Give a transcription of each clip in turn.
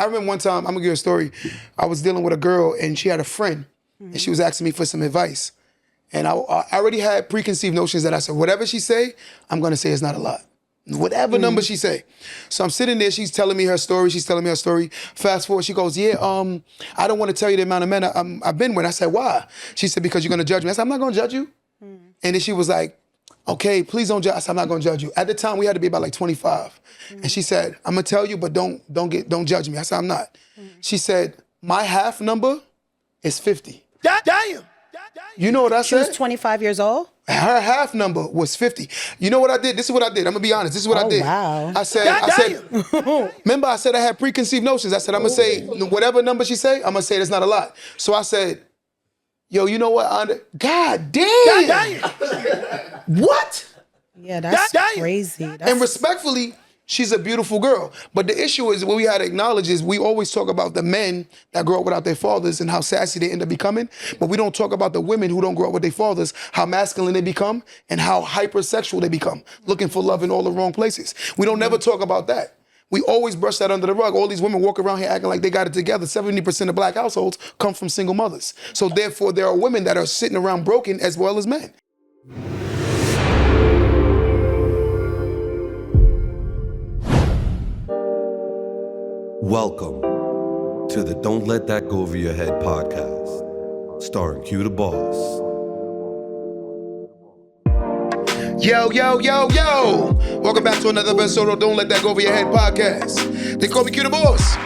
I remember one time, I'm gonna give you a story. I was dealing with a girl and she had a friend and she was asking me for some advice. And I already had preconceived notions that I said, whatever she say, I'm gonna say it's not a lot. Whatever number she say. So I'm sitting there, she's telling me her story, Fast forward, she goes, yeah, I don't wanna tell you the amount of men I've been with. I said, why? She said, because you're gonna judge me. I said, I'm not gonna judge you. And then she was like, okay, please don't judge. I said, I'm not gonna judge you. At the time, we had to be about like 25. And she said, I'm gonna tell you, but don't judge me. I said, I'm not. She said, my half number is 50. Damn. You know what I said? She was 25 years old? Her half number was 50. You know what I did? This is what I did. I'm gonna be honest. This is what I did. Wow. I said, remember I said I had preconceived notions. I said, I'm gonna say, whatever number she say, I'm gonna say that's not a lot. So I said, yo, you know what? God damn. What? Yeah, that's crazy. And respectfully, she's a beautiful girl. But the issue is, what we had to acknowledge is we always talk about the men that grow up without their fathers and how sassy they end up becoming. But we don't talk about the women who don't grow up with their fathers, how masculine they become and how hypersexual they become, looking for love in all the wrong places. We don't never talk about that. We always brush that under the rug. All these women walk around here acting like they got it together. 70% of black households come from single mothers. So therefore, there are women that are sitting around broken as well as men. Welcome to the Don't Let That Go Over Your Head podcast, starring Q the Boss. Yo. Welcome back to another episode of Don't Let That Go Over Your Head podcast. They call me Q the Boss.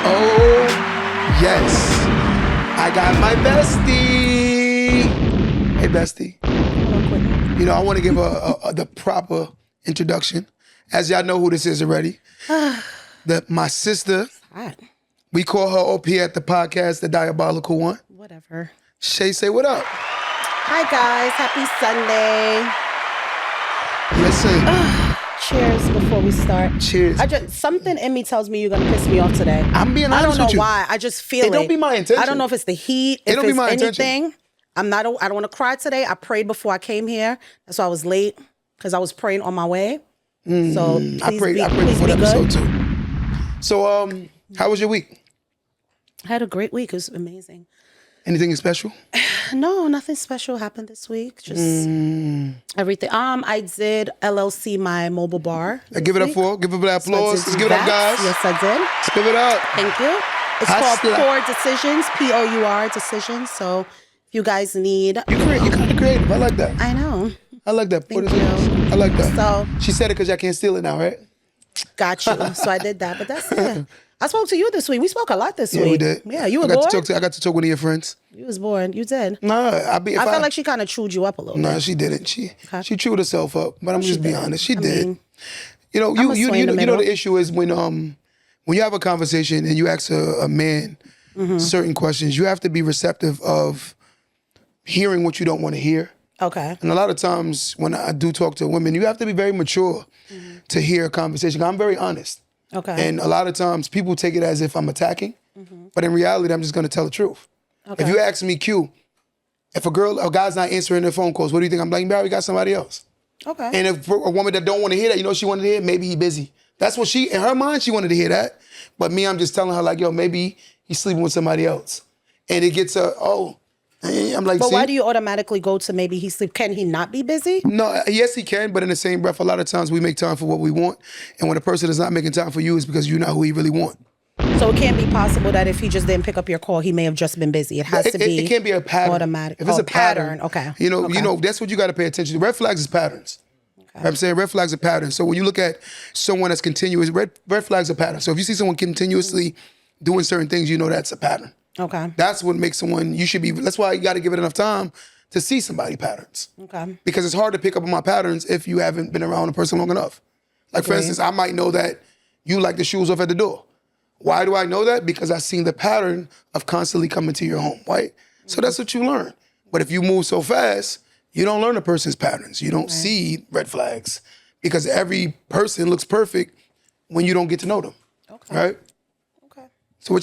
Oh, yes. I got my bestie. Hey, bestie. You know, I want to give the proper introduction. As y'all know who this is already. My sister. Hot. We call her OP at the podcast, the diabolical one. Whatever. Shay, say what up. Hi, guys. Happy Sunday. Listen. Cheers before we start. Cheers. Something in me tells me you're going to piss me off today. I'm being honest with you. I don't know why. I just feel it. It don't be my intention. I don't know if it's the heat, if don't be it's my anything. intention. I don't want to cry today. I prayed before I came here. That's why I was late, because I was praying on my way. So please I prayed please before the be episode good. too. So, how was your week? I had a great week. It was amazing. Anything special? No, nothing special happened this week. Just everything. I did LLC my mobile bar. Give it up for. Give it that applause. Let's give it up, guys. Yes, I did. Let's give it up. Thank you. It's called Pour Decisions. Pour Decisions. So if you guys need, You're kind of creative. I like that. I know. I like that. Pour Thank Decisions. I like that. So She said it because y'all can't steal it now, right? got you. So I did that. But that's it. I spoke to you this week. We spoke a lot this week. Yeah, we did. Yeah, you were I got bored. to talk with one of your friends. You was bored. You did. Nah, I felt like she kind of chewed you up a little No, bit. she didn't. She chewed herself up. But I'm just being honest. She did. mean, You know, I'm a you sway in the know middle. the issue is when you have a conversation and you ask a man certain questions, you have to be receptive of hearing what you don't want to hear. Okay. And a lot of times when I do talk to women, you have to be very mature to hear a conversation. I'm very honest. Okay. And a lot of times people take it as if I'm attacking, but in reality, I'm just going to tell the truth. Okay. If you ask me, Q, if a guy's not answering their phone calls, what do you think? I'm like, Barry got somebody else. Okay. And if a woman that don't want to hear that, you know what she wanted to hear? Maybe he busy. That's what in her mind, she wanted to hear that. But me, I'm just telling her like, yo, maybe he's sleeping with somebody else. And it gets her, I'm like, But see? why do you automatically go to maybe he sleep? Can he not be busy? No, yes, he can, but in the same breath, a lot of times we make time for what we want. And when a person is not making time for you, it's because you're not who he really want. So it can't be possible that if he just didn't pick up your call, he may have just been busy. It has to be. It can't be a pattern. Automatic. If it's a pattern, okay. You know, that's what you got to pay attention to. Red flags is patterns. Okay. I'm saying red flags are patterns. So when you look at someone that's continuous, red flags are patterns. So if you see someone continuously doing certain things, you know that's a pattern. Okay. That's what makes someone, that's why you got to give it enough time to see somebody patterns. Okay. Because it's hard to pick up on my patterns if you haven't been around a person long enough. Like for instance, I might know that you like the shoes off at the door. Why do I know that? Because I've seen the pattern of constantly coming to your home, right? So that's what you learn. But if you move so fast, you don't learn a person's patterns. You don't see red flags because every person looks perfect when you don't get to know them, right? Okay. So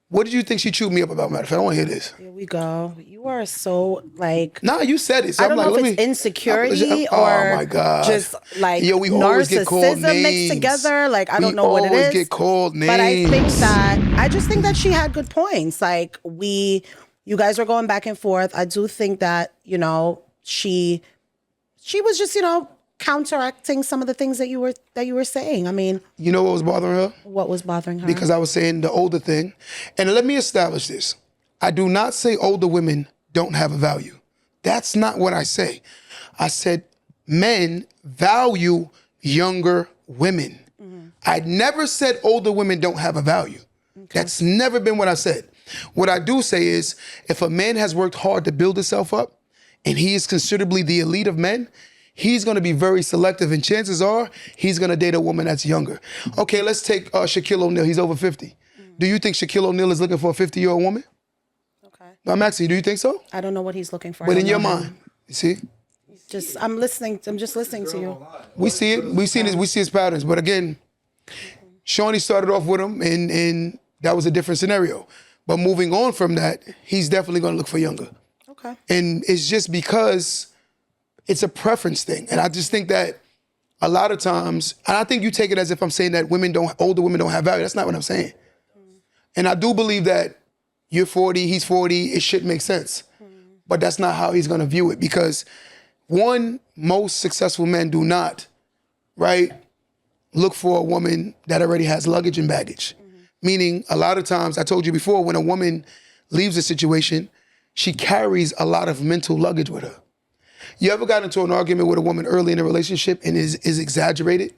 What did you think she chewed me up about? Matter of fact, I want to hear this. Here we go. You are so like. Nah, you said it. So I don't I'm know like, if it's insecurity or oh my God. just like Yo, we always get called narcissism names. mixed together. Like I don't know what it is. We always get called names. But I just think that she had good points. Like you guys are going back and forth. I do think that, you know, she was just, you know, counteracting some of the things that you were saying. I mean, you know what was bothering her? What was bothering her? Because I was saying the older thing. And let me establish this. I do not say older women don't have a value. That's not what I say. I said men value younger women. Mm-hmm. I never said older women don't have a value. Okay. That's never been what I said. What I do say is if a man has worked hard to build himself up and he is considerably the elite of men, he's going to be very selective, and chances are he's going to date a woman that's younger. Okay, let's take Shaquille O'Neal. He's over 50. Do you think Shaquille O'Neal is looking for a 50-year-old woman? Okay. No, I'm asking you, do you think so? I don't know what he's looking for. But in your mind, you see? I'm listening. I'm just listening to you. We see it. We see his patterns. But again, Shawnee started off with him, and that was a different scenario. But moving on from that, he's definitely going to look for younger. Okay. And it's just because it's a preference thing. And I just think that a lot of times, and I think you take it as if I'm saying that older women don't have value. That's not what I'm saying. And I do believe that you're 40, he's 40, it should make sense. But that's not how he's gonna view it, because one, most successful men do not, right, look for a woman that already has luggage and baggage. Meaning a lot of times, I told you before, when a woman leaves a situation, she carries a lot of mental luggage with her. You ever got into an argument with a woman early in a relationship and is exaggerated?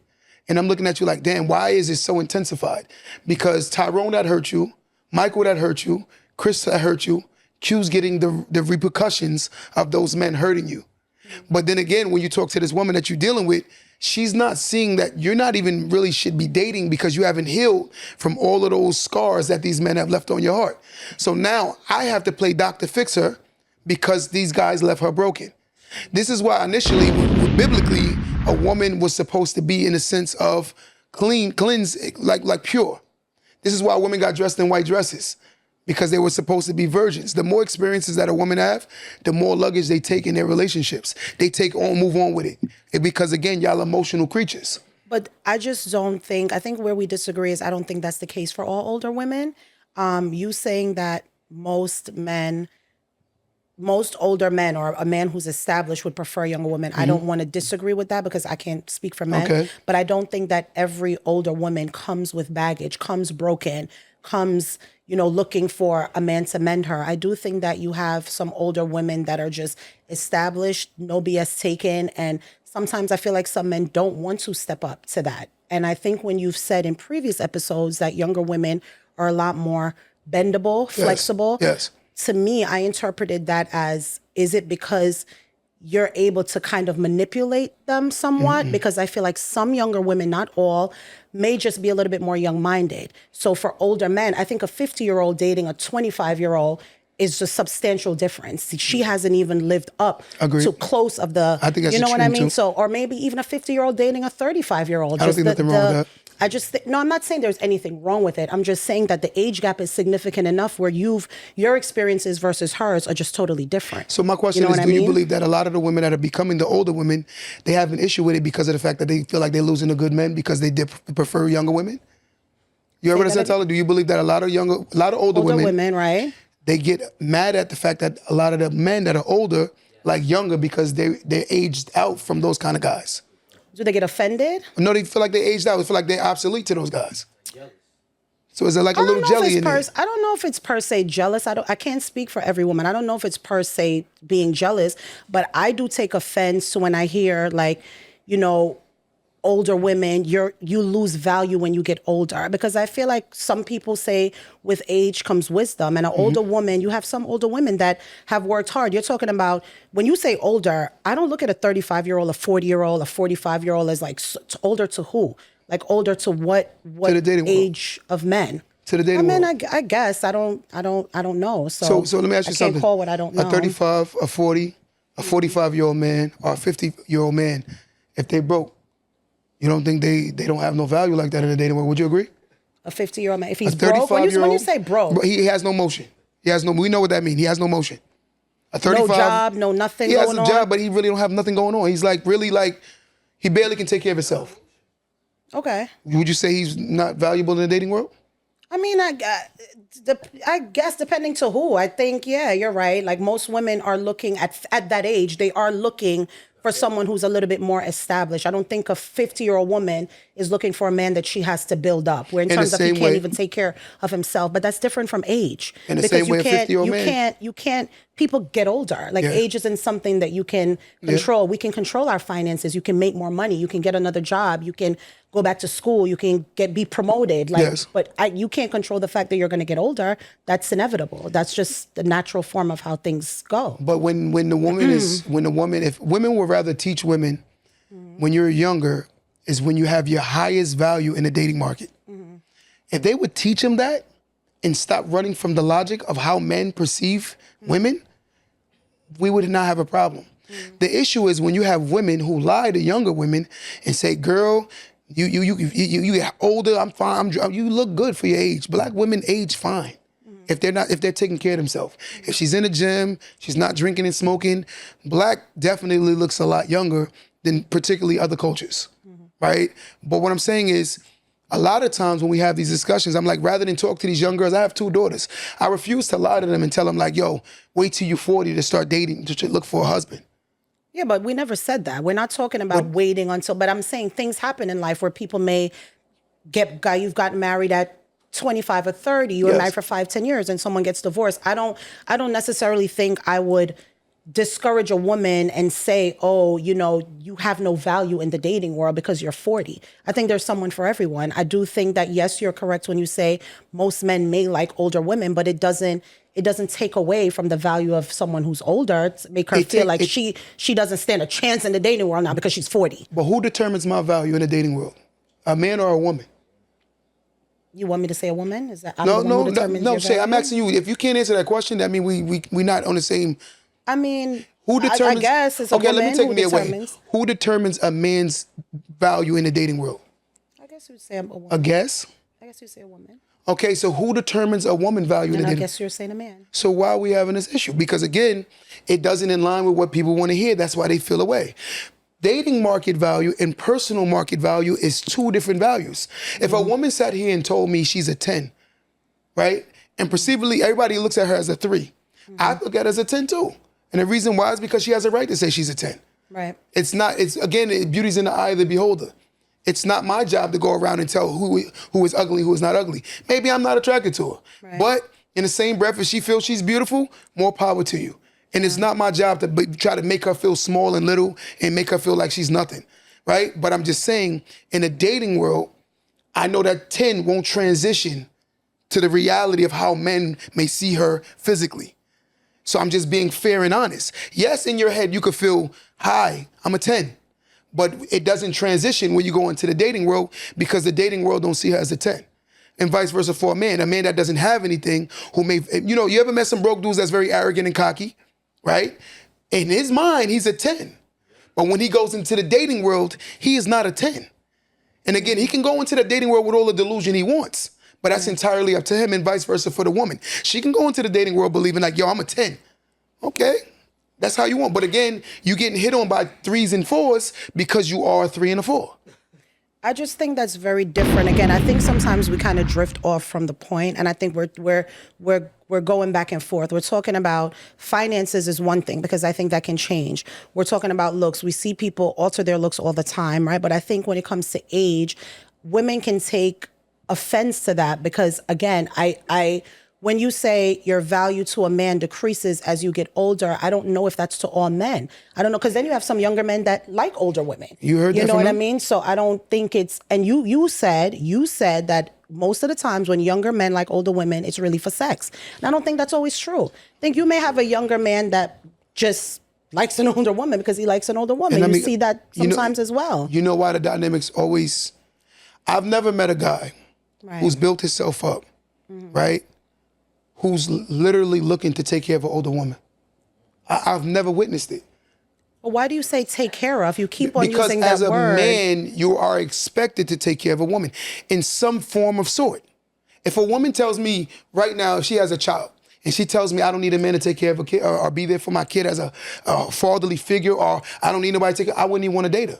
And I'm looking at you like, damn, why is it so intensified? Because Tyrone that hurt you, Michael that hurt you, Chris that hurt you, Q's getting the repercussions of those men hurting you. But then again, when you talk to this woman that you're dealing with, she's not seeing that you're not even really should be dating because you haven't healed from all of those scars that these men have left on your heart. So now I have to play Dr. Fixer because these guys left her broken. This is why initially, biblically, a woman was supposed to be in a sense of cleanse, like pure. This is why women got dressed in white dresses, because they were supposed to be virgins. The more experiences that a woman have, the more luggage they take in their relationships. They move on with it. Because again, y'all emotional creatures. But I just don't think, I think where we disagree is I don't think that's the case for all older women. You saying that most older men or a man who's established would prefer younger women. I don't want to disagree with that because I can't speak for men. Okay. But I don't think that every older woman comes with baggage, comes broken, comes, you know, looking for a man to mend her. I do think that you have some older women that are just established, no BS taken. And sometimes I feel like some men don't want to step up to that. And I think when you've said in previous episodes that younger women are a lot more bendable, flexible. Yes. To me, I interpreted that as, is it because you're able to kind of manipulate them somewhat? Mm-hmm. Because I feel like some younger women, not all, may just be a little bit more young-minded. So for older men, I think a 50-year-old dating a 25-year-old is a substantial difference. She hasn't even lived up to close of the, I think that's, you know what I mean? too. So, or maybe even a 50-year-old dating a 35-year-old. I don't think nothing wrong with that. I just think, no, I'm not saying there's anything wrong with it. I'm just saying that the age gap is significant enough where your experiences versus hers are just totally different. So my question is, do you believe that a lot of the women that are becoming the older women, they have an issue with it because of the fact that they feel like they're losing the good men because they prefer younger women? You ever said, Tyler, do you believe that a lot of older women, right? They get mad at the fact that a lot of the men that are older like younger because they're aged out from those kind of guys? Do they get offended? No, they feel like they aged out. They feel like they're obsolete to those guys. So is there like a little jelly in there? I don't know if it's per se jealous. I can't speak for every woman. I don't know if it's per se being jealous, but I do take offense to when I hear like, you know, older women, you lose value when you get older, because I feel like some people say with age comes wisdom, and an older woman, you have some older women that have worked hard. You're talking about, when you say older, I don't look at a 35-year-old, a 40-year-old, a 45-year-old as like older to who? Like older to what to the age of men? To the dating world. I guess I don't know. So let me ask you something. I can't call what I don't know. A 35, a 40, a 45-year-old man, or a 50-year-old man, if they broke, you don't think they don't have no value like that in the dating world? Would you agree? A 50-year-old man. If he's broke, when you say broke, he has no motion. We know what that means. He has no motion. A 35, no job, no nothing going on. He has a job, but he really don't have nothing going on. He's like really like, he barely can take care of himself. Okay. Would you say he's not valuable in the dating world? I mean, I guess depending to who. I think, yeah, you're right. Like most women are looking at that age, they are looking for someone who's a little bit more established. I don't think a 50-year-old woman is looking for a man that she has to build up, where in terms of he can't even take care of himself. But that's different from age. In the same way, a 50-year-old man. You can't, people get older. Like age isn't something that you can control. We can control our finances. You can make more money. You can get another job. You can go back to school. You can be promoted. But you can't control the fact that you're going to get older. That's inevitable. That's just the natural form of how things go. But when the woman if women would rather teach women when you're younger is when you have your highest value in the dating market. If they would teach them that and stop running from the logic of how men perceive women, we would not have a problem. The issue is when you have women who lie to younger women and say, girl, you get older, I'm fine, you look good for your age. Black women age fine if they're taking care of themselves. If she's in the gym, she's not drinking and smoking, black definitely looks a lot younger than particularly other cultures, right? But what I'm saying is, a lot of times when we have these discussions, I'm like, rather than talk to these young girls, I have 2 daughters. I refuse to lie to them and tell them like, yo, wait till you're 40 to start dating, to look for a husband. Yeah, but we never said that. We're not talking about waiting until, but I'm saying things happen in life where people may you've gotten married at 25 or 30, you were married for 5-10 years and someone gets divorced. I don't necessarily think I would discourage a woman and say, oh, you have no value in the dating world because you're 40. I think there's someone for everyone. I do think that, yes, you're correct when you say most men may like older women, but it doesn't take away from the value of someone who's older to make her feel like she doesn't stand a chance in the dating world now because she's 40. But who determines my value in the dating world? A man or a woman? You want me to say a woman? Is that no, Shay, I'm asking you. If you can't answer that question, that means we're not on the same. I mean, who determines? I guess it's a woman. Okay, let me take me away. Who determines a man's value in the dating world? I guess you'd say a woman. A guess? I guess you'd say a woman. Okay, so who determines a woman value in the dating? I guess you're saying a man. So why are we having this issue? Because again, it doesn't in line with what people want to hear. That's why they feel away. Dating market value and personal market value is 2 different values. If a woman sat here and told me she's a 10, right? And perceivably, everybody looks at her as a 3. I look at her as a 10 too. And the reason why is because she has a right to say she's a 10. Right. Again, beauty's in the eye of the beholder. It's not my job to go around and tell who is ugly, who is not ugly. Maybe I'm not attracted to her. Right. But in the same breath, if she feels she's beautiful, more power to you. And it's not my job to try to make her feel small and little and make her feel like she's nothing, right? But I'm just saying, in the dating world, I know that 10 won't transition to the reality of how men may see her physically. So I'm just being fair and honest. Yes, in your head, you could feel, hi, I'm a 10. But it doesn't transition when you go into the dating world because the dating world don't see her as a 10. And vice versa for a man that doesn't have anything who may, you ever met some broke dudes that's very arrogant and cocky, right? In his mind, he's a 10. But when he goes into the dating world, he is not a 10. And again, he can go into the dating world with all the delusion he wants, but that's entirely up to him and vice versa for the woman. She can go into the dating world believing like, yo, I'm a 10. Okay, that's how you want. But again, you're getting hit on by 3s and 4s because you are a 3 and a 4. I just think that's very different. Again, I think sometimes we kind of drift off from the point, and I think we're going back and forth. We're talking about finances is one thing because I think that can change. We're talking about looks. We see people alter their looks all the time, right? But I think when it comes to age, women can take offense to that because again, when you say your value to a man decreases as you get older, I don't know if that's to all men. I don't know, because then you have some younger men that like older women. You heard that? You know what I mean? So I don't think it's, and you said that most of the times when younger men like older women, it's really for sex. And I don't think that's always true. I think you may have a younger man that just likes an older woman because he likes an older woman. You see that sometimes as well. You know why the dynamics always, I've never met a guy who's built himself up, right? Who's literally looking to take care of an older woman. I've never witnessed it. Well, why do you say take care of? You keep on using that word. Because as a man, you are expected to take care of a woman in some form of sort. If a woman tells me right now, if she has a child, and she tells me I don't need a man to take care of a kid or be there for my kid as a fatherly figure, or I don't need nobody to take care, I wouldn't even want to date her.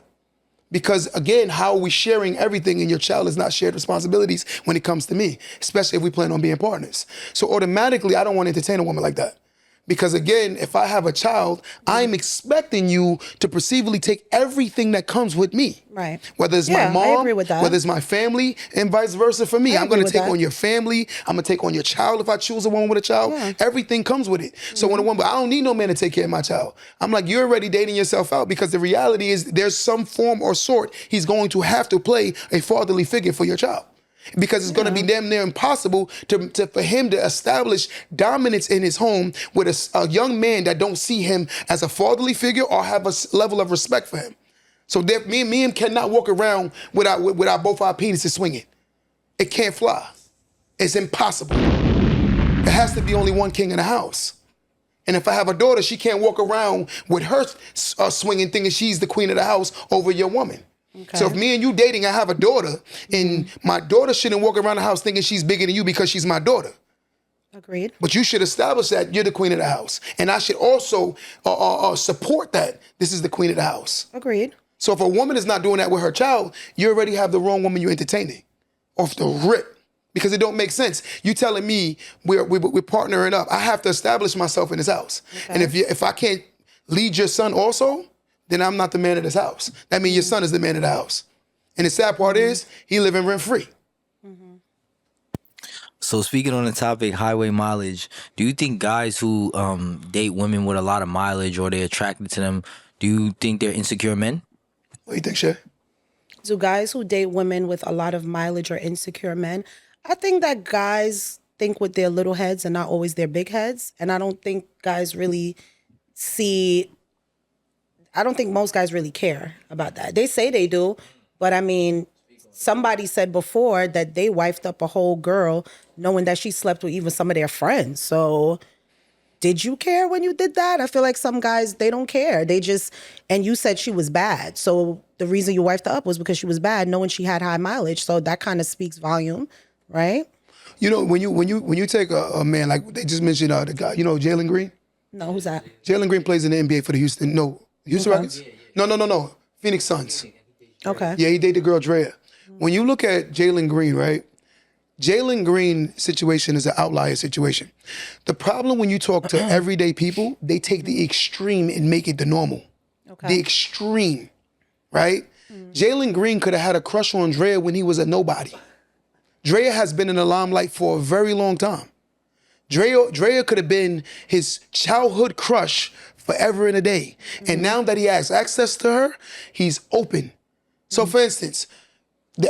Because again, how are we sharing everything, and your child is not shared responsibilities when it comes to me, especially if we plan on being partners. So automatically, I don't want to entertain a woman like that. Because again, if I have a child, I'm expecting you to perceivably take everything that comes with me. Right. Whether it's my mom, I agree with that. whether it's my family, and vice versa for me. I'm going to take on your family. I'm going to take on your child if I choose a woman with a child. Yeah. Everything comes with it. So when a woman, I don't need no man to take care of my child. I'm like, you're already dating yourself out, because the reality is there's some form or sort he's going to have to play a fatherly figure for your child. Because it's going to be damn near impossible for him to establish dominance in his home with a young man that don't see him as a fatherly figure or have a level of respect for him. So me and him cannot walk around without both our penises swinging. It can't fly. It's impossible. There has to be only one king in the house. And if I have a daughter, she can't walk around with her swinging, thinking she's the queen of the house over your woman. Okay. So if me and you dating, I have a daughter, and my daughter shouldn't walk around the house thinking she's bigger than you because she's my daughter. Agreed. But you should establish that you're the queen of the house. And I should also support that this is the queen of the house. Agreed. So if a woman is not doing that with her child, you already have the wrong woman you're entertaining. Off the rip. Because it don't make sense. You telling me we're partnering up. I have to establish myself in this house. Okay. And if I can't lead your son also, then I'm not the man of this house. That means your son is the man of the house. And the sad part is, he living rent-free. So speaking on the topic, highway mileage, do you think guys who date women with a lot of mileage, or they're attracted to them, do you think they're insecure men? What do you think, Shay? Do guys who date women with a lot of mileage or insecure men? I think that guys think with their little heads and not always their big heads. And I don't think guys really I don't think most guys really care about that. They say they do, but I mean, somebody said before that they wifed up a whole girl knowing that she slept with even some of their friends. So did you care when you did that? I feel like some guys, they don't care. They just, and you said she was bad. So the reason you wifed her up was because she was bad, knowing she had high mileage. So that kind of speaks volume, right? You know, when you take a man, like they just mentioned the guy, you know, Jalen Green? No, who's that? Jalen Green plays in the NBA for the Houston Rockets? No. Phoenix Suns. Okay. Yeah, he dated the girl Drea. When you look at Jalen Green, right? Jalen Green situation is an outlier situation. The problem when you talk to everyday people, they take the extreme and make it the normal. Okay. The extreme, right? Jalen Green could have had a crush on Drea when he was a nobody. Drea has been in the limelight for a very long time. Drea could have been his childhood crush forever and a day. And now that he has access to her, he's open. So for instance,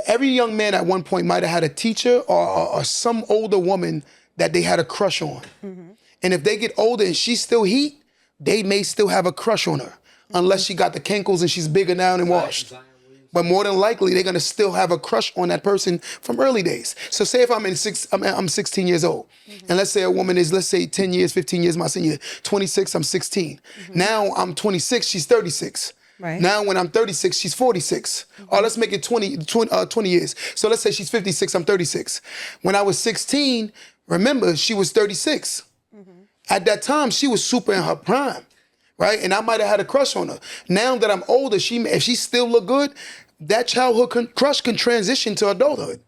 every young man at one point might have had a teacher or some older woman that they had a crush on. And if they get older and she's still heat, they may still have a crush on her, unless she got the kinkles and she's bigger now and washed. But more than likely, they're gonna still have a crush on that person from early days. So say if I'm 16 years old, and let's say a woman is, let's say 10 years, 15 years, my senior, 26, I'm 16. Now I'm 26, she's 36. Right. Now when I'm 36, she's 46. Or let's make it 20 years. So let's say she's 56, I'm 36. When I was 16, remember, she was 36. At that time, she was super in her prime. Right? And I might have had a crush on her. Now that I'm older, if she still look good, that childhood crush can transition to adulthood.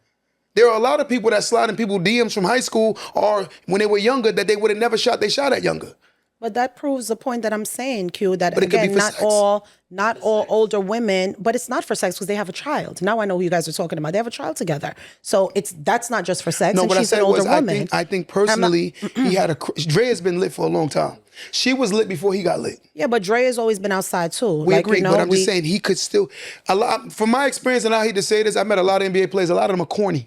There are a lot of people that slide in people's DMs from high school or when they were younger that they would have never shot, they shot at younger. But that proves the point that I'm saying, Q, that again, not all older women, but it's not for sex because they have a child. Now I know who you guys are talking about. They have a child together. So that's not just for sex. No, and what she's I said an older was, woman. I think personally, he had Drea's been lit for a long time. She was lit before he got lit. Yeah, but Dre has always been outside too. We agree, but I'm just saying he could still, from my experience, and I hate to say this, I met a lot of NBA players, a lot of them are corny.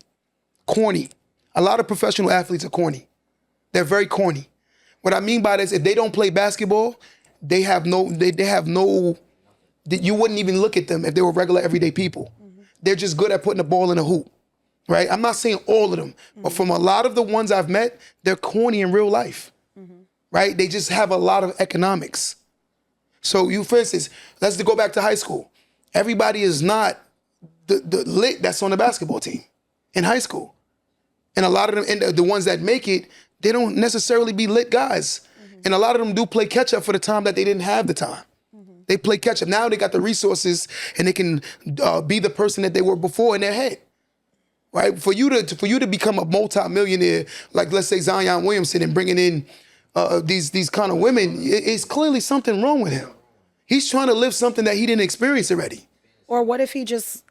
Corny. A lot of professional athletes are corny. They're very corny. What I mean by this, if they don't play basketball, they have no, you wouldn't even look at them if they were regular everyday people. They're just good at putting the ball in a hoop, right? I'm not saying all of them, but from a lot of the ones I've met, they're corny in real life, right? They just have a lot of economics. So for instance, let's go back to high school. Everybody is not the lit that's on the basketball team in high school. And a lot of them, and the ones that make it, they don't necessarily be lit guys. And a lot of them do play catch up for the time that they didn't have the time. They play catch up. Now they got the resources and they can be the person that they were before in their head. Right? For you to become a multi-millionaire, like let's say Zion Williamson, and bringing in these kind of women, it's clearly something wrong with him. He's trying to live something that he didn't experience already. Or what if he just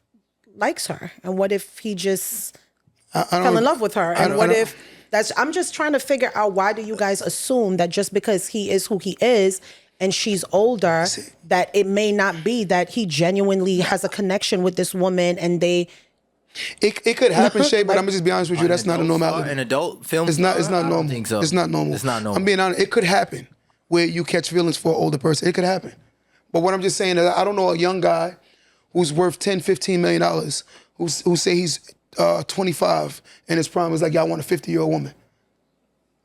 likes her? And what if he just fell in love with her? And what if I'm just trying to figure out, why do you guys assume that just because he is who he is and she's older, that it may not be that he genuinely has a connection with this woman and they... It could happen, Shay, but I'm gonna just be honest with you. That's not a normality. An adult film. It's not normal. I don't think so. It's not normal. It's not normal. I'm being honest. It could happen where you catch feelings for an older person. It could happen. But what I'm just saying is, I don't know a young guy who's worth $10, $15 million who say he's 25 and his prime is like, y'all want a 50-year-old woman.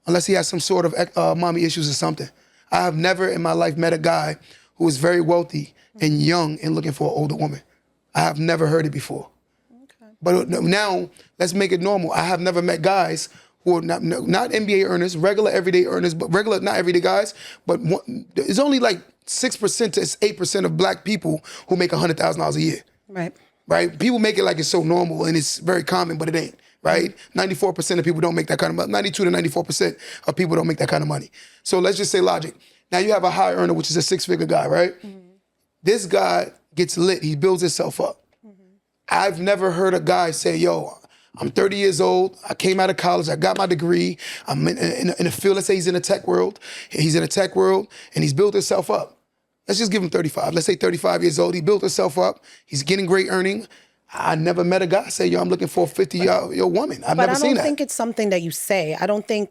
Unless he has some sort of mommy issues or something. I have never in my life met a guy who is very wealthy and young and looking for an older woman. I have never heard it before. But now, let's make it normal. I have never met guys who are not NBA earners, regular everyday earners, but regular, not everyday guys, but it's only like 6% to 8% of black people who make $100,000 a year. Right. Right? People make it like it's so normal and it's very common, but it ain't, right? 94% of people don't make that kind of money. 92 to 94% of people don't make that kind of money. So let's just say logic. Now you have a high earner, which is a six-figure guy, right? This guy gets lit. He builds himself up. I've never heard a guy say, yo, I'm 30 years old. I came out of college. I got my degree. I'm in a field. Let's say he's in the tech world. He's in a tech world and he's built himself up. Let's just give him 35. Let's say 35 years old. He built himself up. He's getting great earning. I never met a guy say, yo, I'm looking for a 50-year-old woman. I've never seen that. But I don't think it's something that you say. I don't think,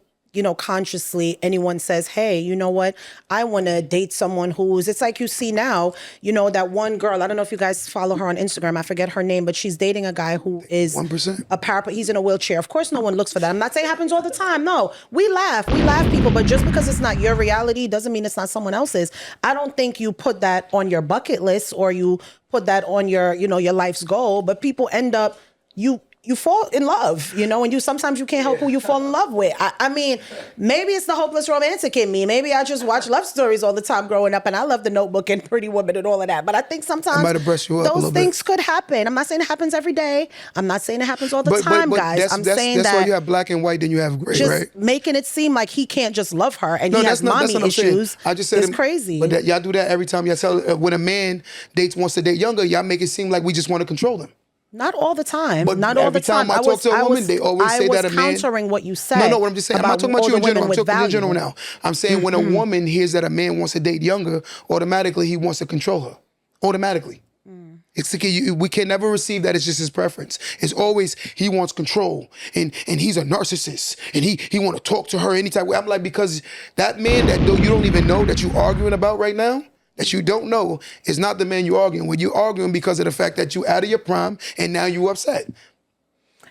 consciously anyone says, hey, you know what? I want to date someone it's like you see now, that one girl, I don't know if you guys follow her on Instagram. I forget her name, but she's dating a guy who is 1%. He's in a wheelchair. Of course, no one looks for that. I'm not saying it happens all the time. No, we laugh people, but just because it's not your reality doesn't mean it's not someone else's. I don't think you put that on your bucket list or you put that on your, your life's goal, but people end up, you fall in love, and sometimes you can't help who you fall in love with. I mean, maybe it's the hopeless romantic in me. Maybe I just watch love stories all the time growing up, and I love The Notebook and Pretty Woman and all of that. But I think sometimes those things could happen. I'm not saying it happens every day. I'm not saying it happens all the time, guys. I'm saying that's why you have black and white, then you have gray, just right? Making it seem like he can't just love her and he has mommy issues. I just said it's crazy. But y'all do that every time y'all tell when a man wants to date younger, y'all make it seem like we just want to control him. Not all the time. But not all the time. I talk to a woman, they always say that a man... I was countering what you said. No, what I'm just saying. I'm not talking about you in general. I'm talking in general now. I'm saying when a woman hears that a man wants to date younger, automatically he wants to control her. Automatically. It's we can never receive that it's just his preference. It's always he wants control and he's a narcissist and he want to talk to her any type of way. I'm like, because that man that you don't even know that you're arguing about right now, that you don't know, is not the man you're arguing with. You're arguing because of the fact that you out of your prime and now you upset.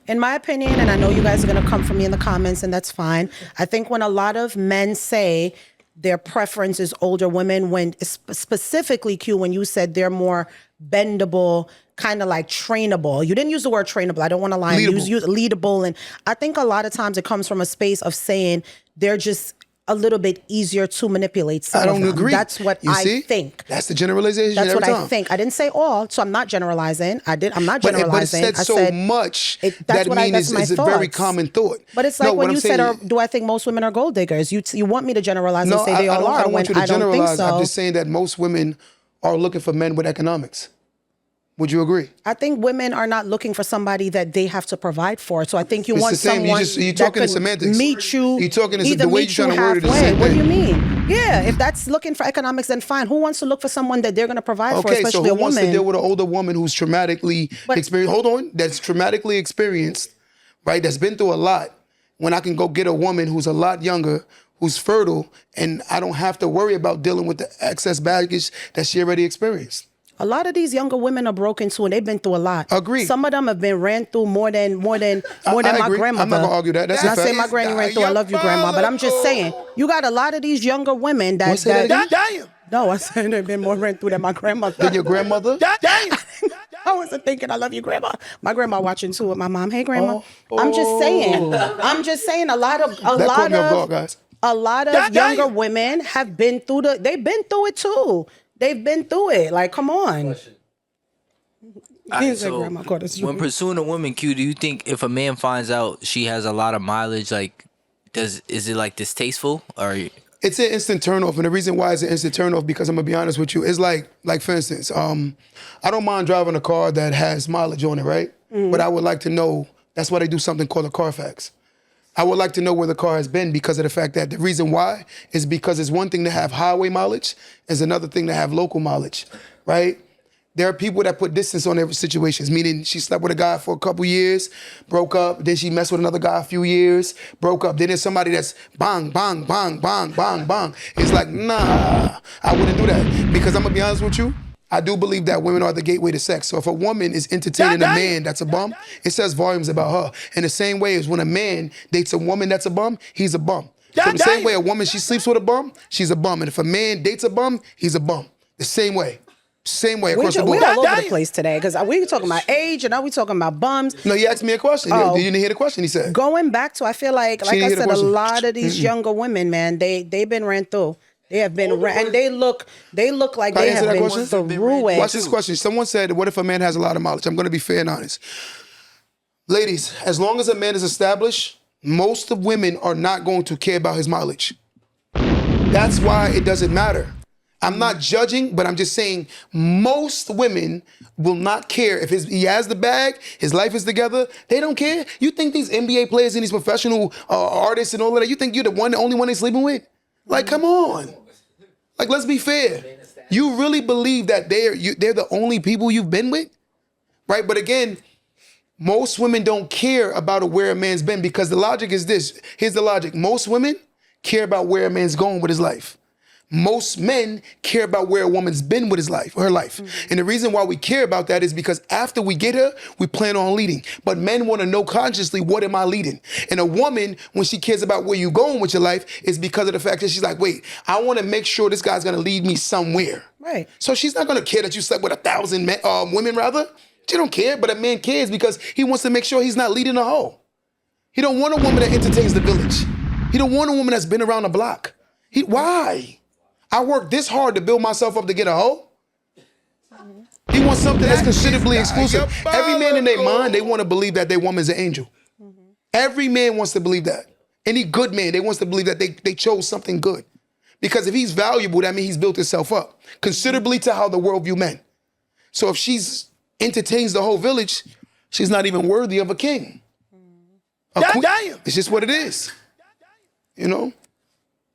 In my opinion, and I know you guys are going to come for me in the comments, and that's fine. I think when a lot of men say their preference is older women, when specifically, Q, when you said they're more bendable, kind of like trainable. You didn't use the word trainable. I don't want to lie. Use leadable. And I think a lot of times it comes from a space of saying they're just a little bit easier to manipulate. I don't agree. That's what I think. That's the generalization. That's what I think. I didn't say all, so I'm not generalizing. I'm not generalizing. But it said so much that means it's a very common thought. But it's like when you said, do I think most women are gold diggers? You want me to generalize and say they all are when I don't think so. I'm just saying that most women are looking for men with economics. Would you agree? I think women are not looking for somebody that they have to provide for. So I think you want someone you're talking in semantics. Meet you. You're talking the way you're trying to word it is the same What do you mean? Yeah, if that's looking for economics, then fine. Who wants to look for someone that they're going to provide for, especially a woman? Okay, so who wants to deal with an older woman who's traumatically experienced? Hold on, that's traumatically experienced, right? That's been through a lot. When I can go get a woman who's a lot younger, who's fertile, and I don't have to worry about dealing with the excess baggage that she already experienced. A lot of these younger women are broken too, and they've been through a lot. Agreed. Some of them have been ran through more than my grandmother. I'm not gonna argue that. That's a fact. Not saying my granny ran through. I love you, grandma, but I'm just saying you got a lot of these younger women that. Damn. No, I said they've been more ran through than my grandmother. Than your grandmother? Damn. I wasn't thinking I love you, grandma. My grandma watching too with my mom. Hey, grandma. I'm just saying a lot of younger women have been through they've been through it too. They've been through it. Like, come on. Right, so when pursuing a woman, Q, do you think if a man finds out she has a lot of mileage, like, is it like distasteful or? It's an instant turnoff, and the reason why it's an instant turnoff because I'm gonna be honest with you, it's like for instance, I don't mind driving a car that has mileage on it, right? But I would like to know. That's why they do something called a Carfax. I would like to know where the car has been because of the fact that the reason why is because it's one thing to have highway mileage, it's another thing to have local mileage, right? There are people that put distance on their situations, meaning she slept with a guy for a couple years, broke up, then she messed with another guy a few years, broke up. Then there's somebody that's bang, bang, bang, bang, bang, bang. It's like, nah, I wouldn't do that. Because I'm gonna be honest with you, I do believe that women are the gateway to sex. So if a woman is entertaining a man that's a bum, it says volumes about her. In the same way as when a man dates a woman that's a bum, he's a bum. So the same way a woman, she sleeps with a bum, she's a bum. And if a man dates a bum, he's a bum. The same way. Same way across the board. We're all over the place today because we talking about age and now we talking about bums. No, he asked me a question. You didn't hear the question he said. Going back to, I feel like I said, a lot of these younger women, man, they've been ran through. They have been and they look like they have been through it. Watch this question. Someone said, what if a man has a lot of mileage? I'm going to be fair and honest. Ladies, as long as a man is established, most of women are not going to care about his mileage. That's why it doesn't matter. I'm not judging, but I'm just saying most women will not care if he has the bag, his life is together. They don't care. You think these NBA players and these professional artists and all of that, you think you're the only one they're sleeping with? Like, come on. Like, let's be fair. You really believe that they're the only people you've been with? Right? But again, most women don't care about where a man's been because the logic is this. Here's the logic. Most women care about where a man's going with his life. Most men care about where a woman's been with her life. And the reason why we care about that is because after we get her, we plan on leading. But men want to know consciously, what am I leading? And a woman, when she cares about where you're going with your life, is because of the fact that she's like, wait, I want to make sure this guy's going to lead me somewhere. Right. So she's not going to care that you slept with 1,000 women, rather. She don't care, but a man cares because he wants to make sure he's not leading a hoe. He don't want a woman that entertains the village. He don't want a woman that's been around the block. Why? I worked this hard to build myself up to get a hoe. He wants something that's considerably exclusive. Every man in their mind, they want to believe that their woman's an angel. Every man wants to believe that. Any good man, they wants to believe that they chose something good. Because if he's valuable, that means he's built himself up considerably to how the world view men. So if she's entertains the whole village, she's not even worthy of a king. It's just what it is. You know?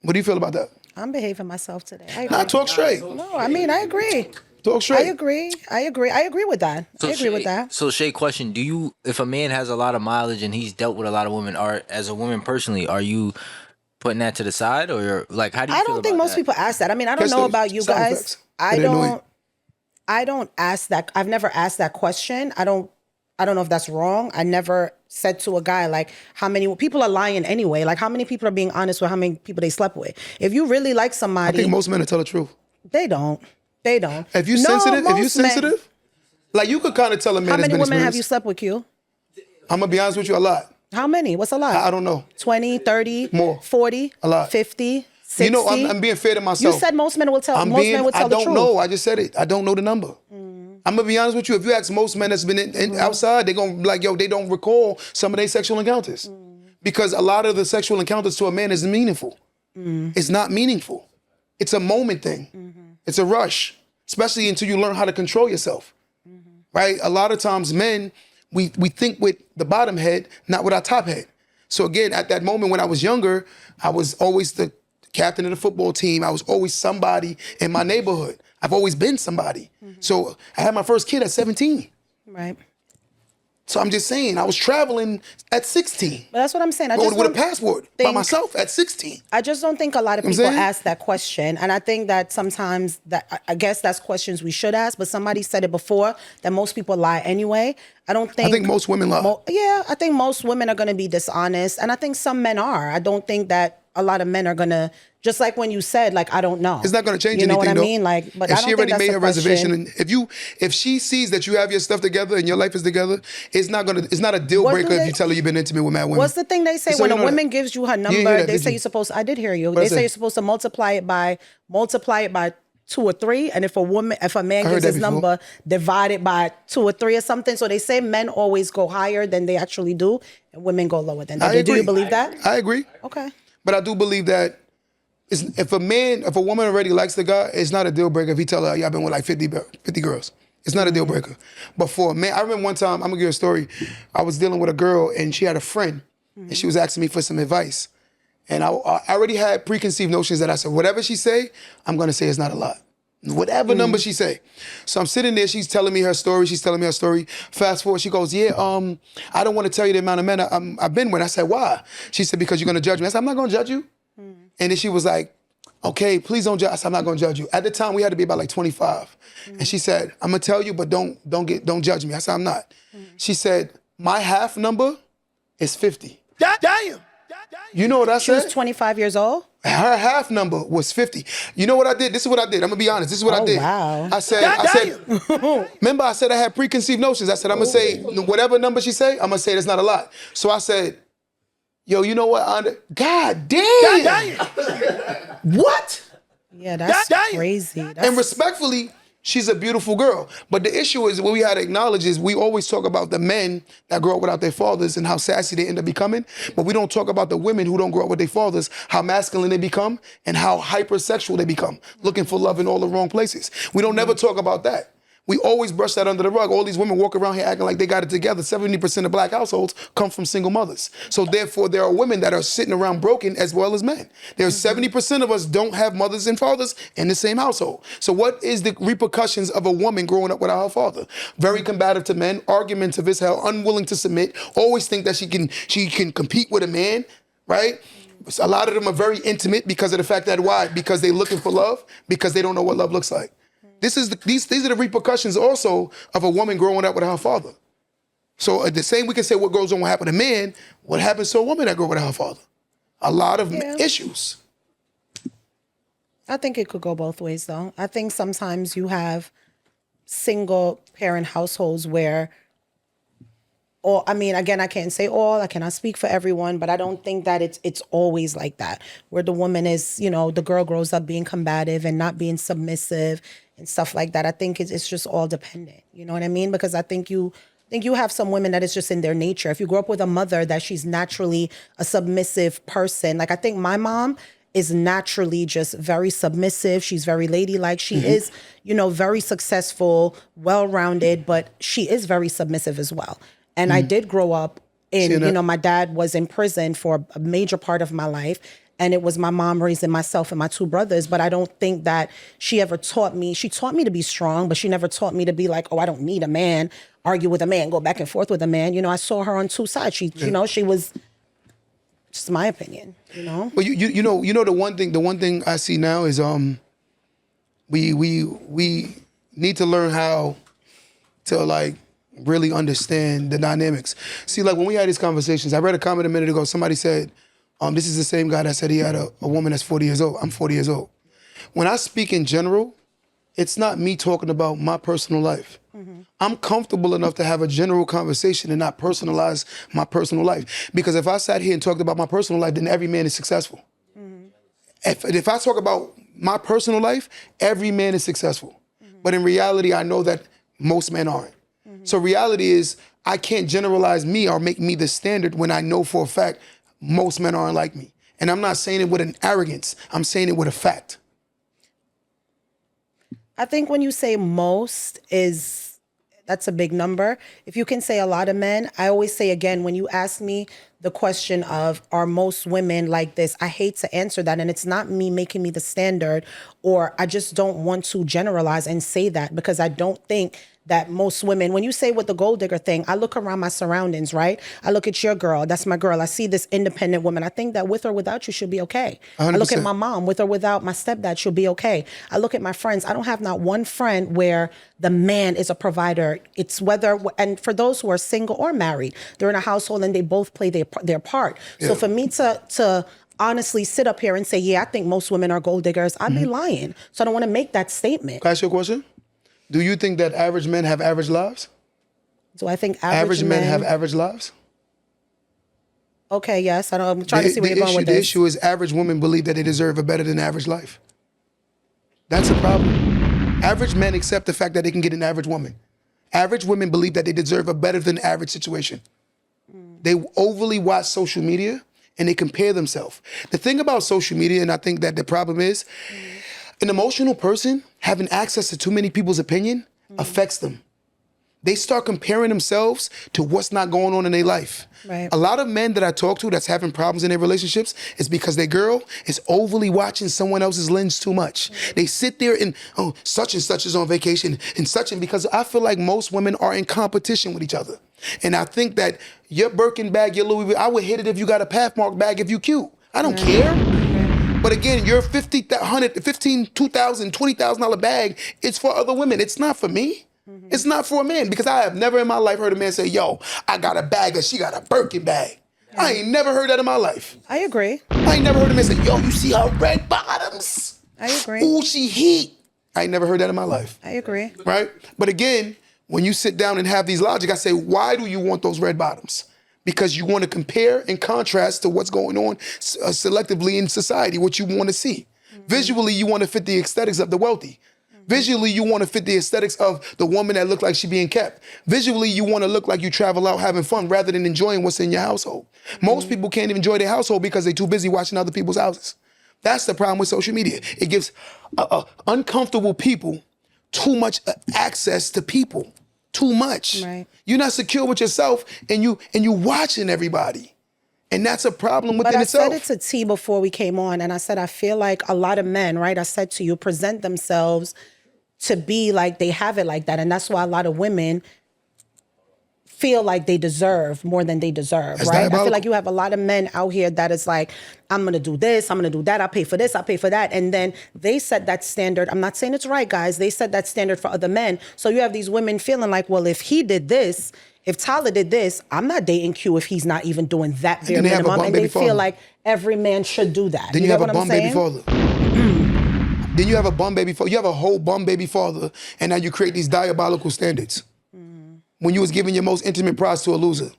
What do you feel about that? I'm behaving myself today. Nah, talk straight. No, I mean, I agree. Talk straight. I agree with that. With that. So Shay, question, if a man has a lot of mileage and he's dealt with a lot of women, as a woman personally, are you putting that to the side or like, how do you feel about that? I don't think most people ask that. I mean, I don't know about you guys. I don't ask that. I've never asked that question. I don't know if that's wrong. I never said to a guy, like, how many people are lying anyway? Like, how many people are being honest with how many people they slept with? If you really like somebody, I think most men will tell the truth. They don't. If you're sensitive, like you could kind of tell a man. How many women have you slept with, Q? I'm gonna be honest with you, a lot. How many? What's a lot? I don't know. 20, 30, more, 40, a lot, 50, 60. You know, I'm being fair to myself. You said most men will tell. Most men will tell the truth. I don't know. I just said it. I don't know the number. I'm gonna be honest with you. If you ask most men that's been outside, they're gonna be like, yo, they don't recall some of their sexual encounters. Because a lot of the sexual encounters to a man isn't meaningful. It's not meaningful. It's a moment thing. It's a rush, especially until you learn how to control yourself. Right? A lot of times men, we think with the bottom head, not with our top head. So again, at that moment when I was younger, I was always the captain of the football team. I was always somebody in my neighborhood. I've always been somebody. So I had my first kid at 17. Right. So I'm just saying, I was traveling at 16. But that's what I'm saying. I going just with a passport by myself at 16. I just don't think a lot of people ask that question. And I think that sometimes, I guess that's questions we should ask, but somebody said it before, that most people lie anyway. I think most women lie. I think most women are going to be dishonest. And I think some men are. I don't think that a lot of men are gonna, just like when you said, like, I don't know. It's not going to change anything. You know what I though. mean? Like, but if I don't she already think that's made the her reservation, question. and if she sees that you have your stuff together and your life is together, it's not a deal What do breaker if they- you tell her you've been intimate with mad women. What's the thing they say So when you a know woman that. gives you her You didn't hear number? that, They did say you? you're supposed. I did hear you. What'd I They say say? you're supposed to multiply it by 2 or 3, and if a man I heard gives that his before. number, divide it by 2 or 3 or something. So they say men always go higher than they actually do, and women go lower than they I do. agree. Do you believe that? I agree. Okay. But I do believe that if a woman already likes the guy, it's not a deal breaker if he tell her, yeah, I've been with like 50 girls. It's not a deal breaker. But for a man, I remember one time, I'm gonna give you a story. I was dealing with a girl and she had a friend and she was asking me for some advice. And I already had preconceived notions that I said, whatever she say, I'm gonna say it's not a lot. Whatever number she say. So I'm sitting there, she's telling me her story. Fast forward, she goes, yeah, I don't want to tell you the amount of men I've been with. I said, why? She said, because you're gonna judge me. I said, I'm not gonna judge you. And then she was like, okay, please don't judge. I said, I'm not gonna judge you. At the time, we had to be about like 25. And she said, I'm gonna tell you, but don't judge me. I said, I'm not. She said, my half number is 50. Damn. You know what I She said? was 25 years old. Her half number was 50. You know what I did? This is what I did. I'm gonna be honest. This is what I did. Wow. I said, remember I said I had preconceived notions. I said, I'm gonna say whatever number she say, I'm gonna say it's not a lot. So I said, yo, you know what? God damn. What? Yeah, that's crazy. That's, And respectfully, she's a beautiful girl. But the issue is what we had to acknowledge is we always talk about the men that grow up without their fathers and how sassy they end up becoming. But we don't talk about the women who don't grow up with their fathers, how masculine they become and how hypersexual they become, looking for love in all the wrong places. We don't never talk about that. We always brush that under the rug. All these women walk around here acting like they got it together. 70% of black households come from single mothers. So therefore, there are women that are sitting around broken as well as men. There's 70% of us don't have mothers and fathers in the same household. So what is the repercussions of a woman growing up without her father? Very combative to men, argumentative as hell, unwilling to submit, always think that she can compete with a man, right? A lot of them are very intimate because of the fact that why? Because they're looking for love, because they don't know what love looks like. These are the repercussions also of a woman growing up without her father. So the same we can say what goes on, what happened to men, what happens to a woman that grew up without her father? A lot of issues. I think it could go both ways, though. I think sometimes you have single parent households where, or I mean, again, I can't say all, I cannot speak for everyone, but I don't think that it's always like that, where the woman is, the girl grows up being combative and not being submissive and stuff like that. I think it's just all dependent. You know what I mean? Because I think you have some women that it's just in their nature. If you grow up with a mother that she's naturally a submissive person, like I think my mom is naturally just very submissive. She's very ladylike. She is, very successful, well-rounded, but she is very submissive as well. And I did grow up in, my dad was in prison for a major part of my life. And it was my mom raising myself and my 2 brothers. But I don't think that she ever taught me. She taught me to be strong, but she never taught me to be like, oh, I don't need a man, argue with a man, go back and forth with a man. I saw her on 2 sides. She was, just my opinion, Well, the one thing I see now is we need to learn how to like really understand the dynamics. See, like when we had these conversations, I read a comment a minute ago. Somebody said, this is the same guy that said he had a woman that's 40 years old. I'm 40 years old. When I speak in general, it's not me talking about my personal life. I'm comfortable enough to have a general conversation and not personalize my personal life. Because if I sat here and talked about my personal life, then every man is successful. If I talk about my personal life, every man is successful. But in reality, I know that most men aren't. So reality is I can't generalize me or make me the standard when I know for a fact most men aren't like me. And I'm not saying it with an arrogance. I'm saying it with a fact. I think when you say most that's a big number. If you can say a lot of men, I always say again, when you ask me the question of are most women like this, I hate to answer that. And it's not me making me the standard, or I just don't want to generalize and say that, because I don't think that most women, when you say with the gold digger thing, I look around my surroundings, right? I look at your girl, that's my girl. I see this independent woman. I think that with or without you, she'll be okay. 100%. I look at my mom, with or without my stepdad, she'll be okay. I look at my friends. I don't have not one friend where the man is a provider. It's whether, and for those who are single or married, they're in a household and they both play their part. Yeah. So for me to honestly sit up here and say, yeah, I think most women are gold diggers, I'd be lying. So I don't want to make that statement. Can I ask you a question? Do you think that average men have average lives? Do I think Average men have average lives? Okay, yes. I'm trying to see where you're going with this. The issue is average women believe that they deserve a better than average life. That's a problem. Average men accept the fact that they can get an average woman. Average women believe that they deserve a better than average situation. They overly watch social media and they compare themselves. The thing about social media, and I think that the problem is, an emotional person having access to too many people's opinion affects them. They start comparing themselves to what's not going on in their life. Right. A lot of men that I talk to that's having problems in their relationships is because their girl is overly watching someone else's lens too much. They sit there and, oh, such and such is on vacation and such, and because I feel like most women are in competition with each other. And I think that your Birkin bag, your Louis, I would hit it if you got a Pathmark bag if you cute. I don't care. But again, your $50, $100, $15, $2,000, $20,000 bag, it's for other women. It's not for me. It's not for a man, because I have never in my life heard a man say, yo, I got a bag or she got a Birkin bag. I ain't never heard that in my life. I agree. I ain't never heard a man say, yo, you see her red bottoms? I agree. Ooh, she heat. I ain't never heard that in my life. I agree. Right? But again, when you sit down and have these logic, I say, why do you want those red bottoms? Because you want to compare and contrast to what's going on selectively in society, what you want to see. Visually, you want to fit the aesthetics of the wealthy. Visually, you want to fit the aesthetics of the woman that look like she being kept. Visually, you want to look like you travel out having fun rather than enjoying what's in your household. Most people can't even enjoy their household because they're too busy watching other people's houses. That's the problem with social media. It gives uncomfortable people too much access to people. Too much. Right. You're not secure with yourself, and you watching everybody. And that's a problem within itself. But I said it to T before we came on, and I said, I feel like a lot of men, right, I said to you, present themselves to be like they have it like that. And that's why a lot of women feel like they deserve more than they deserve, That's right? diabolical. I feel like you have a lot of men out here that is like, I'm going to do this, I'm going to do that, I'll pay for this, I'll pay for that. And then they set that standard. I'm not saying it's right, guys. They set that standard for other men. So you have these women feeling like, well, if he did this, if Tyler did this, I'm not dating Q if he's not even doing that bare minimum. And they feel like every man should do that. Then you have a bum baby father. Then you have a bum baby father. You have a whole bum baby father, and now you create these diabolical standards. When you was giving your most intimate prize to a loser.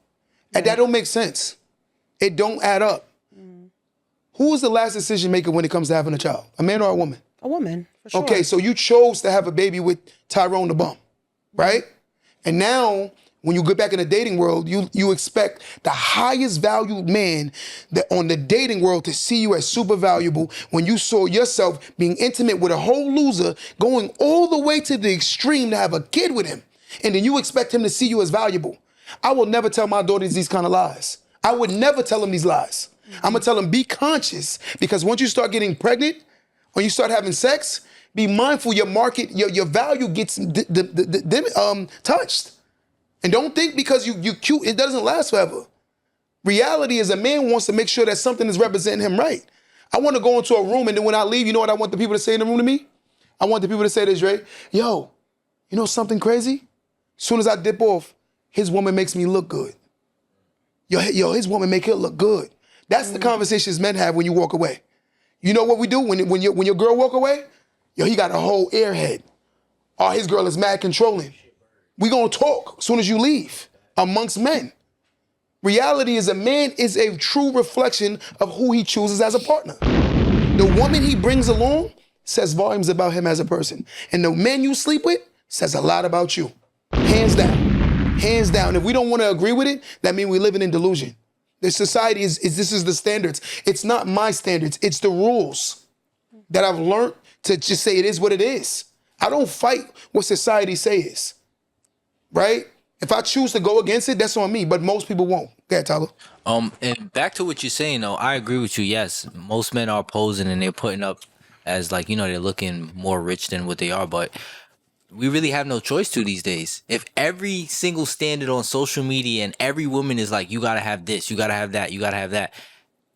And that don't make sense. It don't add up. Who was the last decision maker when it comes to having a child? A man or a woman? A woman, for sure. Okay, so you chose to have a baby with Tyrone the bum, right? And now, when you get back in the dating world, you expect the highest valued man that on the dating world to see you as super valuable when you saw yourself being intimate with a whole loser, going all the way to the extreme to have a kid with him. And then you expect him to see you as valuable. I will never tell my daughters these kind of lies. I would never tell them these lies. I'm gonna tell them, be conscious, because once you start getting pregnant, when you start having sex, be mindful your market, your value gets touched. And don't think because you cute, it doesn't last forever. Reality is a man wants to make sure that something is representing him right. I want to go into a room, and then when I leave, you know what I want the people to say in the room to me? I want the people to say this, right? Yo, you know something crazy? As soon as I dip off, his woman makes me look good. Yo, his woman make her look good. That's the conversations men have when you walk away. You know what we do when your girl walk away? Yo, he got a whole airhead. Or his girl is mad controlling. We gonna talk as soon as you leave amongst men. Reality is a man is a true reflection of who he chooses as a partner. The woman he brings along says volumes about him as a person. And the man you sleep with says a lot about you. Hands down. Hands down. If we don't want to agree with it, that means we're living in delusion. The society this is the standards. It's not my standards. It's the rules that I've learned to just say it is what it is. I don't fight what society says. Right? If I choose to go against it, that's on me. But most people won't. Go ahead, Tyler. And back to what you're saying, though, I agree with you. Yes, most men are posing and they're putting up as like, you know, they're looking more rich than what they are. But we really have no choice to these days. If every single standard on social media and every woman is like, you got to have this, you got to have that, you got to have that.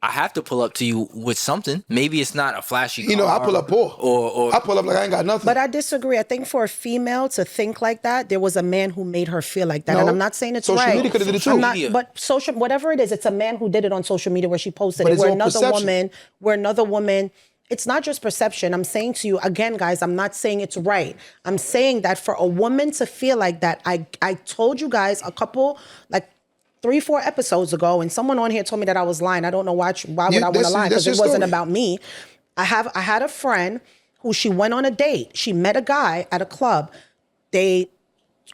I have to pull up to you with something. Maybe it's not a flashy car. You know, I pull up poor. Or I pull up like I ain't got nothing. But I disagree. I think for a female to think like that, there was a man who made her feel like that. No. And I'm not saying it's Social right. media could have did it too. I'm not, but social, whatever it is, it's a man who did it on social media where she posted But it. it's Where all perception. another woman, it's not just perception. I'm saying to you, again, guys, I'm not saying it's right. I'm saying that for a woman to feel like that, I told you guys a couple, like 3-4 episodes ago, and someone on here told me that I was lying. I don't know why would I want to lie, because it wasn't about me. I had a friend who she went on a date. She met a guy at a club. They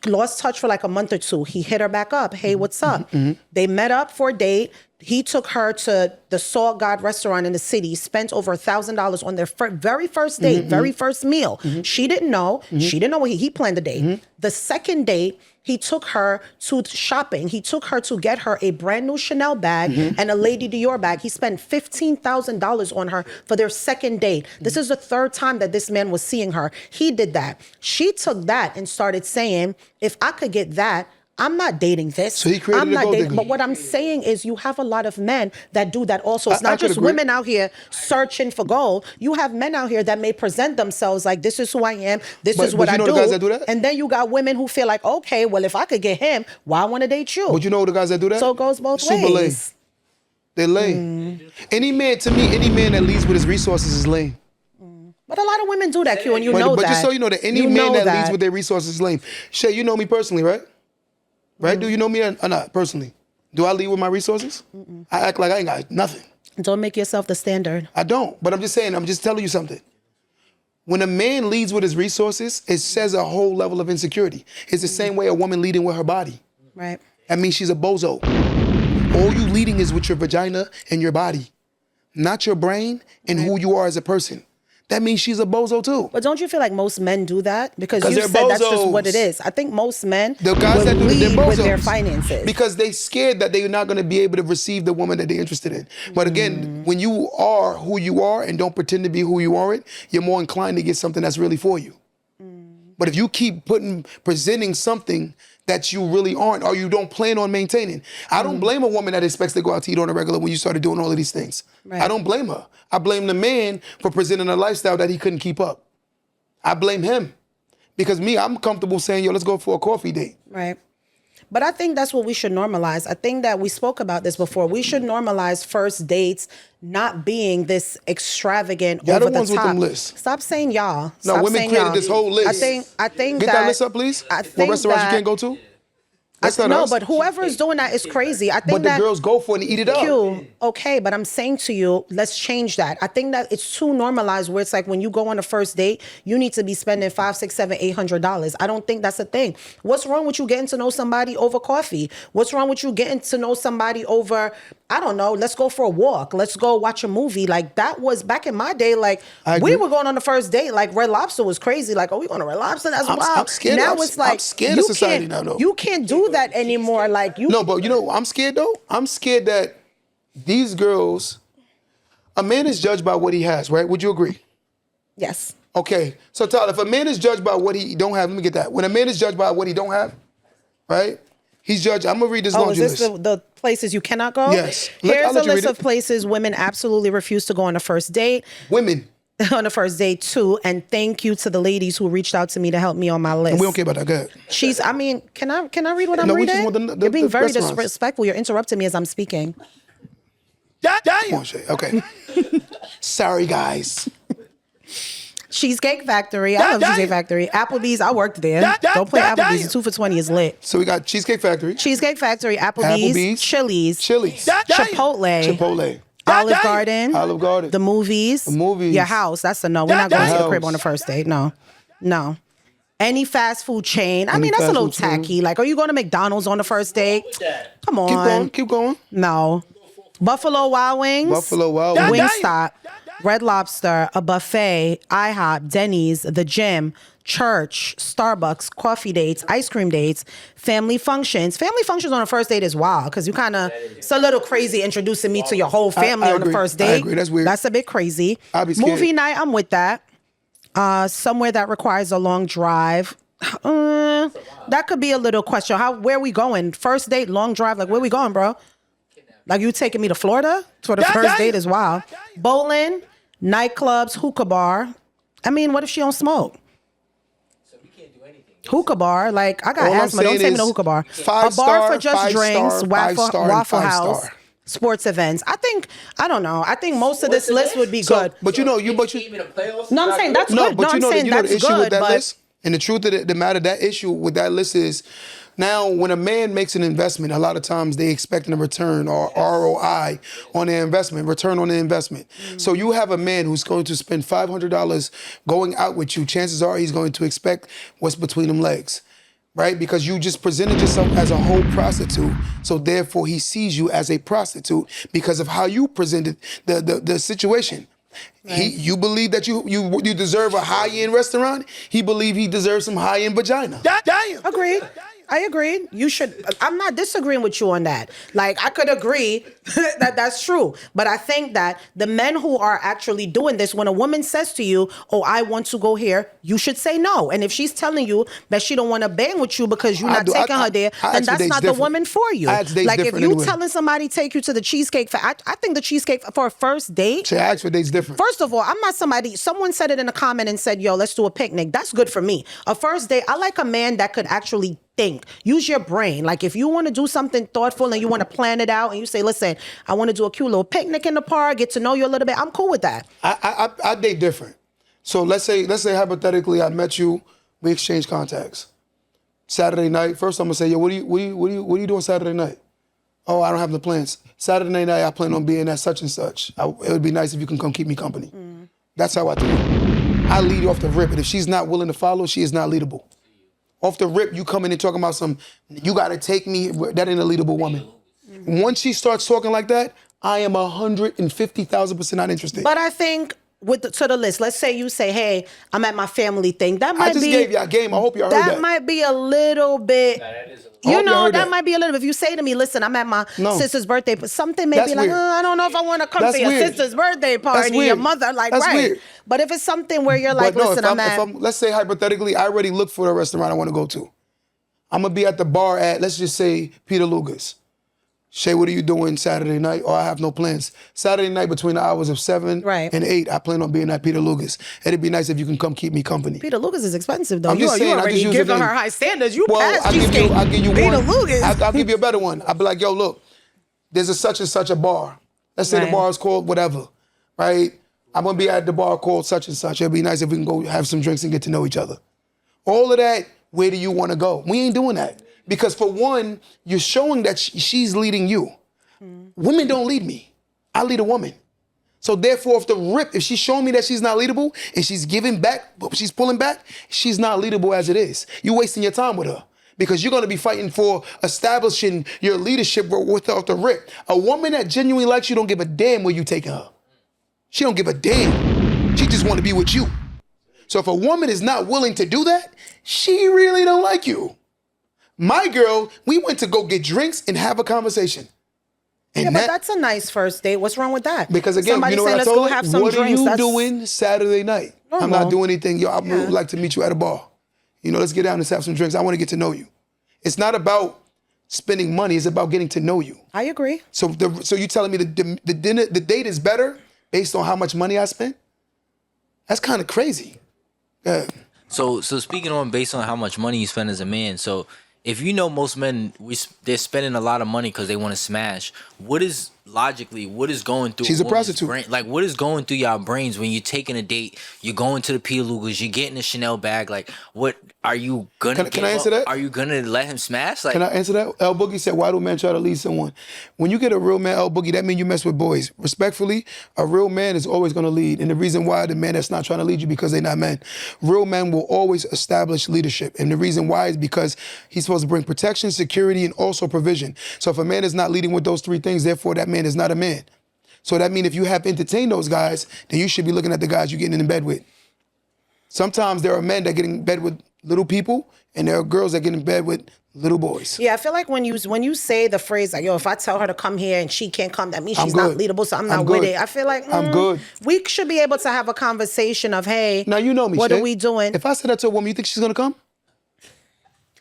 lost touch for like a month or two. He hit her back up. Hey, what's up? They met up for a date. He took her to the Salt God restaurant in the city, spent over $1,000 on their very first date, very first meal. She didn't know. She didn't know what he planned the date. The second date, he took her to shopping. He took her to get her a brand new Chanel bag and a Lady Dior bag. He spent $15,000 on her for their second date. This is the third time that this man was seeing her. He did that. She took that and started saying, if I could get that, I'm not dating this. So he created I'm not a gold dating. digger. But what I'm saying is you have a lot of men that do that also. It's I not could just agree. women out here searching for gold. You have men out here that may present themselves like, this is who I am. This is what you I know do. the guys that do that? And then you got women who feel like, okay, well, if I could get him, why I want to date you? But you know the guys that do that? So it goes both Super ways. lame. They're lame. Any man that leads with his resources is lame. But a lot of women do that, Q, and you But know that. just so you know that any man that leads with their resources is lame. Shay, you know me personally, right? Right? Do you know me or not personally? Do I lead with my resources? I act like I ain't got nothing. Don't make yourself the standard. I don't. But I'm just saying, I'm just telling you something. When a man leads with his resources, it says a whole level of insecurity. It's the same way a woman leading with her body. Right. That means she's a bozo. All you leading is with your vagina and your body, not your brain and who you are as a person. That means she's a bozo too. But don't you feel like most men do that? Because you they're said that's just bozos. what it is. I think most men The guys will that do lead they're with bozos. their finances. Because they scared that they're not going to be able to receive the woman that they're interested in. But again, when you are who you are and don't pretend to be who you aren't, you're more inclined to get something that's really for you. But if you keep presenting something that you really aren't, or you don't plan on maintaining, I don't blame a woman that expects to go out to eat on a regular when you started doing all of these things. Right. I don't blame her. I blame the man for presenting a lifestyle that he couldn't keep up. I blame him. Because me, I'm comfortable saying, yo, let's go for a coffee date. Right. But I think that's what we should normalize. I think that we spoke about this before. We should normalize first dates not being this extravagant, Y'all over the the ones with top. them lists. Stop saying y'all. No, Stop women saying created y'all. this whole list. I think Get that list up, please. I What think restaurants that, you can't go to? That's not no, us. but whoever is doing that is crazy. I think But the that girls go for it and eat it up. Q, okay, but I'm saying to you, let's change that. I think that it's too normalized where it's like when you go on a first date, you need to be spending $500, $600, $700, $800. I don't think that's a thing. What's wrong with you getting to know somebody over coffee? What's wrong with you getting to know somebody over, I don't know, let's go for a walk. Let's go watch a movie. Like that was back in my day, like we were going on the first date, like Red Lobster was crazy. Like, oh, we going to Red Lobster? That's wild. I'm scared. Now I'm it's like, scared of society now, though. You can't do that anymore. Like you. No, but you know, I'm scared though. I'm scared that these girls, a man is judged by what he has, right? Would you agree? Yes. Okay. So Tyler, if a man is judged by what he don't have, let me get that. When a man is judged by what he don't have, right? He's judged. I'm gonna read this Oh, laundry is this list. the places you cannot go? Yes. Here's I'll let a you list read of it. places women absolutely refuse to go on a first date. Women. On the first date too, and thank you to the ladies who reached out to me to help me on my list. And we don't care about that. Go ahead. I mean, can I read what I'm No, we reading? just want the You're being very restaurants. disrespectful. You're interrupting me as I'm speaking. Come on, Shay. Okay. Sorry, guys. Cheesecake Factory. I love Cheesecake Factory. Applebee's. I worked there. Don't play Applebee's. 2 for $20 is lit. So we got Cheesecake Factory, Cheesecake Factory. Applebee's. Chili's. Chipotle, Olive Garden. Olive Garden, The movies. Your house. That's a no. We're not going to the crib on the first date. No. Any fast food chain. I mean, that's a little tacky. Like, are you going to McDonald's on the first date? Come on. Keep going. No. Buffalo Wild Wings. Wingstop. Red Lobster. A buffet. IHOP. Denny's. The gym. Church. Starbucks. Coffee dates. Ice cream dates. Family functions. Family functions on a first date is wild because you kind of, it's a little crazy introducing me to your whole family I on the agree. first date. I agree. That's weird. That's a bit crazy. I'd be scared. Movie night, I'm with that. Somewhere that requires a long drive. That could be a little question. Where are we going? First date, long drive. Like, where we going, bro? Like, you taking me to Florida for the first date is wild. Bowling, nightclubs, hookah bar. I mean, what if she don't smoke? So we can't do anything. Hookah bar, like, I got All I'm asthma. Don't saying take me to is hookah bar. A bar 5-star, for just 5-star, drinks, Waffle 5-star, and House, 5-star. sports events. I don't know. I think most of this list would be good. But you know, No, I'm saying that's no, good. but No, I'm saying the that's issue good, with that but list, and the truth of the matter, that issue with that list is, now when a man makes an investment, a lot of times they expecting a return or ROI on their investment, return on the investment. So you have a man who's going to spend $500 going out with you. Chances are he's going to expect what's between them legs. Right? Because you just presented yourself as a whole prostitute. So therefore he sees you as a prostitute because of how you presented the situation. Right. You believe that you deserve a high-end restaurant. He believe he deserves some high-end vagina. Damn. Agreed. I agree. You should. I'm not disagreeing with you on that. Like, I could agree that that's true. But I think that the men who are actually doing this, when a woman says to you, "Oh, I want to go here," you should say no. And if she's telling you that she don't want to bang with you because you're not taking her there, then that's not the woman for you. Like, if you telling somebody take you to the Cheesecake Factory, I think the Cheesecake for a first date. She asked for dates different. First of all, I'm not somebody. Someone said it in a comment and said, "Yo, let's do a picnic." That's good for me. A first date, I like a man that could actually think. Use your brain. Like, if you want to do something thoughtful and you want to plan it out and you say, "Listen, I want to do a cute little picnic in the park, get to know you a little bit," I'm cool with that. I date different. So let's say hypothetically I met you, we exchange contacts. Saturday night, first I'm gonna say, "Yo, what are you doing Saturday night?" "Oh, I don't have the plans. Saturday night I plan on being at such and such. It would be nice if you can come keep me company." That's how I do it. I lead off the rip, and if she's not willing to follow, she is not leadable. Off the rip, you come in and talking about you gotta take me, that ain't a leadable woman. Once she starts talking like that, I am 150,000% not interested. But I think to the list, let's say you say, "Hey, I'm at my family thing." That might I just gave y'all a game. I hope y'all heard that. That might be a little bit. That might be a little. If you say to me, "Listen, I'm at my sister's birthday," but something may be like, I don't know if I want to come to your sister's birthday party. Your mother, like, that's right. Weird. But if it's something where you're like, "Listen, let's say hypothetically, I already looked for a restaurant I want to go to. I'm gonna be at the bar at, let's just say, Peter Luger's. Shay, what are you doing Saturday night? "Oh, I have no plans. Saturday night between the hours of 7 and 8, I plan on being at Peter Luger's. It'd be nice if you can come keep me company." Peter Luger's is expensive, though. I'm just saying, you already giving her high standards. You passed Cheesecake. I'll give you Peter one. Luger's. I'll give you a better one. I'll be like, "Yo, look, there's a such and such a bar. Let's say the bar is called whatever, right? I'm going to be at the bar called such and such. It'd be nice if we can go have some drinks and get to know each other." All of that, where do you want to go? We ain't doing that. Because for one, you're showing that she's leading you. Women don't lead me. I lead a woman. So therefore, if she's showing me that she's not leadable and she's giving back, but she's pulling back, she's not leadable as it is. You're wasting your time with her because you're going to be fighting for establishing your leadership without the rip. A woman that genuinely likes you don't give a damn where you taking her. She don't give a damn. She just want to be with you. So if a woman is not willing to do that, she really don't like you. My girl, we went to go get drinks and have a conversation. And but that's a nice first date. What's wrong with that? Because again, somebody you know saying, what I "Let's told go have her? some What drinks." are you doing Saturday night? Normal. I'm not doing anything. Yo, I would like to meet you at a bar. Let's get down and have some drinks. I want to get to know you. It's not about spending money. It's about getting to know you. I agree. So you telling me the date is better based on how much money I spent? That's kind of crazy. So speaking on based on how much money you spend as a man, so if you know most men, they're spending a lot of money because they want to smash. What is going through? She's a prostitute. Brain? Like, what is going through y'all brains when you're taking a date? You're going to the Peter Luger's. You're getting a Chanel bag. Like, what are you gonna? Can I answer that? Are you gonna let him smash? Like, can I answer that? El Boogie said, "Why do men try to lead someone?" When you get a real man, El Boogie, that means you mess with boys. Respectfully, a real man is always going to lead, and the reason why the man that's not trying to lead you because they're not men. Real men will always establish leadership, and the reason why is because he's supposed to bring protection, security, and also provision. So if a man is not leading with those three things, therefore that man is not a man. So that means if you have entertained those guys, then you should be looking at the guys you're getting in bed with. Sometimes there are men that get in bed with little people, and there are girls that get in bed with little boys. Yeah, I feel like when you say the phrase like, "Yo, if I tell her to come here and she can't come, that means she's not leadable, so I'm not with it." I feel like I'm good. We should be able to have a conversation of, "Hey, now you know me. What Shay. are we doing?" If I said that to a woman, you think she's gonna come?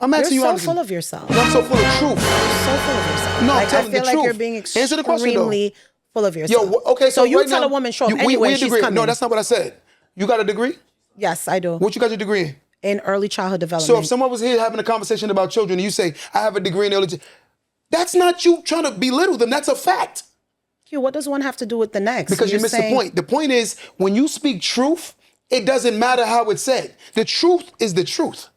I'm asking you You're so honestly. full of yourself. No, I'm so full of truth. You're so full of yourself. No, I'm like, I telling feel the like truth. you're being Answer the question, though. extremely full of yourself. Yo, okay, so you right tell now, a woman show up we anyway, she's degree. coming. No, that's not what I said. You got a degree? Yes, I do. What you got your degree in? In early childhood development. So if someone was here having a conversation about children and you say, I have a degree in early, that's not you trying to belittle them. That's a fact. Q, what does one have to do with the next? Because you missed the point. The point is, when you speak truth, it doesn't matter how it's said. The truth is the truth.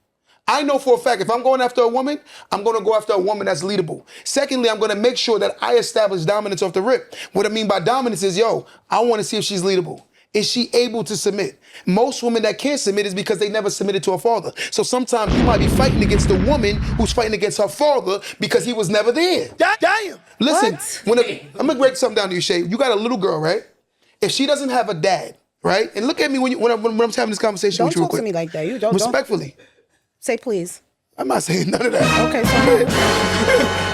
I know for a fact, if I'm going after a woman, I'm going to go after a woman that's leadable. Secondly, I'm going to make sure that I establish dominance off the rip. What I mean by dominance is, I want to see if she's leadable. Is she able to submit? Most women that can't submit is because they never submitted to a father. So sometimes you might be fighting against the woman who's fighting against her father because he was never there. Damn. Listen, I'm going to break something down to you, Shay. You got a little girl, right? If she doesn't have a dad, right? And look at me when I'm having this conversation with you real quick. Don't talk to me like that. You don't. Respectfully. Say please. I'm not saying none of that. Okay,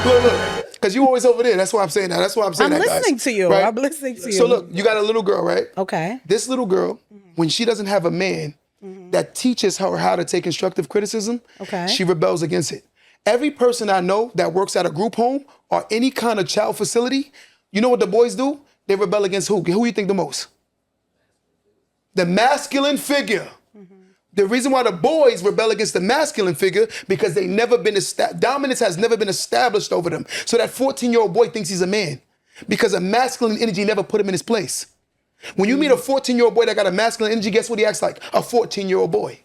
so look. Because you always over there. That's why I'm saying that. That's why I'm saying I'm that, listening guys. to you. Right? I'm listening to you. So look, you got a little girl, right? Okay. This little girl, when she doesn't have a man that teaches her how to take constructive criticism, she rebels against it. Every person I know that works at a group home or any kind of child facility, you know what the boys do? They rebel against who? Who you think the most? The masculine figure. The reason why the boys rebel against the masculine figure, because they never been dominance has never been established over them. So that 14-year-old boy thinks he's a man because a masculine energy never put him in his place. When you meet a 14-year-old boy that got a masculine energy, guess what he acts like? A 14-year-old boy.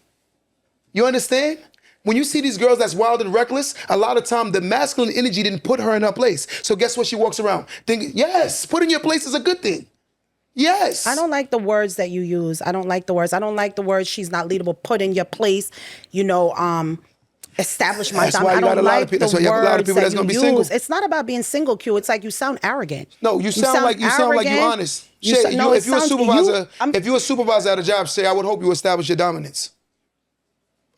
You understand? When you see these girls that's wild and reckless, a lot of time the masculine energy didn't put her in her place. So guess what she walks around thinking? Yes, put in your place is a good thing. Yes. I don't like the words that you use. I don't like the words she's not leadable, put in your place, establish my time. I don't like the words that you use. It's not about being single, Q. It's like you sound arrogant. No, you sound like you honest. Shay, if you're a supervisor at a job, Shay, I would hope you establish your dominance.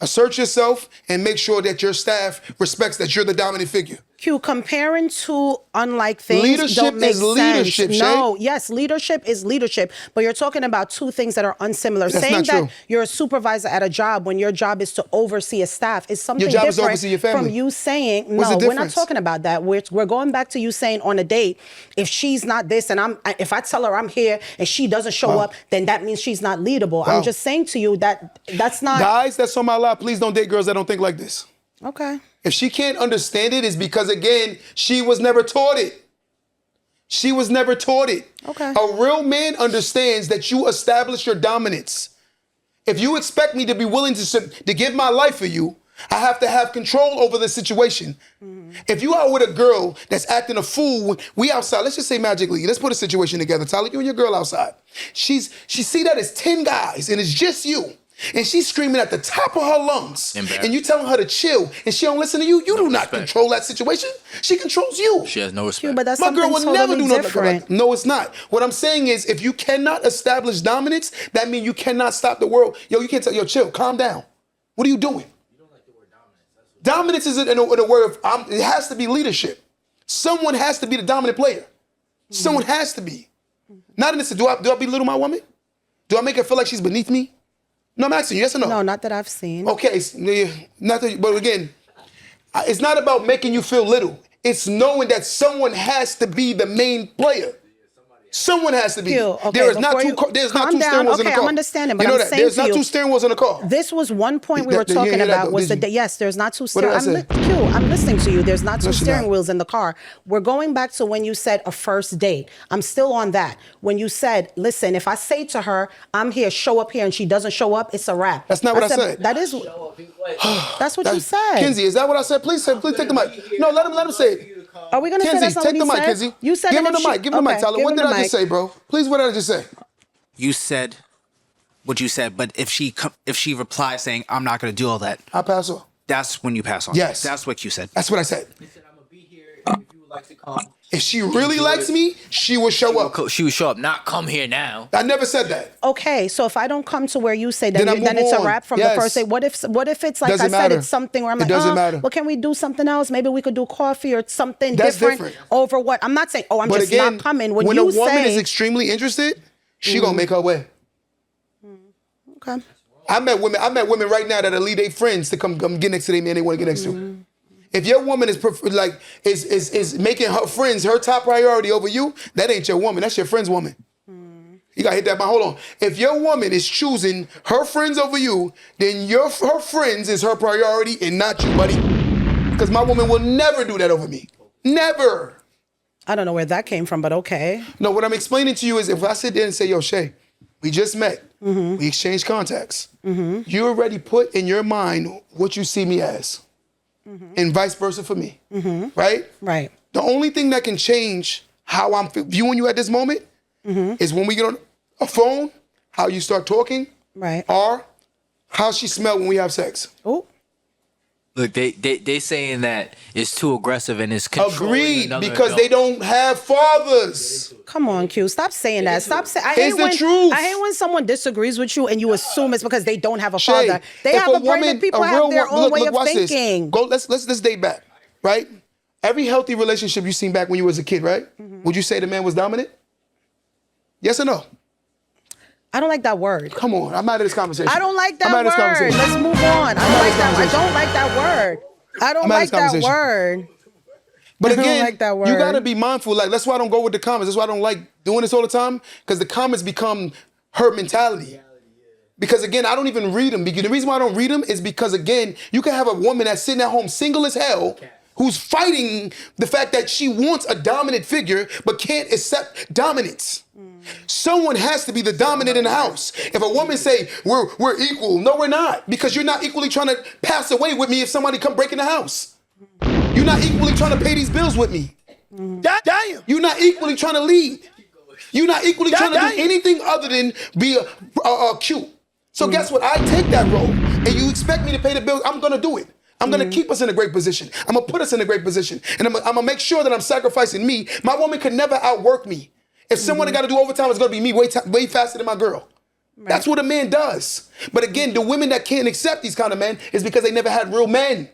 Assert yourself and make sure that your staff respects that you're the dominant figure. Q, comparing two unlike things leadership don't make is leadership, sense. Shay. No, yes, leadership is leadership, but you're talking about two things that are unsimilar. That's saying not that true. you're a supervisor at a job when your job is to oversee a staff is something Your job different is to oversee your family. from you saying, What's the no, we're not difference? talking about that. We're going back to you saying on a date, if she's not this and if I tell her I'm here and she doesn't show up, then that means she's not leadable. I'm just saying to you that that's not. Guys, that's on my lot. Please don't date girls that don't think like this. Okay. If she can't understand it, it's because, again, she was never taught it. She was never taught it. Okay. A real man understands that you establish your dominance. If you expect me to be willing to give my life for you, I have to have control over the situation. If you are with a girl that's acting a fool, we outside, let's just say magically, let's put a situation together. Tyler, you and your girl outside. She see that it's 10 guys and it's just you. And she's screaming at the top of her lungs. And you telling her to chill, and she don't listen to you. You do not control that situation. She controls you. She has no respect. But that's My girl would totally never do nothing different. like that. No, it's not. What I'm saying is, if you cannot establish dominance, that means you cannot stop the world. You can't tell, chill, calm down. What are you doing? You don't like the word dominance. Dominance is in a word of, it has to be leadership. Someone has to be the dominant player. Someone has to be. Not in this, do I belittle my woman? Do I make her feel like she's beneath me? No, I'm asking you, yes or no? No, not that I've seen. Okay, but again, it's not about making you feel little. It's knowing that someone has to be the main player. Someone has to be. Okay, there's not two steering wheels in the car. I'm understanding, but you know I'm that. saying There's to not you, two steering wheels in the car. This was one point we were talking about was yes, there's not two steering. I'm listening to you. There's not two steering wheels in the car. We're going back to when you said a first date. I'm still on that. When you said, listen, if I say to her, I'm here, show up here, and she doesn't show up, it's a wrap. That's not what I said. That is. That's what you said. Kenzie, is that what I said? Please take the mic. No, let him say it. Are we gonna say that's not what he said? Kenzie. You said give him the mic. Give him the mic, Tyler. What did I just say, bro? Please, what did I just say? You said what you said, but if she replies saying, I'm not going to do all that, I'll pass on. That's when you pass on. Yes. That's what you said. That's what I said. He said, I'm going to be here if you would like to come. If she really likes me, she will show up. She would show up, not come here now. I never said that. Okay, so if I don't come to where you say, then Then it's a wrap from the first day. What if it's like I said, it's something where I'm like, doesn't matter. Well, can we do something else? Maybe we could do coffee or something That's different over what? I'm not saying, I'm just not coming. When a woman is extremely interested, she gonna make her way. Okay. I met women right now that'll leave their friends to come get next to their man they want to get next to. If your woman is making her friends her top priority over you, that ain't your woman. That's your friend's woman. You gotta hit that. But hold on. If your woman is choosing her friends over you, then her friends is her priority and not you, buddy. Because my woman will never do that over me. Never. I don't know where that came from, but okay. No, what I'm explaining to you is if I sit there and say, yo, Shay, we just met. We exchanged contacts. You already put in your mind what you see me as. And vice versa for me. Right? Right. The only thing that can change how I'm viewing you at this moment is when we get on a phone, how you start talking, right, or how she smell when we have sex. Oh. Look, they saying that it's too aggressive and it's controlling. Agreed, because they don't have fathers. Come on, Q. Stop saying that. Stop saying. It's the truth. I hate when someone disagrees with you and you assume it's because they don't have a father. They have a pregnant people have their own way of thinking. Let's date back, right? Every healthy relationship you seen back when you was a kid, right? Would you say the man was dominant? Yes or no? I don't like that word. Come on, I'm out of this conversation. I don't like that word. Let's move on. I don't like that word. I don't like that word. But again, like that word. You gotta be mindful. Like, that's why I don't go with the comments. That's why I don't like doing this all the time, because the comments become her mentality. Because again, I don't even read them. Because the reason why I don't read them is because, again, you can have a woman that's sitting at home single as hell, who's fighting the fact that she wants a dominant figure but can't accept dominance. Someone has to be the dominant in the house. If a woman say, we're equal, no, we're not. Because you're not equally trying to pass away with me if somebody come break in the house. You're not equally trying to pay these bills with me. Damn. You're not equally trying to lead. You're not equally trying to do anything other than be cute. So guess what? I take that role. And you expect me to pay the bills, I'm going to do it. I'm going to keep us in a great position. I'm going to put us in a great position. And I'm going to make sure that I'm sacrificing me. My woman could never outwork me. If someone got to do overtime, it's going to be me way faster than my girl. Right. That's what a man does. But again, the women that can't accept these kind of men is because they never had real men.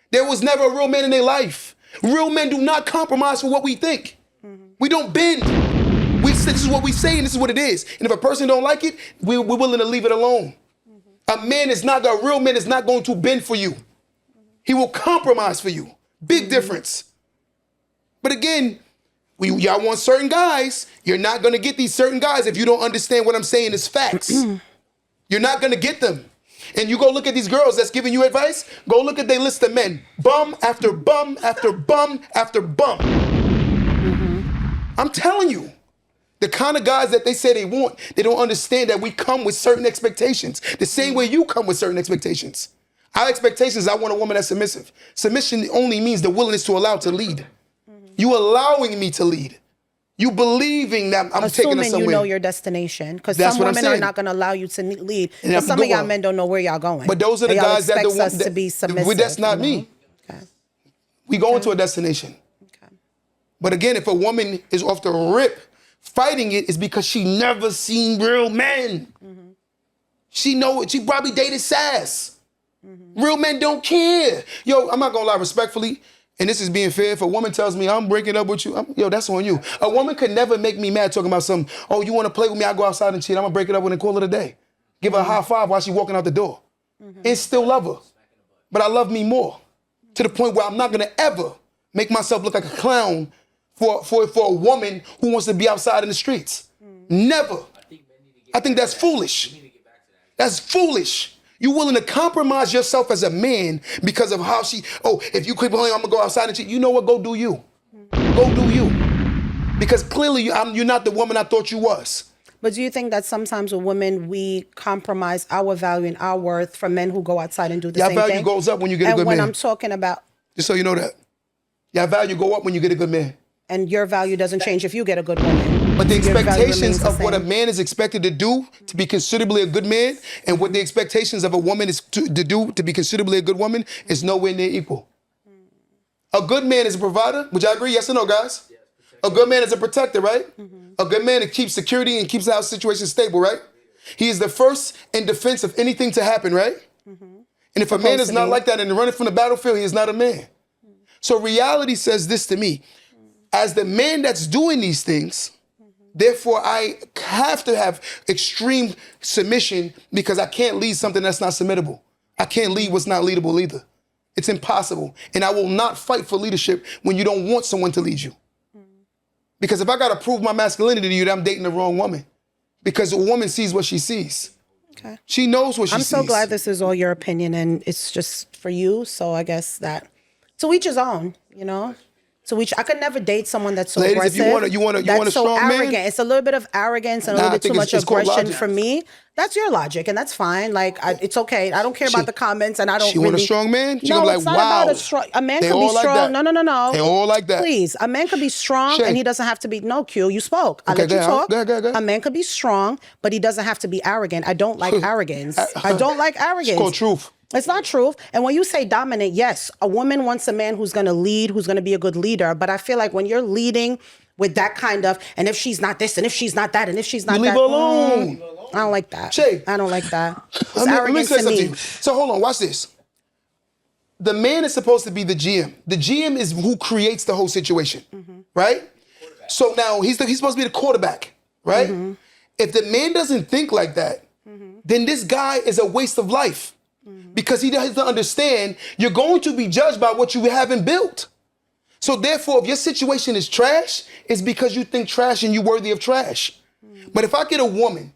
There was never a real man in their life. Real men do not compromise for what we think. We don't bend. This is what we say and this is what it is. And if a person don't like it, we're willing to leave it alone. A real man is not going to bend for you. He will compromise for you. Big difference. But again, y'all want certain guys. You're not going to get these certain guys if you don't understand what I'm saying is facts. You're not going to get them. And you go look at these girls that's giving you advice, go look at their list of men. Bum after bum after bum after bum. I'm telling you, the kind of guys that they say they want, they don't understand that we come with certain expectations. The same way you come with certain expectations. Our expectations, I want a woman that's submissive. Submission only means the willingness to allow to lead. You allowing me to lead. You believing that I'm taking us somewhere. Assuming you know your destination. Because some women are not going to allow you to lead. But some of y'all men don't know where y'all going. But those are the guys that expect us to be submissive. That's not me. Okay. We going to a destination. Okay. But again, if a woman is off the rip fighting it, it's because she never seen real men. She probably dated sass. Real men don't care. Yo, I'm not going to lie, respectfully, and this is being fair, if a woman tells me I'm breaking up with you, that's on you. A woman could never make me mad talking about something, oh, you want to play with me, I'll go outside and cheat, I'm going to break it up with her and call it a day. Give her a high five while she's walking out the door. And still love her. But I love me more. To the point where I'm not going to ever make myself look like a clown for a woman who wants to be outside in the streets. Never. I think that's foolish. That's foolish. You're willing to compromise yourself as a man because of how if you keep playing, I'm going to go outside and cheat. You know what? Go do you. Go do you. Because clearly you're not the woman I thought you was. But do you think that sometimes with women, we compromise our value and our worth for men who go outside and do the same thing? Your value goes up when you get a good man. And when I'm talking about... Just so you know that. Your value go up when you get a good man. And your value doesn't change if you get a good woman. But the expectations of what a man is expected to do to be considerably a good man and what the expectations of a woman is to do to be considerably a good woman is nowhere near equal. A good man is a provider. Would y'all agree? Yes or no, guys? A good man is a protector, right? A good man that keeps security and keeps the house situation stable, right? He is the first in defense of anything to happen, right? And if a man is not like that and running from the battlefield, he is not a man. So reality says this to me. As the man that's doing these things, Therefore, I have to have extreme submission because I can't lead something that's not submittable. I can't lead what's not leadable either. It's impossible. And I will not fight for leadership when you don't want someone to lead you. Because if I got to prove my masculinity to you, then I'm dating the wrong woman. Because a woman sees what she sees. Okay. She knows what she sees. I'm so glad this is all your opinion and it's just for you. So I guess that to each his own, you know? To each, I could never date someone that's so Ladies, aggressive. if you want a that's so strong man? arrogant. It's a little bit of arrogance and a little bit too much it's called aggression logic. for me. That's your logic, and that's fine. Like, it's okay. I don't care about the comments, and I don't. She want a strong man? She No, gonna be it's like, not about wow. a strong. A man They could be all like strong. that. No. They all like that. Please, a man could be strong, Shay. and he doesn't have to be. No, Q, you spoke. I Okay, let you go ahead. talk. Go ahead. A man could be strong, but he doesn't have to be arrogant. I don't like arrogance. I don't like arrogance. It's called truth. It's not truth. And when you say dominant, yes, a woman wants a man who's going to lead, who's going to be a good leader. But I feel like when you're leading with that kind of, and if she's not this, and if she's not that, and if she's not You that. leave her alone. I don't like that. Shay. I don't like that. It's Let me arrogant say to something to me. you. So hold on, watch this. The man is supposed to be the GM. The GM is who creates the whole situation, right? So now he's supposed to be the quarterback, right? If the man doesn't think like that, then this guy is a waste of life because he doesn't understand you're going to be judged by what you haven't built. So therefore, if your situation is trash, it's because you think trash and you're worthy of trash. But if I get a woman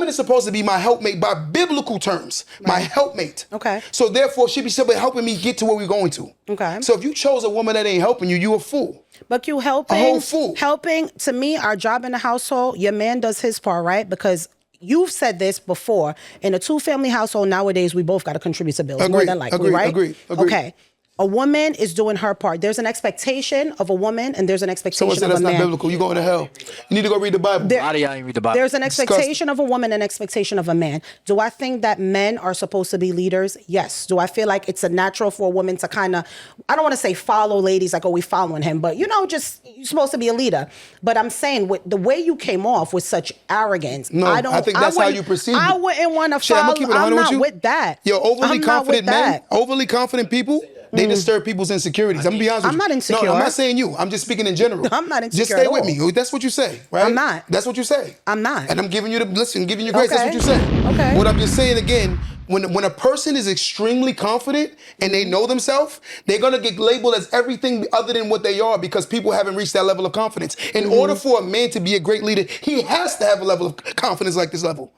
is supposed to be my helpmate by biblical terms, my helpmate. Okay. So therefore, she be somebody helping me get to where we're going to. Okay. So if you chose a woman that ain't helping you, you a fool. But you helping, A whole fool. helping, to me, our job in the household, your man does his part, right? Because you've said this before. In a two-family household nowadays, we both got to contribute to bills, more Agreed, than likely, agreed, right? agreed. Okay. A woman is doing her part. There's an expectation of a woman and there's an expectation Someone said of a that's not man. biblical. You going to hell. You need to go read the Bible. A lot of y'all ain't read the Bible. There's an Disgusting. expectation of a woman and expectation of a man. Do I think that men are supposed to be leaders? Yes. Do I feel like it's a natural for a woman to kind of, I don't want to say follow ladies like, oh, we following him, but just, you're supposed to be a leader. But I'm saying with the way you came off with such arrogance, No, I think that's how you perceive I it. wouldn't want to Shay, I'ma follow. keep it I'm 100 with not you. with that. Yo, overly I'm not confident with men, that. overly confident people, they disturb people's insecurities. I'm gonna be honest with I'm you. not insecure. No, I'm not saying you. I'm just speaking in general. I'm not insecure Just stay at with all. me. That's what you say, right? I'm not. That's what you say. I'm not. And I'm giving you giving you grace. Okay. That's what you say. Okay. What I'm just saying again, when a person is extremely confident and they know themselves, they're gonna get labeled as everything other than what they are because people haven't reached that level of confidence. In order for a man to be a great leader, he has to have a level of confidence like this level.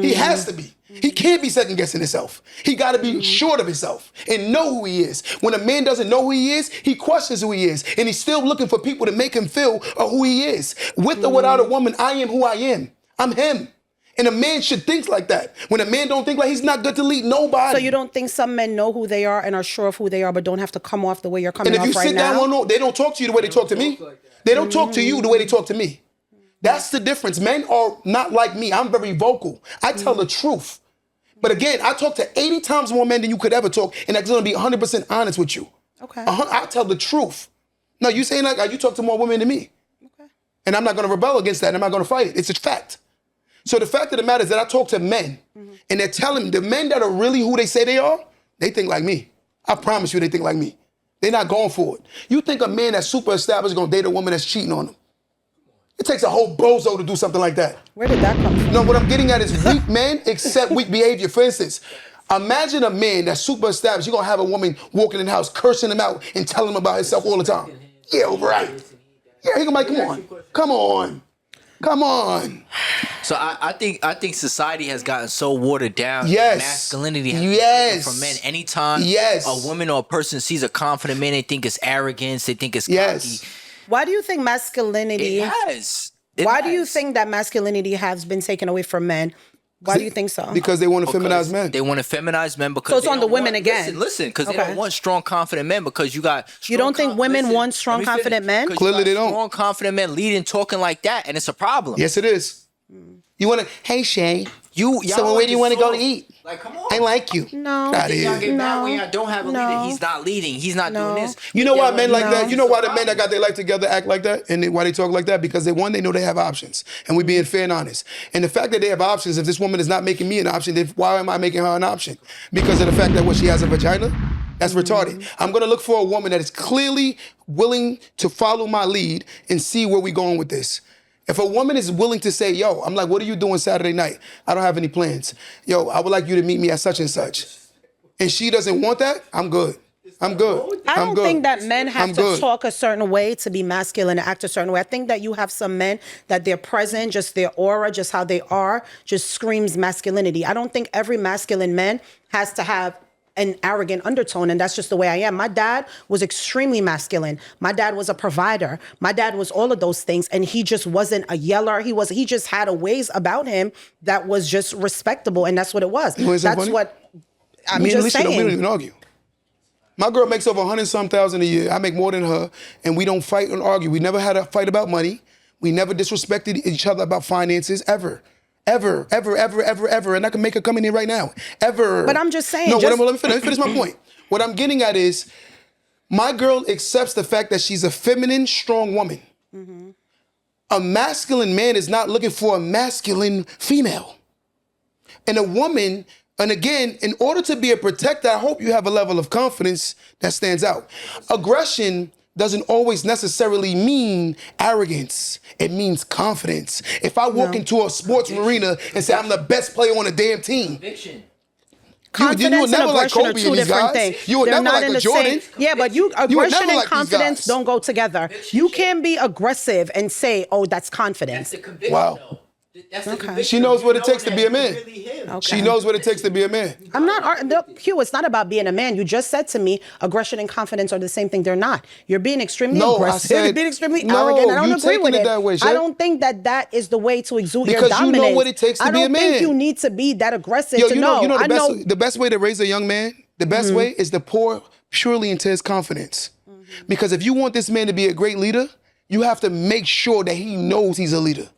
He has to be. He can't be second guessing himself. He got to be sure of himself and know who he is. When a man doesn't know who he is, he questions who he is. And he's still looking for people to make him feel who he is. With or without a woman, I am who I am. I'm him. And a man should think like that. When a man don't think like he's not good to lead nobody. So you don't think some men know who they are and are sure of who they are, but don't have to come off the way you're coming And if off you right sit now? down, they don't talk to you the way they talk to me. They don't talk to you the way they talk to me. That's the difference. Men are not like me. I'm very vocal. I tell the truth. But again, I talk to 80 times more men than you could ever talk, and I'm going to be 100% honest with you. Okay. I tell the truth. No, you saying like you talk to more women than me. Okay. And I'm not going to rebel against that, and I'm not going to fight it. It's a fact. So the fact of the matter is that I talk to men, and they're telling the men that are really who they say they are, they think like me. I promise you they think like me. They're not going for it. You think a man that's super established is going to date a woman that's cheating on him. It takes a whole bozo to do something like that. Where did that come from? No, what I'm getting at is weak men accept weak behavior. For instance, imagine a man that's super established. You're going to have a woman walking in the house, cursing him out and telling him about himself all the time. Yeah, right. Yeah, he gonna be like, come on. So I think society has gotten so watered down. Yes. Masculinity has Yes. been from men. Anytime Yes. a woman or a person sees a confident man, they think it's arrogance. They think it's Yes. cocky. Why do you think masculinity? It has. Why do you think that masculinity has been taken away from men? Why do you think so? Because they want to feminize men. They want to feminize men because So it's they on the don't women want- again. Listen, because they Okay. don't want strong, confident men because you got. You don't think women want strong, confident men? Clearly they don't. Strong, confident men leading, talking like that, and it's a problem. Yes, it is. You want to, hey, Shay, y'all so where do you want to go to eat? Like, come on. I like you. No. Outta Y'all here. get mad when y'all don't have a No. leader. He's not leading. He's not doing this. You know why men like No. that? You know why the men that got their life together act like that? And why they talk like that? Because they know they have options. And we being fair and honest. And the fact that they have options, if this woman is not making me an option, then why am I making her an option? Because of the fact that she has a vagina? That's retarded. I'm going to look for a woman that is clearly willing to follow my lead and see where we're going with this. If a woman is willing to say, yo, I'm like, what are you doing Saturday night? I don't have any plans. Yo, I would like you to meet me at such and such. And she doesn't want that, I'm good. I'm good. I don't think that men have to good. talk a certain way to be masculine and act a certain way. I think that you have some men that their present, just their aura, just how they are, just screams masculinity. I don't think every masculine man has to have an arrogant undertone, and that's just the way I am. My dad was extremely masculine. My dad was a provider. My dad was all of those things, and he just wasn't a yeller. He just had a ways about him that was just respectable, and that's what it was. That's funny? What I'm Me and just Alicia saying. we don't even argue. My girl makes over 100-some thousand a year. I make more than her, and we don't fight and argue. We never had a fight about money. We never disrespected each other about finances, ever. Ever. And I can make her come in here right now. Ever. But I'm just saying. No, let me finish my point. What I'm getting at is, my girl accepts the fact that she's a feminine, strong woman. Mm-hmm. A masculine man is not looking for a masculine female. And a woman, and again, in order to be a protector, I hope you have a level of confidence that stands out. Aggression doesn't always necessarily mean arrogance. It means confidence. If I walk into a sports arena and say I'm the best player on the damn team, Conviction. Confidence you would never and like aggression Kobe are and two these different guys. things. You would They're never not like in a the Jordan. same. Yeah, but You would aggression never and like these confidence guys. don't go together. You can't be aggressive and say, "Oh, that's confidence." That's the conviction. Wow. Though. That's the conviction. She knows what it takes to be a man. Really him. Okay. She knows what it takes to be a man. I'm not, Hugh, it's not about being a man. You just said to me, aggression and confidence are the same thing. They're not. You're being extremely No, I aggressive. said- You're being extremely No, arrogant. I don't you agree with taking it it. that way, I Shay. don't think that is the way to exude your Because you dominance. know what it takes to I be a don't think man. you need to be that aggressive Yo, to you know. know I know. the best way to raise a young man, the best way is to pour purely into his confidence. Because if you want this man to be a great leader, you have to make sure that he knows he's a leader.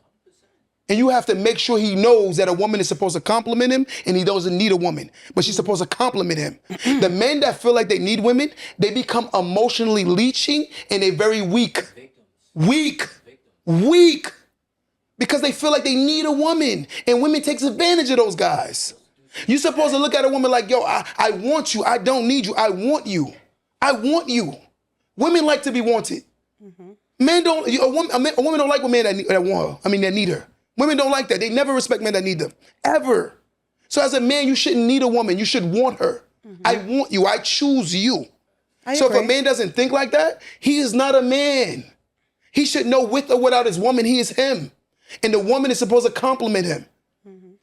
And you have to make sure he knows that a woman is supposed to compliment him and he doesn't need a woman, but she's supposed to compliment him. The men that feel like they need women, they become emotionally leeching and they're very weak. Weak. Because they feel like they need a woman, and women takes advantage of those guys. You're supposed to look at a woman like, yo, I want you. I don't need you. I want you. I want you. Women like to be wanted. Men don't. A woman don't like women that want her. That need her. Women don't like that. They never respect men that need them, ever. So as a man, you shouldn't need a woman. You should want her. I want you. I choose you. So if a man doesn't think like that, he is not a man. He should know with or without his woman, he is him. And the woman is supposed to compliment him.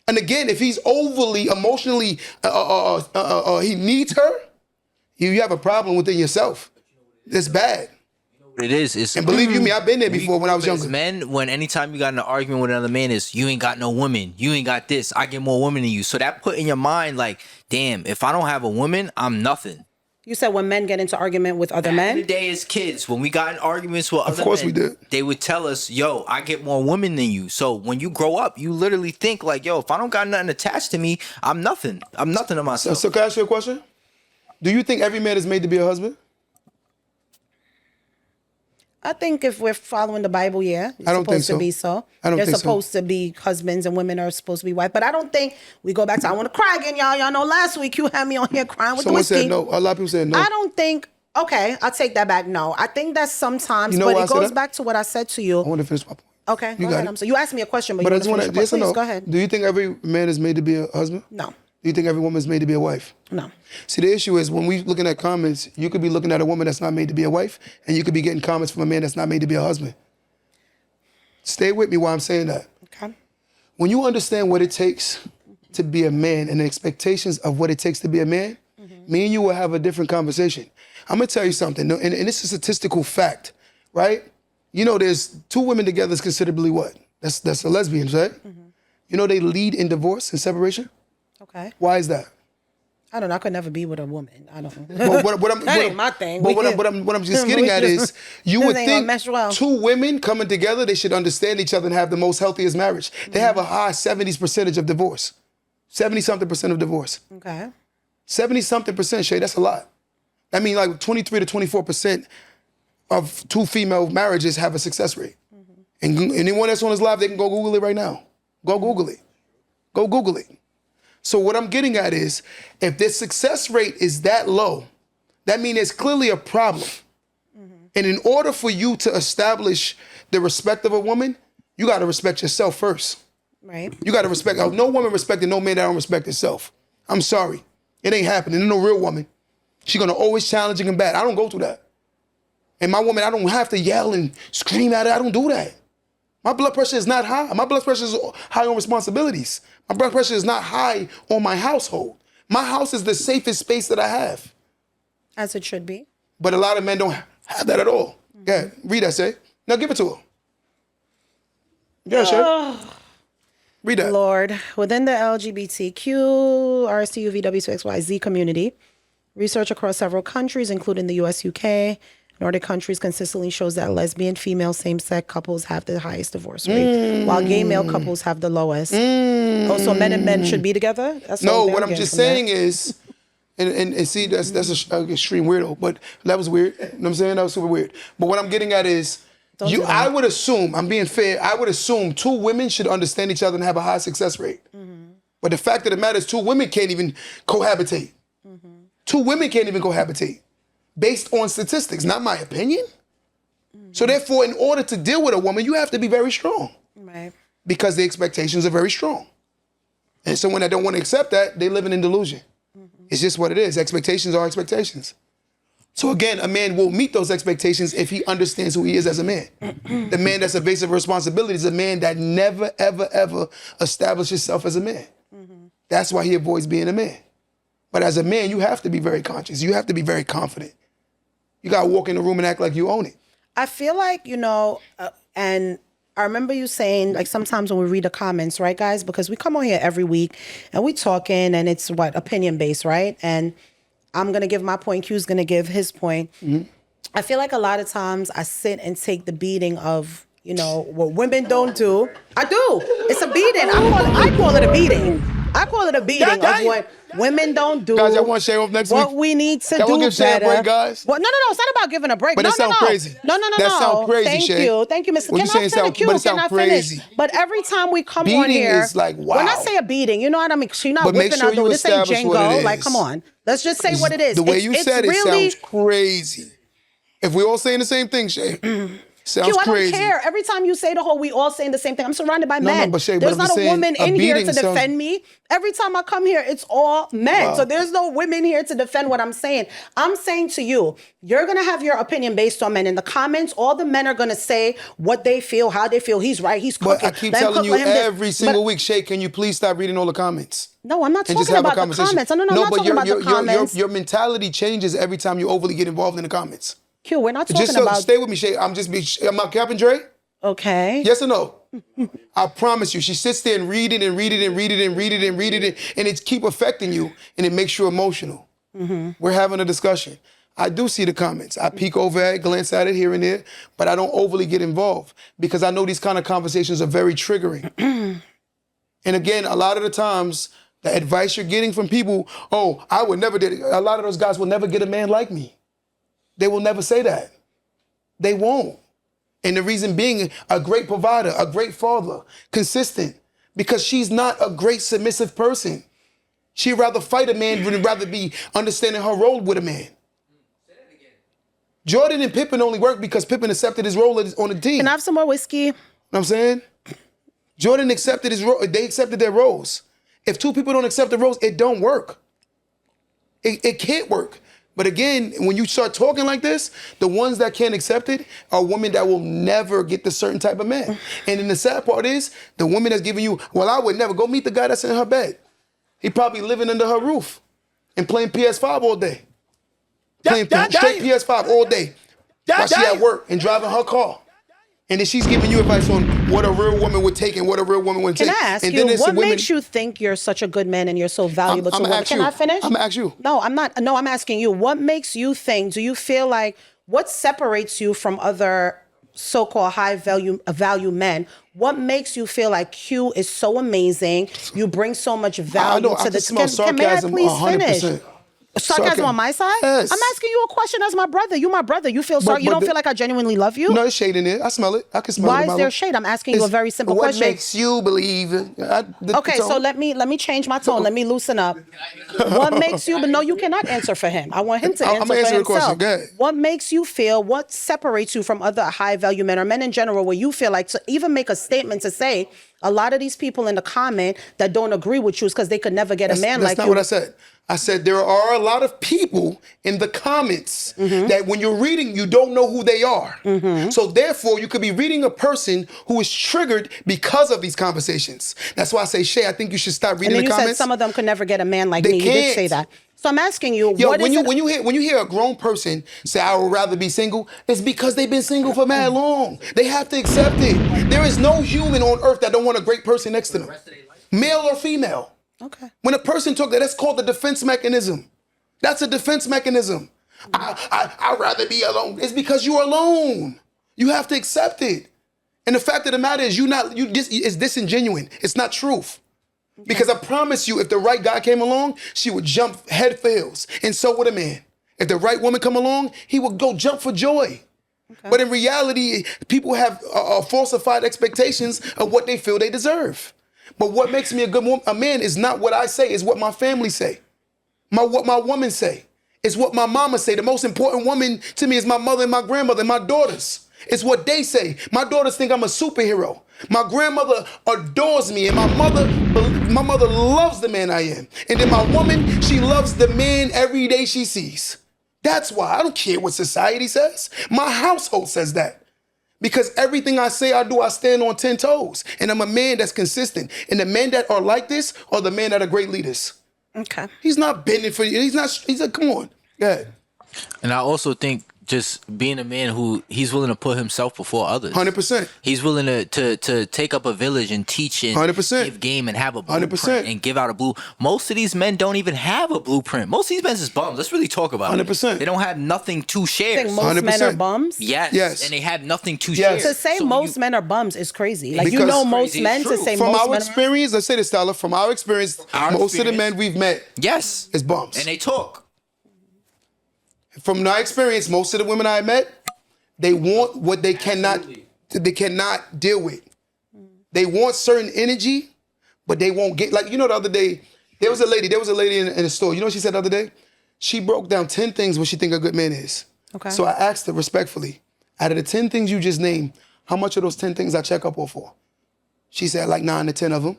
And again, if he's overly emotionally, he needs her, you have a problem within yourself. It's bad. What it is And believe you me, I've been there before when I was as younger. men, when anytime you got in an argument with another man, is you ain't got no woman, you ain't got this, I get more women than you. So that put in your mind like, damn, if I don't have a woman, I'm nothing. You said when men get into argument with other Back in the men? day as kids, when we got in arguments with other men, course we did. They would tell us, yo, I get more women than you. So when you grow up, you literally think like, yo, if I don't got nothing attached to me, I'm nothing. I'm nothing to myself. So can I ask you a question? Do you think every man is made to be a husband? I think if we're following the Bible, yeah. It's I don't think supposed to so. be so. I don't They're think so. supposed to be husbands and women are supposed to be wives. But I don't think we go back to, I want to cry again, y'all. Y'all know last week you had me on here crying with Someone the whiskey. said no. A lot of people said no. I don't think, okay, I'll take that back. No, I think that sometimes, You know but why I it said goes that? back to what I said to I you. want to finish my point. Okay, You go got ahead. it. So you asked me a question, but But you I want just to want finish to, your yes or point. no? Please, go ahead. Do you think every man is made to be a husband? No, Do you think every woman is made to be a wife? no. See, the issue is when we looking at comments, you could be looking at a woman that's not made to be a wife, and you could be getting comments from a man that's not made to be a husband. Stay with me while I'm saying that. Okay. When you understand what it takes to be a man and the expectations of what it takes to be a man, me and you will have a different conversation. I'm gonna tell you something, and this is a statistical fact, right? You know, there's two women together is considerably what? That's the lesbians, right? You know they lead in divorce and separation? Okay. Why is that? I don't know. I could never be with a woman. I don't. But That ain't my thing. But We what I'm just getting we at just- is, you this would ain't gonna think mesh well. two women coming together, they should understand each other and have the most healthiest marriage. They have a high 70s percentage of divorce. 70-something% of divorce. Okay. 70-something%, Shay, that's a lot. I mean, like 23 to 24% of two female marriages have a success rate. And anyone that's on this live, they can go Google it right now. Go Google it. Go Google it. So what I'm getting at is, if the success rate is that low, that means there's clearly a problem. And in order for you to establish the respect of a woman, you got to respect yourself first. Right. You got to respect. No woman respecting no man that don't respect herself. I'm sorry. It ain't happening. There's no real woman. She's going to always challenge and combat. I don't go through that. And my woman, I don't have to yell and scream at her. I don't do that. My blood pressure is not high. My blood pressure is high on responsibilities. My blood pressure is not high on my household. My house is the safest space that I have. As it should be. But a lot of men don't have that at all. Yeah, read that, Shay. Now give it to her. Yeah, Shay. Read that. Lord, within the LGBTQ, RSTU, VW2XYZ community, research across several countries, including the US, UK, Nordic countries, consistently shows that lesbian, female, same-sex couples have the highest divorce rate, while gay male couples have the lowest. Oh, so men and men should be together? That's No, what I'm just saying is, and see, that's an extreme weirdo, but that was weird. You know what I'm saying? That was super weird. But what I'm getting at is, I would assume, I'm being fair, I would assume 2 women should understand each other and have a high success rate. But the fact of the matter is 2 women can't even cohabitate. 2 women can't even cohabitate based on statistics, not my opinion. So therefore, in order to deal with a woman, you have to be very strong. Right. Because the expectations are very strong. And someone that don't want to accept that, they living in delusion. It's just what it is. Expectations are expectations. So again, a man will meet those expectations if he understands who he is as a man. The man that's evasive of responsibility is a man that never, ever, ever establishes himself as a man. That's why he avoids being a man. But as a man, you have to be very conscious. You have to be very confident. You got to walk in the room and act like you own it. I feel like, and I remember you saying, like, sometimes when we read the comments, right, guys? Because we come on here every week and we talking and it's opinion-based, right? And I'm going to give my point. Q's going to give his point. I feel like a lot of times I sit and take the beating of, what women don't do. I do. It's a beating. I call it a beating. I call it a beating of what women don't do. Guys, I want Shay off next week. What we need to do we'll give Shay a break, guys. Well, no. It's not about giving a break. But no, that sounds crazy. No. That sounds crazy, Shay. Thank you, Mr. What Can you I saying finish? but it sounds crazy. Finish? But every time we come beating on here, is like, wow. when I say a beating, you know what I mean? She's not But make whipping sure out. you This ain't establish what Django. it Like, is. come on. Let's just say what it is. The way you said it really, sounds crazy. If we all saying the same thing, Shay, sounds I crazy. don't care. Every time you say the whole, we all saying the same thing. I'm surrounded by men. but Shay, there's but I'm not a saying woman a in here to beating sounds- defend me. Every time I come here, it's all men. Wow. So there's no women here to defend what I'm saying. I'm saying to you, you're going to have your opinion based on men. In the comments, all the men are going to say what they feel, how they feel. He's right. He's cooking. But I keep Let him telling cook, you let him this. every single week, Shay, can you please stop reading all the comments? No, I'm not And just talking have a about the conversation. comments. No, I'm not talking about the comments. Your mentality changes every time you overly get involved in the comments. Q, we're not talking Just about... stay with me, Shay. Am I capping, Dre? Okay. Yes or no? I promise you, she sits there and read it and read it and read it and read it and read it, and it's keep affecting you, and it makes you emotional. We're having a discussion. I do see the comments. I peek over at it, glance at it here and there, but I don't overly get involved because I know these kind of conversations are very triggering. And again, a lot of the times, the advice you're getting from people, oh, I would never did it. A lot of those guys will never get a man like me. They will never say that. They won't. And the reason being, a great provider, a great father, consistent, because she's not a great submissive person. She'd rather fight a man than rather be understanding her role with a man. Jordan and Pippen only worked because Pippen accepted his role on the team. Can I have some more whiskey? You know what I'm saying? Jordan accepted his role. They accepted their roles. If 2 people don't accept the roles, it don't work. It can't work. But again, when you start talking like this, the ones that can't accept it are women that will never get the certain type of man. And then the sad part is, the woman that's giving you, well, I would never go meet the guy that's in her bed. He probably living under her roof and playing PS5 all day. Playing straight PS5 all day while she at work and driving her car. And then she's giving you advice on what a real woman would take and what a real woman wouldn't take. Can I ask and you, then what makes you think you're such a good man and you're so valuable to women? Can I finish? I'm gonna ask you. No, I'm not. No, I'm asking you. What makes you think, do you feel like, what separates you from other so-called high value men? What makes you feel like Q is so amazing? You bring so much value to the smell Can may I sarcasm please 100%. finish? Sarcasm on my side? Yes. I'm asking you a question as my brother. You my brother. You feel sorry. You don't feel like I genuinely love you? No, there's shade in it. I smell it. I can smell it. Why in my is there lip. shade? I'm asking you a very simple what question. What makes you believe? Okay, so let me change my tone. Let me loosen up. What makes you? But no, you cannot answer for him. I want him to answer I'm for answer the himself. question. Go ahead. What makes you feel? What separates you from other high value men or men in general? Where you feel like to even make a statement to say a lot of these people in the comment that don't agree with you is because they could never get a man like you. That's not what I said. I said there are a lot of people in the comments that when you're reading, you don't know who they are. So therefore, you could be reading a person who is triggered because of these conversations. That's why I say, Shay, I think you should stop reading and then the you comments. said some of them could never get a man like me. You did can't. say that. So I'm asking you, Yo, what when is you hear a grown person say, I would rather be single, it's because they've been single for mad long. They have to accept it. There is no human on earth that don't want a great person next to them, male or female. Okay. When a person talks, that's called the defense mechanism. That's a defense mechanism. I'd rather be alone. It's because you're alone. You have to accept it. And the fact of the matter is, it's disingenuous. It's not truth. Because I promise you, if the right guy came along, she would jump head for heels. And so would a man. If the right woman come along, he would go jump for joy. Okay. But in reality, people have falsified expectations of what they feel they deserve. But what makes me a man is not what I say, it's what my family say. What my woman say. It's what my mama say. The most important woman to me is my mother and my grandmother and my daughters. It's what they say. My daughters think I'm a superhero. My grandmother adores me, and my mother loves the man I am. And then my woman, she loves the man every day she sees. That's why I don't care what society says. My household says that. Because everything I say I do, I stand on 10 toes. And I'm a man that's consistent. And the men that are like this are the men that are great leaders. Okay. He's not bending for you. He's like, come on. Go ahead. And I also think just being a man who he's willing to put himself before others. 100%. He's willing to take up a village and teach and 100%. give game and have a blueprint 100%. and give out a blue. Most of these men don't even have a blueprint. Most of these men is bums. Let's really talk about 100%. it. They don't have nothing to share. I think most men are 100%. bums? Yes. And they have nothing to Yes. share. To say So most men are bums is crazy. Like, Because you know most crazy, men it's to true. say From most our men experience, let's say this, Stella, from our experience, most of the men we've met Yes. is bums. And they talk. From my experience, most of the women I met, they want what they cannot deal with. They want certain energy, but they won't get, like, you know, the other day, there was a lady in the store. You know what she said the other day? She broke down 10 things what she think a good man is. Okay. So I asked her respectfully, out of the 10 things you just named, how much of those 10 things I check up on for? She said like 9 to 10 of them.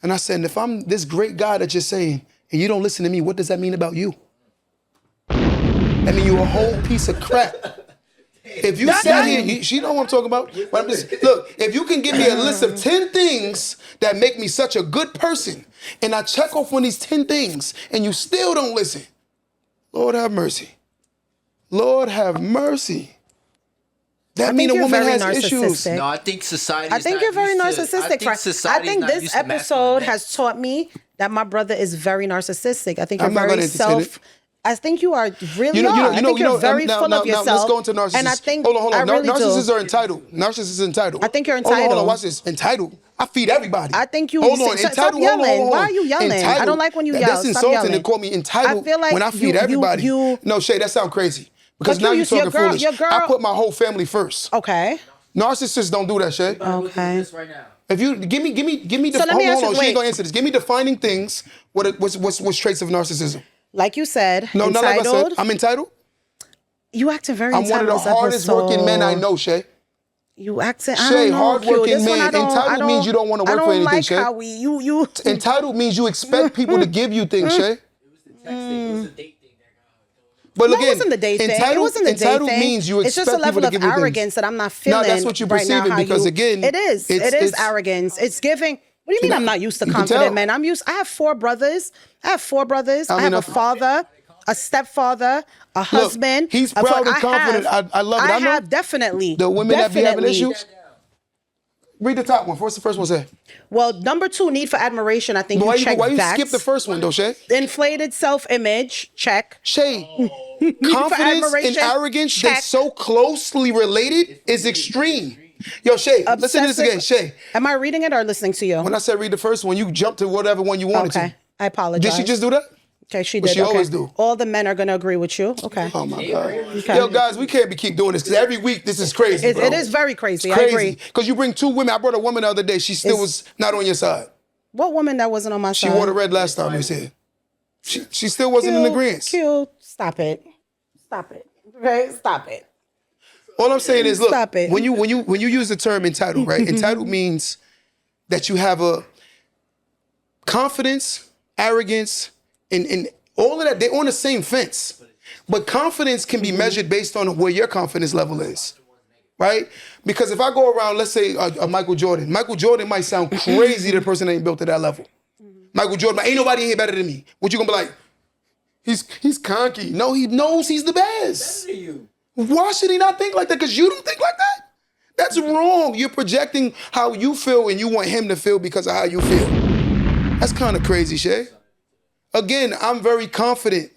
And I said, if I'm this great guy that you're saying, and you don't listen to me, what does that mean about you? I mean, you're a whole piece of crap. If you sat here, she know what I'm talking about. But I'm just, look, if you can give me a list of 10 things that make me such a good person, and I check off on these 10 things, and you still don't listen, Lord have mercy. Lord have mercy. That means a woman has issues. No, I think society. I think you're very narcissistic. I think this this episode has taught me that my brother is very narcissistic. I think you're very self. I think you are really I think you're very full of yourself. Let's go into narcissism. And I think hold on. Really narcissists are entitled. Narcissists are entitled. I think you're entitled. Hold on. Watch this. Entitled. I feed everybody. I think you. Hold on. Stop Entitled. yelling. Hold on. Why are you yelling? Entitled. I don't like when you yell. That's insulting to call me entitled. I feel like when I feed everybody. No, Shay, that sounds crazy. Because now you're talking foolish. I put my whole family first. Okay. Narcissists don't do that, Shay. Okay. If you give me the hold on, she ain't gonna answer this. Give me defining things. What's traits of narcissism? Like you said, no, entitled. not like I said. I'm entitled. You acting very I'm entitled. one of the hardest working men I know, Shay. You acting. Shay, hardworking man. Entitled means you don't want to work for anything, like Shay. How you. Entitled means you expect people to give you things, Shay. It was the text thing. It was the date thing. But no, again, it wasn't the date thing. It wasn't the date entitled thing. means you expect people to give you things. It's just a level of arrogance that I'm not feeling. No, that's what you're perceiving right now, because again, it is arrogance. It's giving. What do you mean I'm not used to confident men? I have 4 brothers. I have a father, a stepfather, a husband. Look, he's proud and confident. I love it. I know have definitely. The women that be having issues. Read the top one. What's the first one say? Well, number 2, need for admiration. I think you check that. Why you skip the first one though, Shay? Inflated self-image. Check. Shay, confidence and arrogance that's so closely related is extreme. Yo, Shay, listen to this again, Shay. Am I reading it or listening to you? When I said read the first one, you jumped to whatever one you wanted to. I apologize. Did she just do that? Okay, she But did. she okay. always do. All the men are gonna agree with you. Okay. Oh my God. Yo, guys, we can't keep doing this because every week this is crazy. It bro. is very crazy. It's I crazy. agree. Because you bring two women. I brought a woman the other day. She still was not on your side. What woman that wasn't on my She side? wore the red last time we was here. She still wasn't in agreement. Q, stop it. Stop it. Okay, stop it. All I'm saying is, look, Stop it. when you use the term entitled, right? Entitled means that you have a confidence, arrogance, and all of that. They're on the same fence. But confidence can be measured based on where your confidence level is, right? Because if I go around, let's say a Michael Jordan might sound crazy to the person that ain't built to that level. Michael Jordan, ain't nobody in here better than me. What you gonna be like? He's conky. No, he knows he's the best. Why should he not think like that? Because you don't think like that? That's wrong. You're projecting how you feel and you want him to feel because of how you feel. That's kind of crazy, Shay. Again, I'm very confident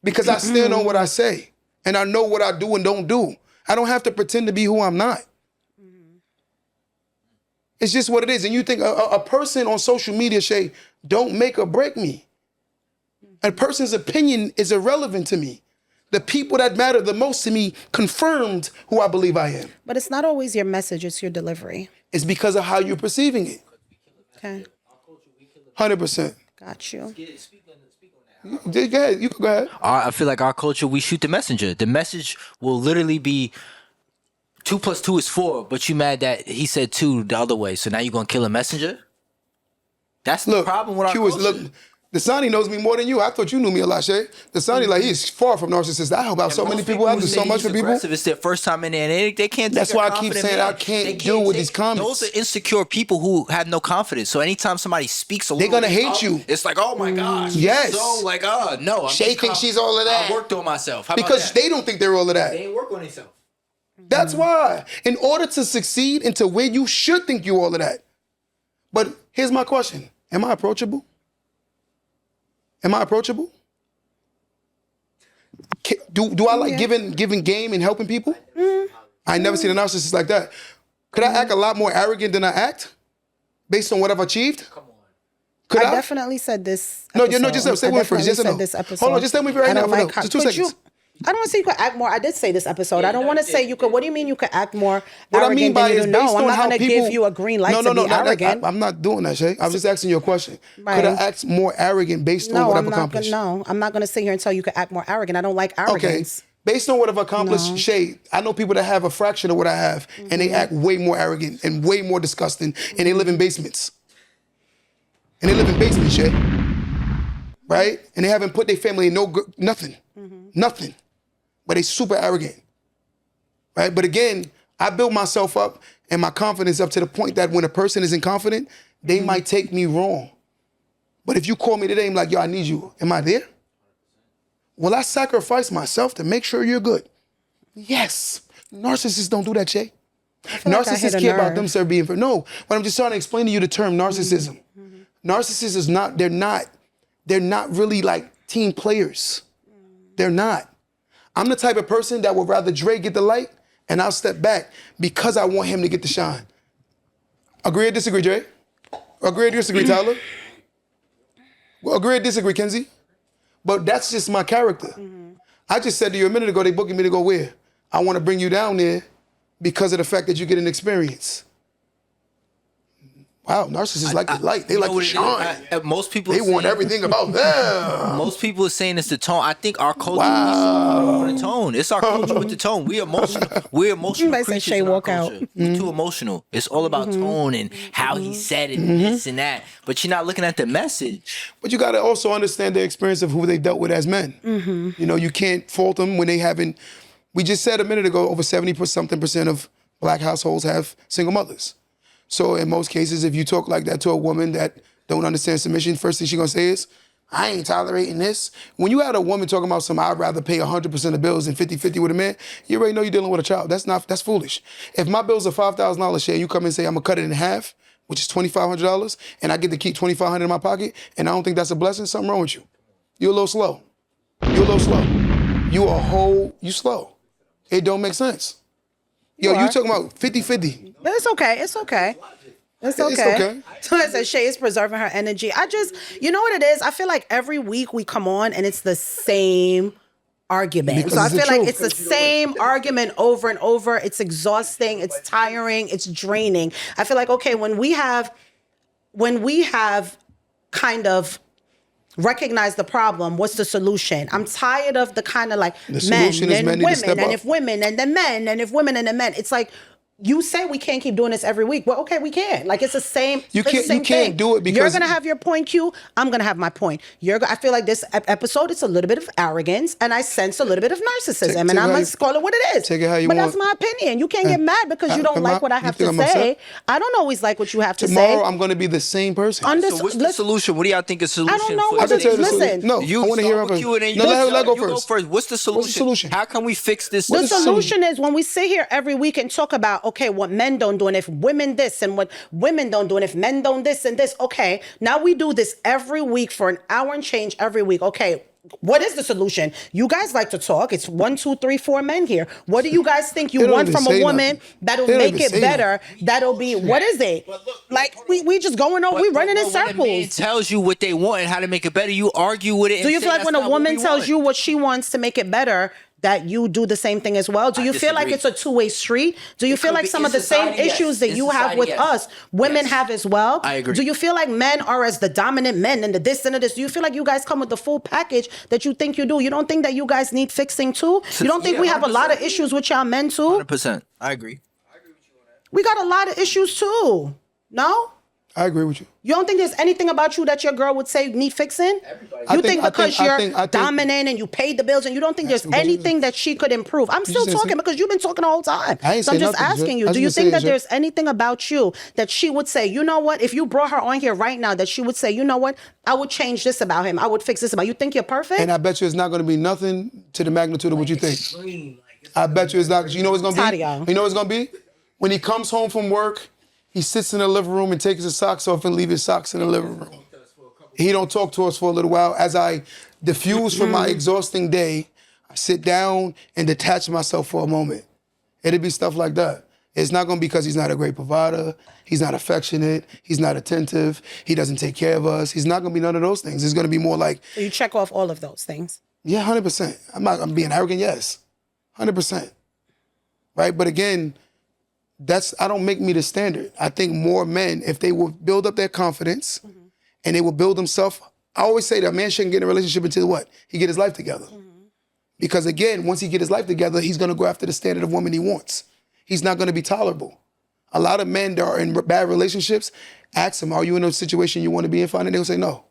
because I stand on what I say and I know what I do and don't do. I don't have to pretend to be who I'm not. It's just what it is. And you think a person on social media, Shay, don't make or break me. A person's opinion is irrelevant to me. The people that matter the most to me confirmed who I believe I am. But it's not always your message, it's your delivery. It's because of how you're perceiving it. Okay. 100%. Got you. Go ahead. You can go ahead. I feel like our culture, we shoot the messenger. The message will literally be 2 + 2 is 4, but you mad that he said 2 the other way. So now you're gonna kill a messenger? That's the problem with our Q is culture. Dasani knows me more than you. I thought you knew me a lot, Shay. Dasani, like, he's far from narcissist. I help out so many people. I do so much for people. It's their first time in there, and they can't. That's why I keep saying I can't deal with these comments. Those are insecure people who have no confidence. So anytime somebody speaks a little, They're gonna hate up, you. It's like, oh my gosh, Yes. So like, no. Shay thinks she's all of that. I worked on myself. How about Because that? they don't think they're all of that. They ain't work on themselves. That's why. In order to succeed and to win, you should think you all of that. But here's my question. Am I approachable? Am I approachable? Do I like giving game and helping people? I ain't never seen a narcissist like that. Could I act a lot more arrogant than I act? Based on what I've achieved? Could I? Definitely said this. No, just say one first. Yes or no? This episode. Hold on, just tell me right now. Just 2 Could seconds. I don't want to say you could act more. I did say this episode. I don't want to say you could. What do you mean you could act more What I arrogant mean by than it is you based know? on I'm not how going to people... give you a green light to be arrogant. I'm not doing that, Shay. I was just asking you a question. Right. Could I act more arrogant based on what I've accomplished? No, I'm not going to sit here and tell you could act more arrogant. I don't like arrogance. Okay. Based on what I've accomplished, Shay, I know people that have a fraction of what I have, and they act way more arrogant and way more disgusting, and they live in basements. Shay. Right? And they haven't put their family in nothing. Nothing. But they super arrogant. Right? But again, I built myself up and my confidence up to the point that when a person isn't confident, they might take me wrong. But if you call me today and like, yo, I need you, am I there? Will I sacrifice myself to make sure you're good? Yes. Narcissists don't do that, Shay. Narcissists care about themselves being for no. But I'm just trying to explain to you the term narcissism. Narcissists is not, they're not really like team players. They're not. I'm the type of person that would rather Dre get the light and I'll step back because I want him to get the shine. Agree or disagree, Dre? Agree or disagree, Tyler? Agree or disagree, Kenzie? But that's just my character. I just said to you a minute ago, they booking me to go where? I want to bring you down there because of the fact that you get an experience. Wow, narcissists like the light. They like the shine. Most people they want everything about them. Most people are saying it's the tone. I think our culture is the tone. It's our culture with the tone. We're emotional. We're emotional creatures in our culture. We're too emotional. It's all about tone and how he said it and this and that. But you're not looking at the message. But you got to also understand the experience of who they dealt with as men. You know, you can't fault them when they haven't. We just said a minute ago, over 70% of black households have single mothers. So in most cases, if you talk like that to a woman that don't understand submission, first thing she's gonna say is, I ain't tolerating this. When you had a woman talking about something, I'd rather pay 100% of bills than 50-50 with a man, you already know you're dealing with a child. That's foolish. If my bills are $5,000 share, you come and say, I'm gonna cut it in half, which is $2,500, and I get to keep $2,500 in my pocket, and I don't think that's a blessing, something wrong with you. You're a little slow. You slow. It don't make sense. Yo, you talking about 50-50. It's okay. It's okay. So I said Shay is preserving her energy. You know what it is? I feel like every week we come on and it's the same argument. Because so I it's the feel like truth. it's the same argument over and over. It's exhausting. It's tiring. It's draining. I feel like, okay, when we have kind of recognize the problem, what's the solution? I'm tired of the kind of like men and women, and if women and then men, and if women and then men. It's like, you say we can't keep doing this every week. Well, okay, we can. Like, it's the same. You can't do it because you're gonna have your point, Q. I'm gonna have my point. I feel like this episode, it's a little bit of arrogance, and I sense a little bit of narcissism, and I'm gonna call it what it is. Take it how you but want. That's my opinion. You can't get mad because you don't like what I have to say. I don't always like what you have to say. Tomorrow, I'm gonna be the same person. So what's the solution? What do y'all think is the solution? I don't know. I can tell you the Listen. solution. No, I want to hear her first. Let her go first. What's the solution? What's the solution? How can we fix this? The solution is when we sit here every week and talk about, okay, what men don't do, and if women this, and what women don't do, and if men don't this and this. Okay, now we do this every week for an hour and change every week. Okay, what is the solution? You guys like to talk. It's 1, 2, 3, 4 men here. What do you guys think you want from a woman that'll make it better? That'll be, what is it? Like, we just going over, we running in circles. When a man tells you what they want and how to make it better, you argue with it. Do you feel like when a woman tells you what she wants to make it better, that you do the same thing as well? Do you feel like it's a two-way street? Do you feel like some of the same issues that you have with us, women have as well? I agree. Do you feel like men are as the dominant men and the this and the this? Do you feel like you guys come with the full package that you think you do? You don't think that you guys need fixing too? You don't think we have a lot of issues with y'all men too? 100%. I agree. We got a lot of issues too. No? I agree with you. You don't think there's anything about you that your girl would say need fixing? You think because you're dominant and you paid the bills and you don't think there's anything that she could improve? I'm still talking because you've been talking the whole time. So I'm just asking you, do you think that there's anything about you that she would say, you know what, if you brought her on here right now, that she would say, you know what, I would change this about him. I would fix this about him. You think you're perfect? And I bet you it's not going to be nothing to the magnitude of what you think. I bet you it's not. You know what's going to be? You know what's going to be? When he comes home from work, he sits in the living room and takes his socks off and leaves his socks in the living room. He don't talk to us for a little while. As I diffuse from my exhausting day, I sit down and detach myself for a moment. It'll be stuff like that. It's not going to be because he's not a great provider. He's not affectionate. He's not attentive. He doesn't take care of us. He's not going to be none of those things. It's going to be more like... So you check off all of those things? Yeah, 100%. I'm being arrogant, yes. 100%. Right? But again... I don't make me the standard. I think more men, if they will build up their confidence and they will build themselves, I always say that a man shouldn't get in a relationship until what? He get his life together. Because again, once he get his life together, he's gonna go after the standard of woman he wants. He's not gonna be tolerable. A lot of men that are in bad relationships, ask them, are you in a situation you wanna be in? And they'll say no.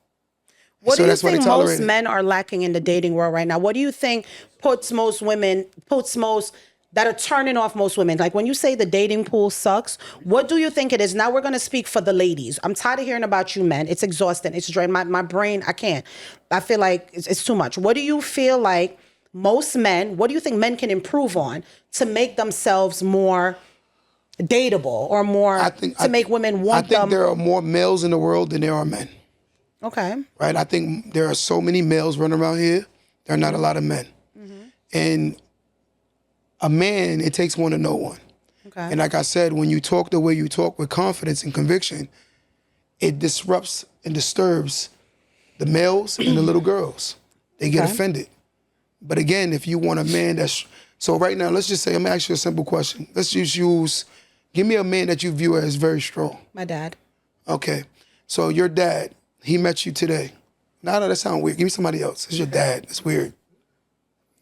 What do you think most men are lacking in the dating world right now? What do you think puts most that are turning off most women? Like when you say the dating pool sucks, what do you think it is? Now we're going to speak for the ladies. I'm tired of hearing about you men. It's exhausting. It's draining. My brain, I can't. I feel like it's too much. What do you feel like most men, what do you think men can improve on to make themselves more dateable or more, to make women want them? I think there are more males in the world than there are men. Okay. Right? I think there are so many males running around here. There are not a lot of men. And a man, it takes one to know one. Okay. And like I said, when you talk the way you talk with confidence and conviction, it disrupts and disturbs the males and the little girls. They get offended. But again, if you want a man that's... So right now, let's just say, I'm going to ask you a simple question. Let's just use... Give me a man that you view as very strong. My dad. Okay. So your dad, he met you today. No, that sounds weird. Give me somebody else. It's your dad. It's weird.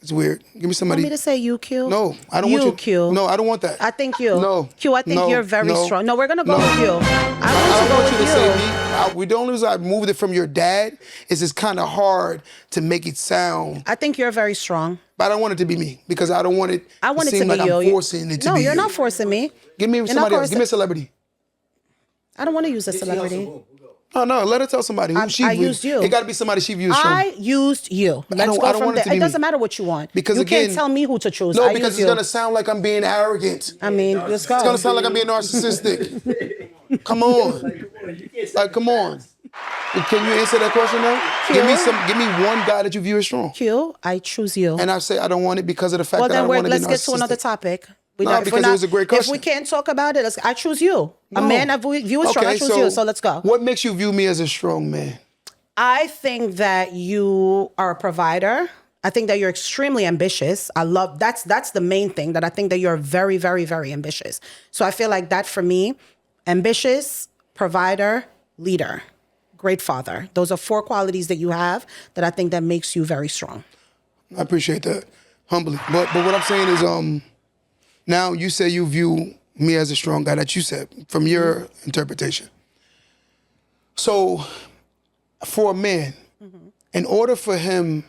It's weird. Give me somebody. You want me to say you, Q? No, I don't want you. Q. No, I don't want that. I think you. No. Q, I think you're very strong. No, we're going to go with you. I don't want you to say me. The only reason I moved it from your dad is it's kind of hard to make it sound. I think you're very strong. But I don't want it to be me because I don't want it to seem like I'm forcing it to be you. No, you're not forcing me. Give me somebody else. Give me a celebrity. I don't want to use a celebrity. No, let her tell somebody who she views. I used you. It got to be somebody she views strong. I used you. Let's go from there. It doesn't matter what you want. Because you can't tell me who to choose. No, because it's going to sound like I'm being arrogant. I mean, let's go. It's going to sound like I'm being narcissistic. Come on. Like, come on. Can you answer that question now? Give me one guy that you view as strong. Q, I choose you. And I say I don't want it because of the fact that I don't want to be narcissistic. Well, then let's get to another topic. Because it was a great question. If we can't talk about it, I choose you. A man I view as strong, I choose you. So let's go. What makes you view me as a strong man? I think that you are a provider. I think that you're extremely ambitious. That's the main thing, that I think that you're very, very, very ambitious. So I feel like that for me, ambitious, provider, leader, great father. Those are 4 qualities that you have that I think that makes you very strong. I appreciate that, humbly. But what I'm saying is, now you say you view me as a strong guy, that you said, from your interpretation. So for a man, in order for him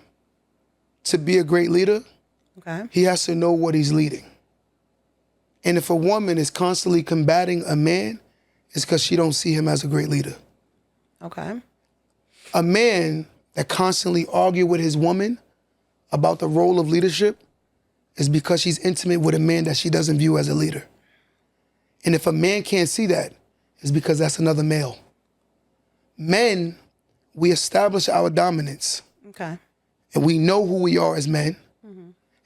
to be a great leader, he has to know what he's leading. And if a woman is constantly combating a man, it's because she don't see him as a great leader. Okay. A man that constantly argue with his woman about the role of leadership is because she's intimate with a man that she doesn't view as a leader. And if a man can't see that, it's because that's another male. Men, we establish our dominance. Okay. And we know who we are as men.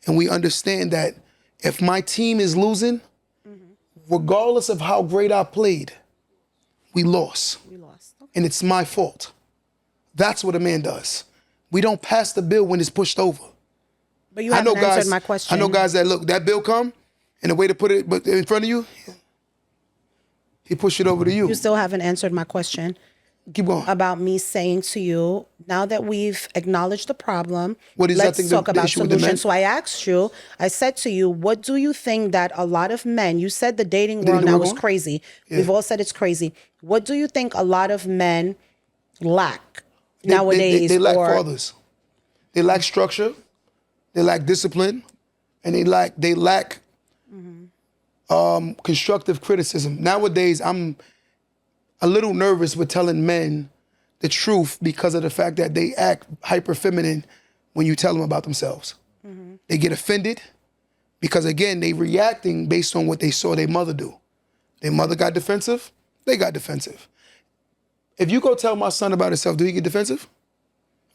And we understand that if my team is losing, regardless of how great I played, we lost. Okay. And it's my fault. That's what a man does. We don't pass the bill when it's pushed over. But you haven't answered my question. I know guys that, look, that bill come, and the way to put it in front of you, he pushed it over to you. You still haven't answered my question. Keep going. About me saying to you, now that we've acknowledged the problem, let's talk about solutions. So I asked you, I said to you, what do you think that a lot of men, you said the dating world now is crazy. Yeah. We've all said it's crazy. What do you think a lot of men lack nowadays? They lack fathers. They lack structure. They lack discipline. And they lack constructive criticism. Nowadays, I'm a little nervous with telling men the truth because of the fact that they act hyper feminine when you tell them about themselves. They get offended because, again, they reacting based on what they saw their mother do. Their mother got defensive, they got defensive. If you go tell my son about himself, do he get defensive?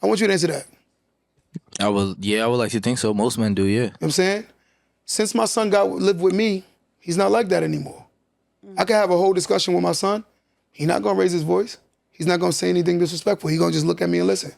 I want you to answer that. I would like to think so. Most men do, yeah. You know what I'm saying? Since my son lived with me, he's not like that anymore. I can have a whole discussion with my son. He's not gonna raise his voice. He's not gonna say anything disrespectful. He's gonna just look at me and listen.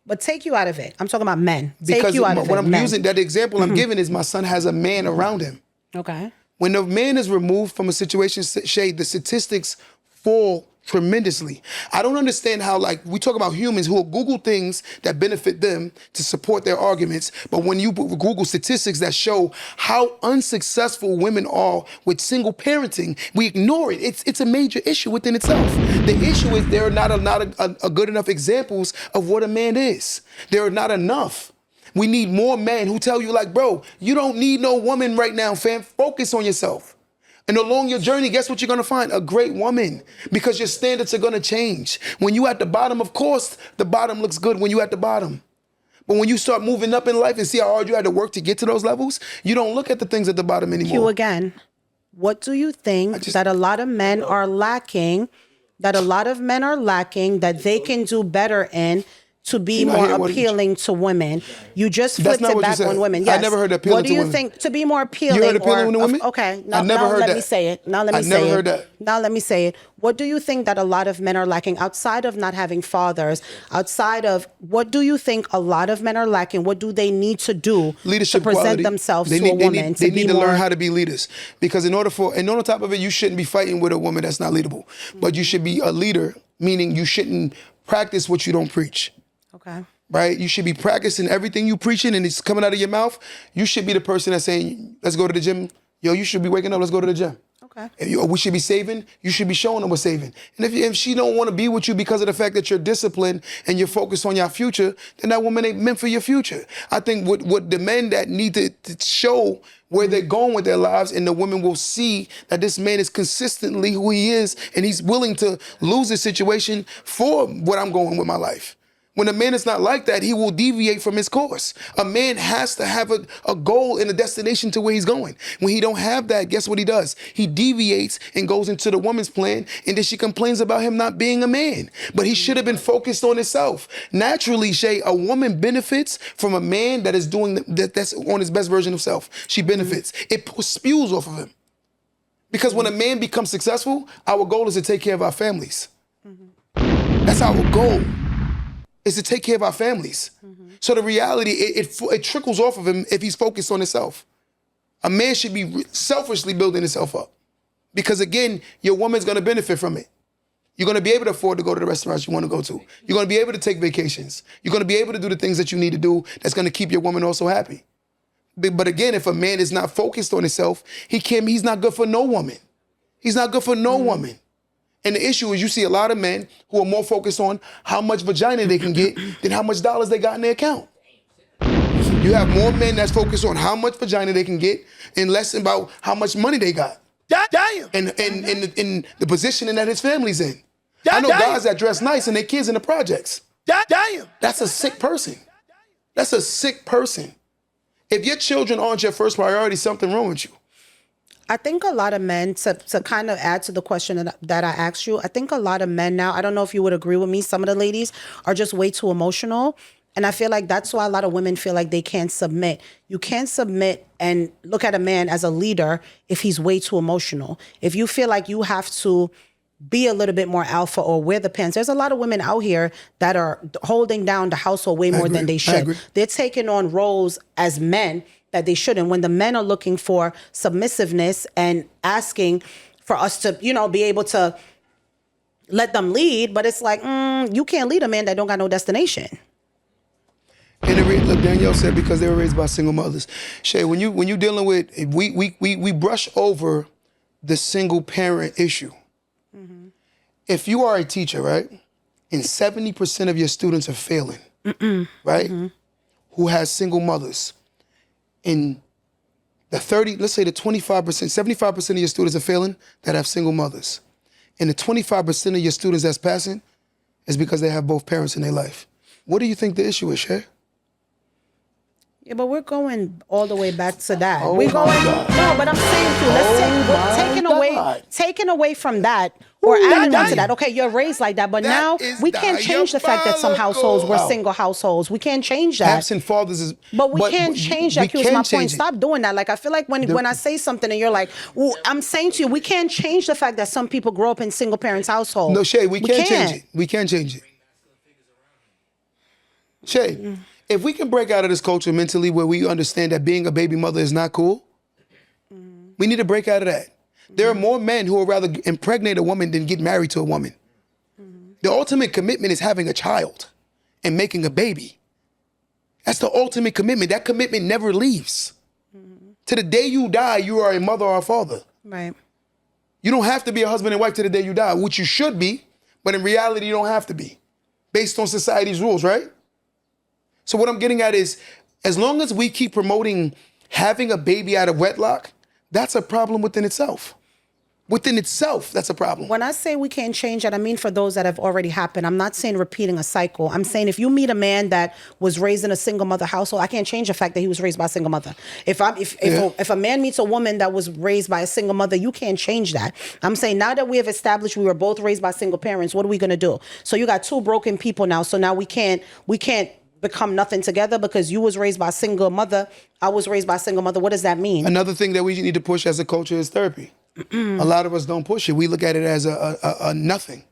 But take you out of it. I'm talking about men. Because take you out of it. What I'm using, that example I'm giving is my son has a man around him. Okay. When the man is removed from a situation, Shay, the statistics fall tremendously. I don't understand how, like, we talk about humans who will Google things that benefit them to support their arguments, but when you Google statistics that show how unsuccessful women are with single parenting, we ignore it. It's a major issue within itself. The issue is there are not a good enough examples of what a man is. There are not enough. We need more men who tell you, like, bro, you don't need no woman right now, fam. Focus on yourself. And along your journey, guess what you're gonna find? A great woman, because your standards are gonna change. When you at the bottom, of course, the bottom looks good when you at the bottom. But when you start moving up in life and see how hard you had to work to get to those levels, you don't look at the things at the bottom anymore. You again. What do you think that a lot of men are lacking, that they can do be in to be more appealing to women? You just flipped it back on women. Yes. I never heard appealing to women. What do you think to be more appealing? You heard appealing to women? Okay. Now let me say it. Now let me say it. I never heard that. Now let me say it. What do you think that a lot of men are lacking outside of not having fathers? What do you think a lot of men are lacking? What do they need to do Leadership to present quality. themselves to a woman? They need to learn how to be leaders. Because and on top of it, you shouldn't be fighting with a woman that's not leadable. But you should be a leader, meaning you shouldn't practice what you don't preach. Okay. Right? You should be practicing everything you preaching and it's coming out of your mouth. You should be the person that's saying, let's go to the gym. Yo, you should be waking up, let's go to the gym. Okay. We should be saving. You should be showing them we're saving. And if she don't want to be with you because of the fact that you're disciplined and you're focused on your future, then that woman ain't meant for your future. I think what the men that need to show where they're going with their lives, and the women will see that this man is consistently who he is and he's willing to lose his situation for what I'm going with my life. When a man is not like that, he will deviate from his course. A man has to have a goal and a destination to where he's going. When he don't have that, guess what he does? He deviates and goes into the woman's plan, and then she complains about him not being a man. But he should have been focused on himself. Naturally, Shay, a woman benefits from a man that is doing that's on his best version of self. She benefits. It spews off of him. Because when a man becomes successful, our goal is to take care of our families. That's our goal. Is to take care of our families. So the reality, it trickles off of him if he's focused on himself. A man should be selfishly building himself up. Because again, your woman's gonna benefit from it. You're gonna be able to afford to go to the restaurants you wanna go to. You're gonna be able to take vacations. You're gonna be able to do the things that you need to do that's gonna keep your woman also happy. But again, if a man is not focused on himself, he's not good for no woman. He's not good for no woman. And the issue is you see a lot of men who are more focused on how much vagina they can get than how much dollars they got in their account. You have more men that's focused on how much vagina they can get and less about how much money they got. Damn. And the positioning that his family's in. I know guys that dress nice and their kids in the projects. Damn. That's a sick person. That's a sick person. If your children aren't your first priority, something wrong with you. I think a lot of men, to kind of add to the question that I asked you, I think a lot of men now, I don't know if you would agree with me, some of the ladies are just way too emotional. And I feel like that's why a lot of women feel like they can't submit. You can't submit and look at a man as a leader if he's way too emotional. If you feel like you have to be a little bit more alpha or wear the pants. There's a lot of women out here that are holding down the household way more than they should. They're taking on roles as men that they shouldn't. When the men are looking for submissiveness and asking for us to, be able to let them lead, but it's like, you can't lead a man that don't got no destination. And look, Danielle said because they were raised by single mothers. Shay, when you dealing with, we brush over the single parent issue. Mm-hmm. If you are a teacher, right, and 70% of your students are failing, right, who has single mothers, in the 25%, 75% of your students are failing that have single mothers. And the 25% of your students that's passing is because they have both parents in their life. What do you think the issue is, Shay? Yeah, but we're going all the way back to that. Oh we're going, God. no, but I'm saying too, we're taking away from that or adding on to that. Okay, you're raised like that, but now we can't change the fact that some households were single households. We can't change that. Absent fathers is... But we can't change that. That was my point. Stop doing that. Like, I feel like when I say something and you're like, well, I'm saying to you, we can't change the fact that some people grow up in single parents households. No, Shay, we can't change it. We can't change it. Shay, if we can break out of this culture mentally where we understand that being a baby mother is not cool, we need to break out of that. There are more men who would rather impregnate a woman than get married to a woman. The ultimate commitment is having a child and making a baby. That's the ultimate commitment. That commitment never leaves. To the day you die, you are a mother or a father. Right. You don't have to be a husband and wife to the day you die, which you should be, but in reality, you don't have to be, based on society's rules, right? So what I'm getting at is, as long as we keep promoting having a baby out of wedlock, that's a problem within itself. Within itself, that's a problem. When I say we can't change that, I mean for those that have already happened. I'm not saying repeating a cycle. I'm saying if you meet a man that was raised in a single mother household, I can't change the fact that he was raised by a single mother. If a man meets a woman that was raised by a single mother, you can't change that. I'm saying now that we have established we were both raised by single parents, what are we going to do? So you got two broken people now. So now we can't become nothing together because you was raised by a single mother, I was raised by a single mother. What does that mean? Another thing that we need to push as a culture is therapy. A lot of us don't push it. We look at it as a nothing.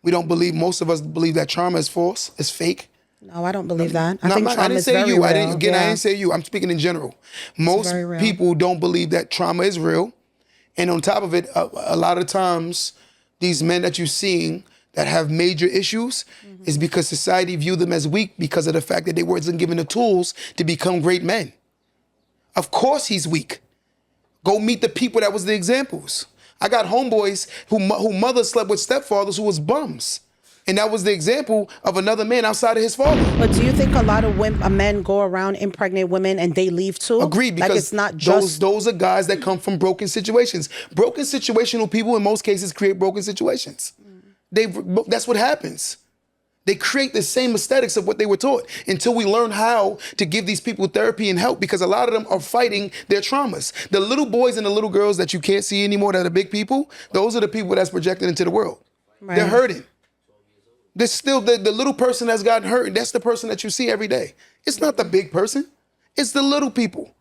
Most of us believe that trauma is false, it's fake. No, I don't believe that. I think trauma is very real. I didn't say you. I'm speaking in general. Most people don't believe that trauma is real. And on top of it, a lot of times, these men that you're seeing that have major issues is because society view them as weak because of the fact that they weren't given the tools to become great men. Of course he's weak. Go meet the people that was the examples. I got homeboys who mother slept with stepfathers who was bums. And that was the example of another man outside of his father. But do you think a lot of men go around impregnate women and they leave too? Agreed, because like it's not just those are guys that come from broken situations. Broken situational people in most cases create broken situations. That's what happens. They create the same aesthetics of what they were taught until we learn how to give these people therapy and help, because a lot of them are fighting their traumas. The little boys and the little girls that you can't see anymore that are big people, those are the people that's projected into the world. Right. They're hurting. There's still the little person that's gotten hurt. That's the person that you see every day. It's not the big person. It's the little people.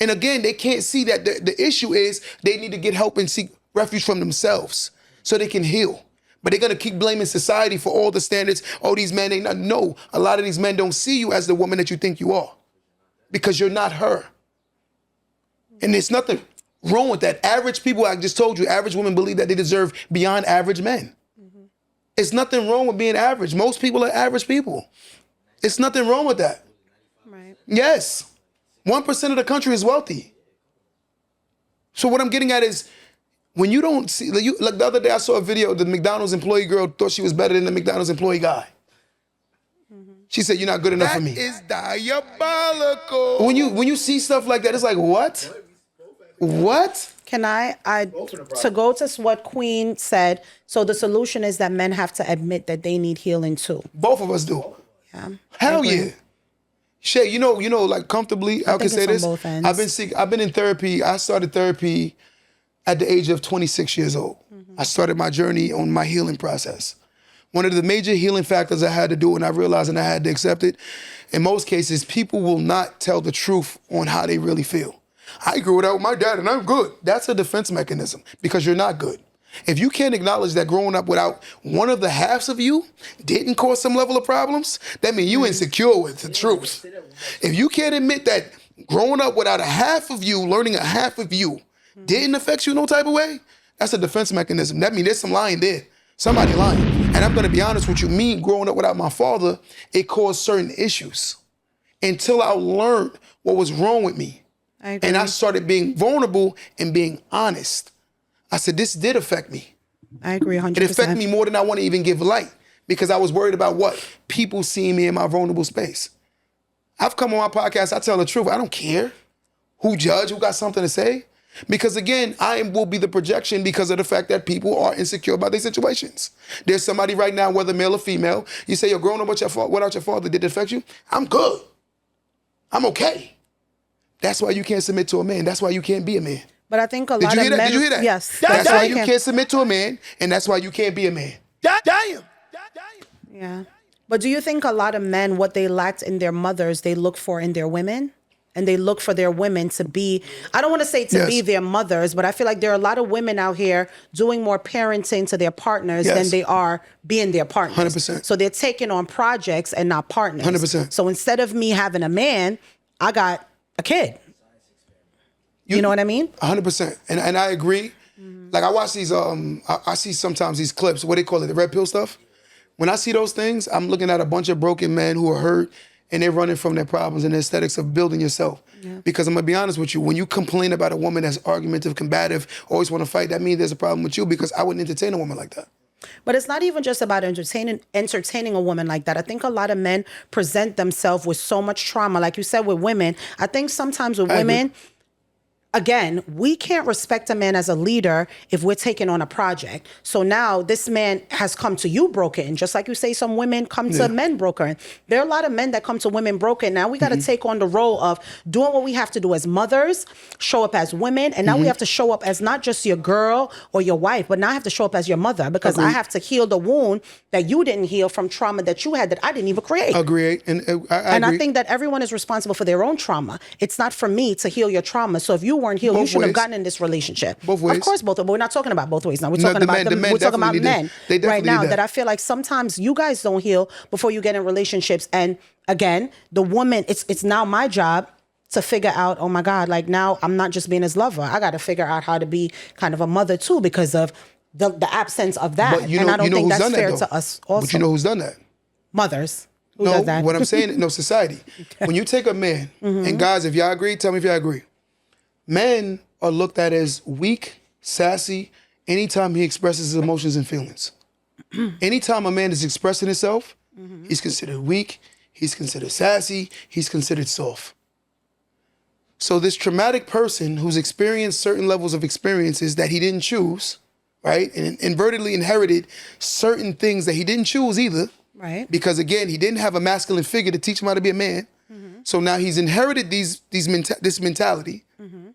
And again, they can't see that the issue is they need to get help and seek refuge from themselves so they can heal. But they're going to keep blaming society for all the standards. Oh, these men ain't not. No, a lot of these men don't see you as the woman that you think you are because you're not her. And there's nothing wrong with that. Average people, I just told you, average women believe that they deserve beyond average men. Mm-hmm. It's nothing wrong with being average. Most people are average people. It's nothing wrong with that. Right. Yes. 1% of the country is wealthy. So what I'm getting at is, when you don't see, like the other day I saw a video, the McDonald's employee girl thought she was better than the McDonald's employee guy. Mm-hmm. She said, "You're not good enough for me." That is diabolical. When you see stuff like that, it's like, what? What? Can I to go to what Queen said, so the solution is that men have to admit that they need healing too. Both of us do. Yeah. Hell yeah. Shay, you know, like comfortably, I can say this. I've been in therapy. I started therapy at the age of 26 years old. Mm-hmm. I started my journey on my healing process. One of the major healing factors I had to do, and I realized and I had to accept it, in most cases, people will not tell the truth on how they really feel. I grew up with my dad and I'm good. That's a defense mechanism because you're not good. If you can't acknowledge that growing up without one of the halves of you didn't cause some level of problems, that means you insecure with the truth. If you can't admit that growing up without a half of you, learning a half of you, didn't affect you no type of way, that's a defense mechanism. That means there's some lying there. Somebody lying. And I'm going to be honest with you, me growing up without my father, it caused certain issues until I learned what was wrong with me. And I started being vulnerable and being honest. I said, this did affect me. I agree 100%. It affected me more than I want to even give light because I was worried about what? People seeing me in my vulnerable space. I've come on my podcast, I tell the truth. I don't care who judge, who got something to say. Because again, I will be the projection because of the fact that people are insecure about their situations. There's somebody right now, whether male or female, you say you're growing up without your father, did it affect you? I'm good. I'm okay. That's why you can't submit to a man. That's why you can't be a man. But I think a lot of men... Did you hear that? Yes. That's why you can't submit to a man, and that's why you can't be a man. Damn. Yeah. But do you think a lot of men, what they lacked in their mothers, they look for in their women? And they look for their women to be, I don't want to say to be their mothers, but I feel like there are a lot of women out here doing more parenting to their partners than they are being their partners. 100%. So they're taking on projects and not partners. 100%. So instead of me having a man, I got a kid. You know what I mean? 100%. And I agree. Mm-hmm. Like I watch these, I see sometimes these clips, what they call it, the red pill stuff. When I see those things, I'm looking at a bunch of broken men who are hurt and they're running from their problems and the aesthetics of building yourself. Yeah. Because I'm gonna be honest with you, when you complain about a woman that's argumentative, combative, always wanna fight, that means there's a problem with you because I wouldn't entertain a woman like that. But it's not even just about entertaining a woman like that. I think a lot of men present themselves with so much trauma. Like you said with women, I think sometimes with women, again, we can't respect a man as a leader if we're taking on a project. So now this man has come to you broken. Just like you say, some women come to men broken. There are a lot of men that come to women broken. Now we got to take on the role of doing what we have to do as mothers, show up as women. And now we have to show up as not just your girl or your wife, but now I have to show up as your mother because I have to heal the wound that you didn't heal from trauma that you had that I didn't even create. Agree. And I agree. I think that everyone is responsible for their own trauma. It's not for me to heal your trauma. So if you weren't healed, you shouldn't have gotten in this relationship. Both ways. Of course, both. But we're not talking about both ways now. We're talking about them. We're talking about men right now. That I feel like sometimes you guys don't heal before you get in relationships. And again, the woman, it's now my job to figure out, oh my God, like now I'm not just being his lover. I got to figure out how to be kind of a mother too because of the absence of that. But and I don't think that's fair to us also. But you know who's done that? Mothers. Who does that? What I'm saying, no, society. Okay. When you take a man, and guys, if y'all agree, tell me if y'all agree. Men are looked at as weak, sassy, anytime he expresses his emotions and feelings. Anytime a man is expressing himself, he's considered weak, he's considered sassy, he's considered soft. So this traumatic person who's experienced certain levels of experiences that he didn't choose, right? And inadvertently inherited certain things that he didn't choose either, Right. Because again, he didn't have a masculine figure to teach him how to be a man. So now he's inherited this mentality,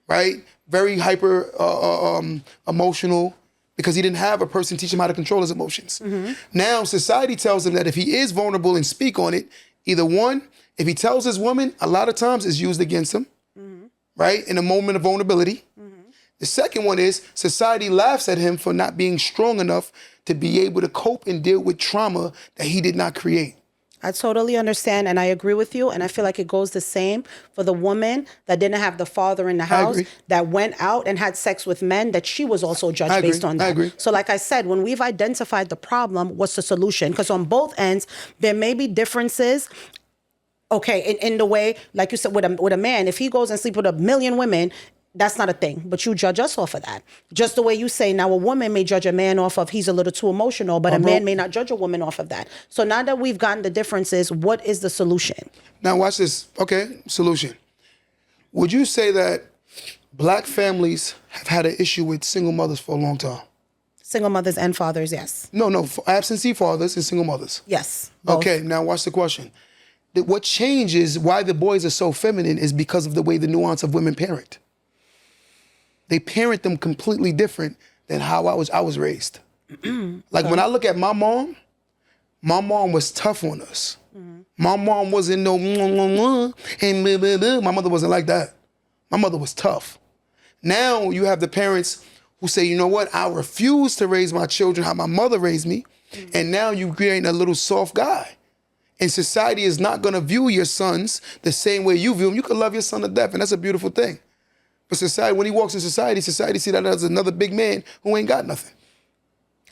right? Very hyper emotional, because he didn't have a person teach him how to control his emotions. Now society tells him that if he is vulnerable and speak on it, either one, if he tells his woman, a lot of times it's used against him, right? In a moment of vulnerability. The second one is society laughs at him for not being strong enough to be able to cope and deal with trauma that he did not create. I totally understand, and I agree with you, and I feel like it goes the same for the woman that didn't have the father in the house, that went out and had sex with men, that she was also judged based on that. I agree. So like I said, when we've identified the problem, what's the solution? Because on both ends, there may be differences. Okay, in the way, like you said, with a man, if he goes and sleep with 1 million women, that's not a thing, but you judge us off of that. Just the way you say, now a woman may judge a man off of he's a little too emotional, but a man may not judge a woman off of that. So now that we've gotten the differences, what is the solution? Now watch this. Okay, solution. Would you say that black families have had an issue with single mothers for a long time? Single mothers and fathers, yes. No, absentee fathers and single mothers. Yes. Both. Okay, now watch the question. What changes why the boys are so feminine is because of the way the nuance of women parent. They parent them completely different than how I was raised. Like when I look at my mom was tough on us. My mom wasn't no and blah, blah, blah. My mother wasn't like that. My mother was tough. Now you have the parents who say, you know what, I refuse to raise my children how my mother raised me. And now you create a little soft guy. And society is not gonna view your sons the same way you view them. You can love your son to death, and that's a beautiful thing. But society, when he walks in society see that as another big man who ain't got nothing.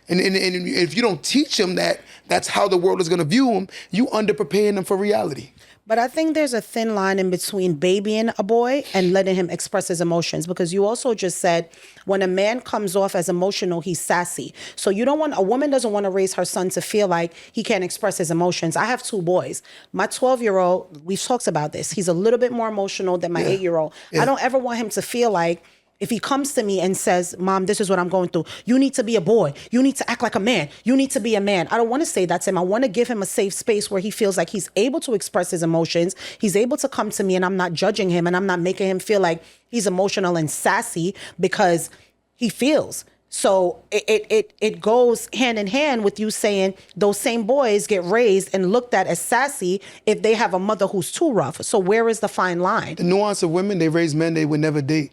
And if you don't teach him that that's how the world is going to view him, you underpreparing them for reality. But I think there's a thin line in between babying a boy and letting him express his emotions, because you also just said when a man comes off as emotional, he's sassy. So a woman doesn't want to raise her son to feel like he can't express his emotions. I have 2 boys. My 12-year-old, we've talked about this. He's a little bit more emotional than my 8-year-old. I don't ever want him to feel like, if he comes to me and says, Mom, this is what I'm going through, you need to be a boy. You need to act like a man. You need to be a man. I don't want to say that to him. I want to give him a safe space where he feels like he's able to express his emotions. He's able to come to me and I'm not judging him and I'm not making him feel like he's emotional and sassy because he feels. So it goes hand in hand with you saying those same boys get raised and looked at as sassy if they have a mother who's too rough. So where is the fine line? The nuance of women, they raise men they would never date.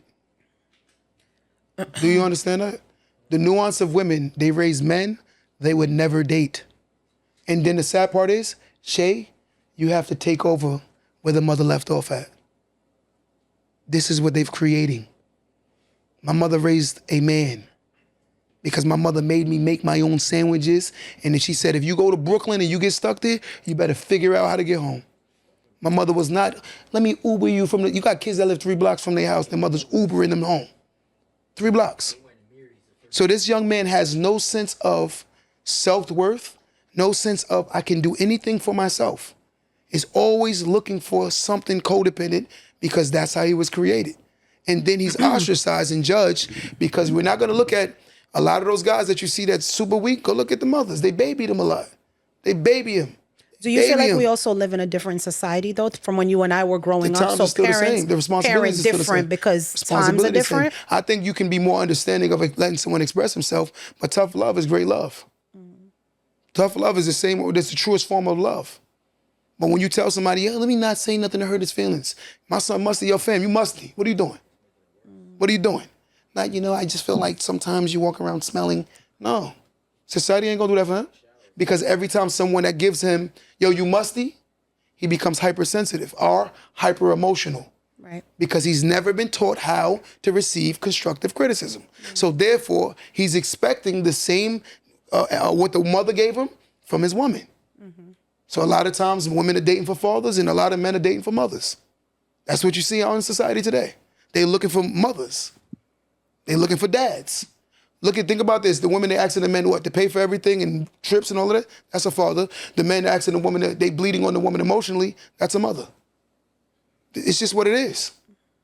Do you understand that? The nuance of women, they raise men they would never date. And then the sad part is, Shay, you have to take over where the mother left off at. This is what they've creating. My mother raised a man because my mother made me make my own sandwiches. And then she said, if you go to Brooklyn and you get stuck there, you better figure out how to get home. My mother was not, let me Uber you you got kids that live 3 blocks from their house, their mother's Ubering them home. 3 blocks. So this young man has no sense of self-worth, no sense of I can do anything for myself. Is always looking for something codependent because that's how he was created. And then he's ostracized and judged because we're not going to look at a lot of those guys that you see that's super weak. Go look at the mothers. They babied him a lot. They baby him. Do you feel like we also live in a different society though, from when you and I were growing up? So still parents, the same. The responsibilities parents are still the different same. because times are different. I think you can be more understanding of letting someone express himself, but tough love is great love. Tough love is the same. It's the truest form of love. But when you tell somebody, yeah, let me not say nothing to hurt his feelings. My son musty, your fam, you musty. What are you doing? What are you doing? Not, I just feel like sometimes you walk around smelling. No. Society ain't gonna do that for him. Because every time someone that gives him, yo, you musty, he becomes hypersensitive or hyper emotional. Right. Because he's never been taught how to receive constructive criticism. So therefore, he's expecting the same, what the mother gave him from his woman. So a lot of times women are dating for fathers and a lot of men are dating for mothers. That's what you see out in society today. They're looking for mothers. They're looking for dads. Think about this. The women, they asking the men what, to pay for everything and trips and all of that? That's a father. The men asking the woman, they bleeding on the woman emotionally, that's a mother. It's just what it is.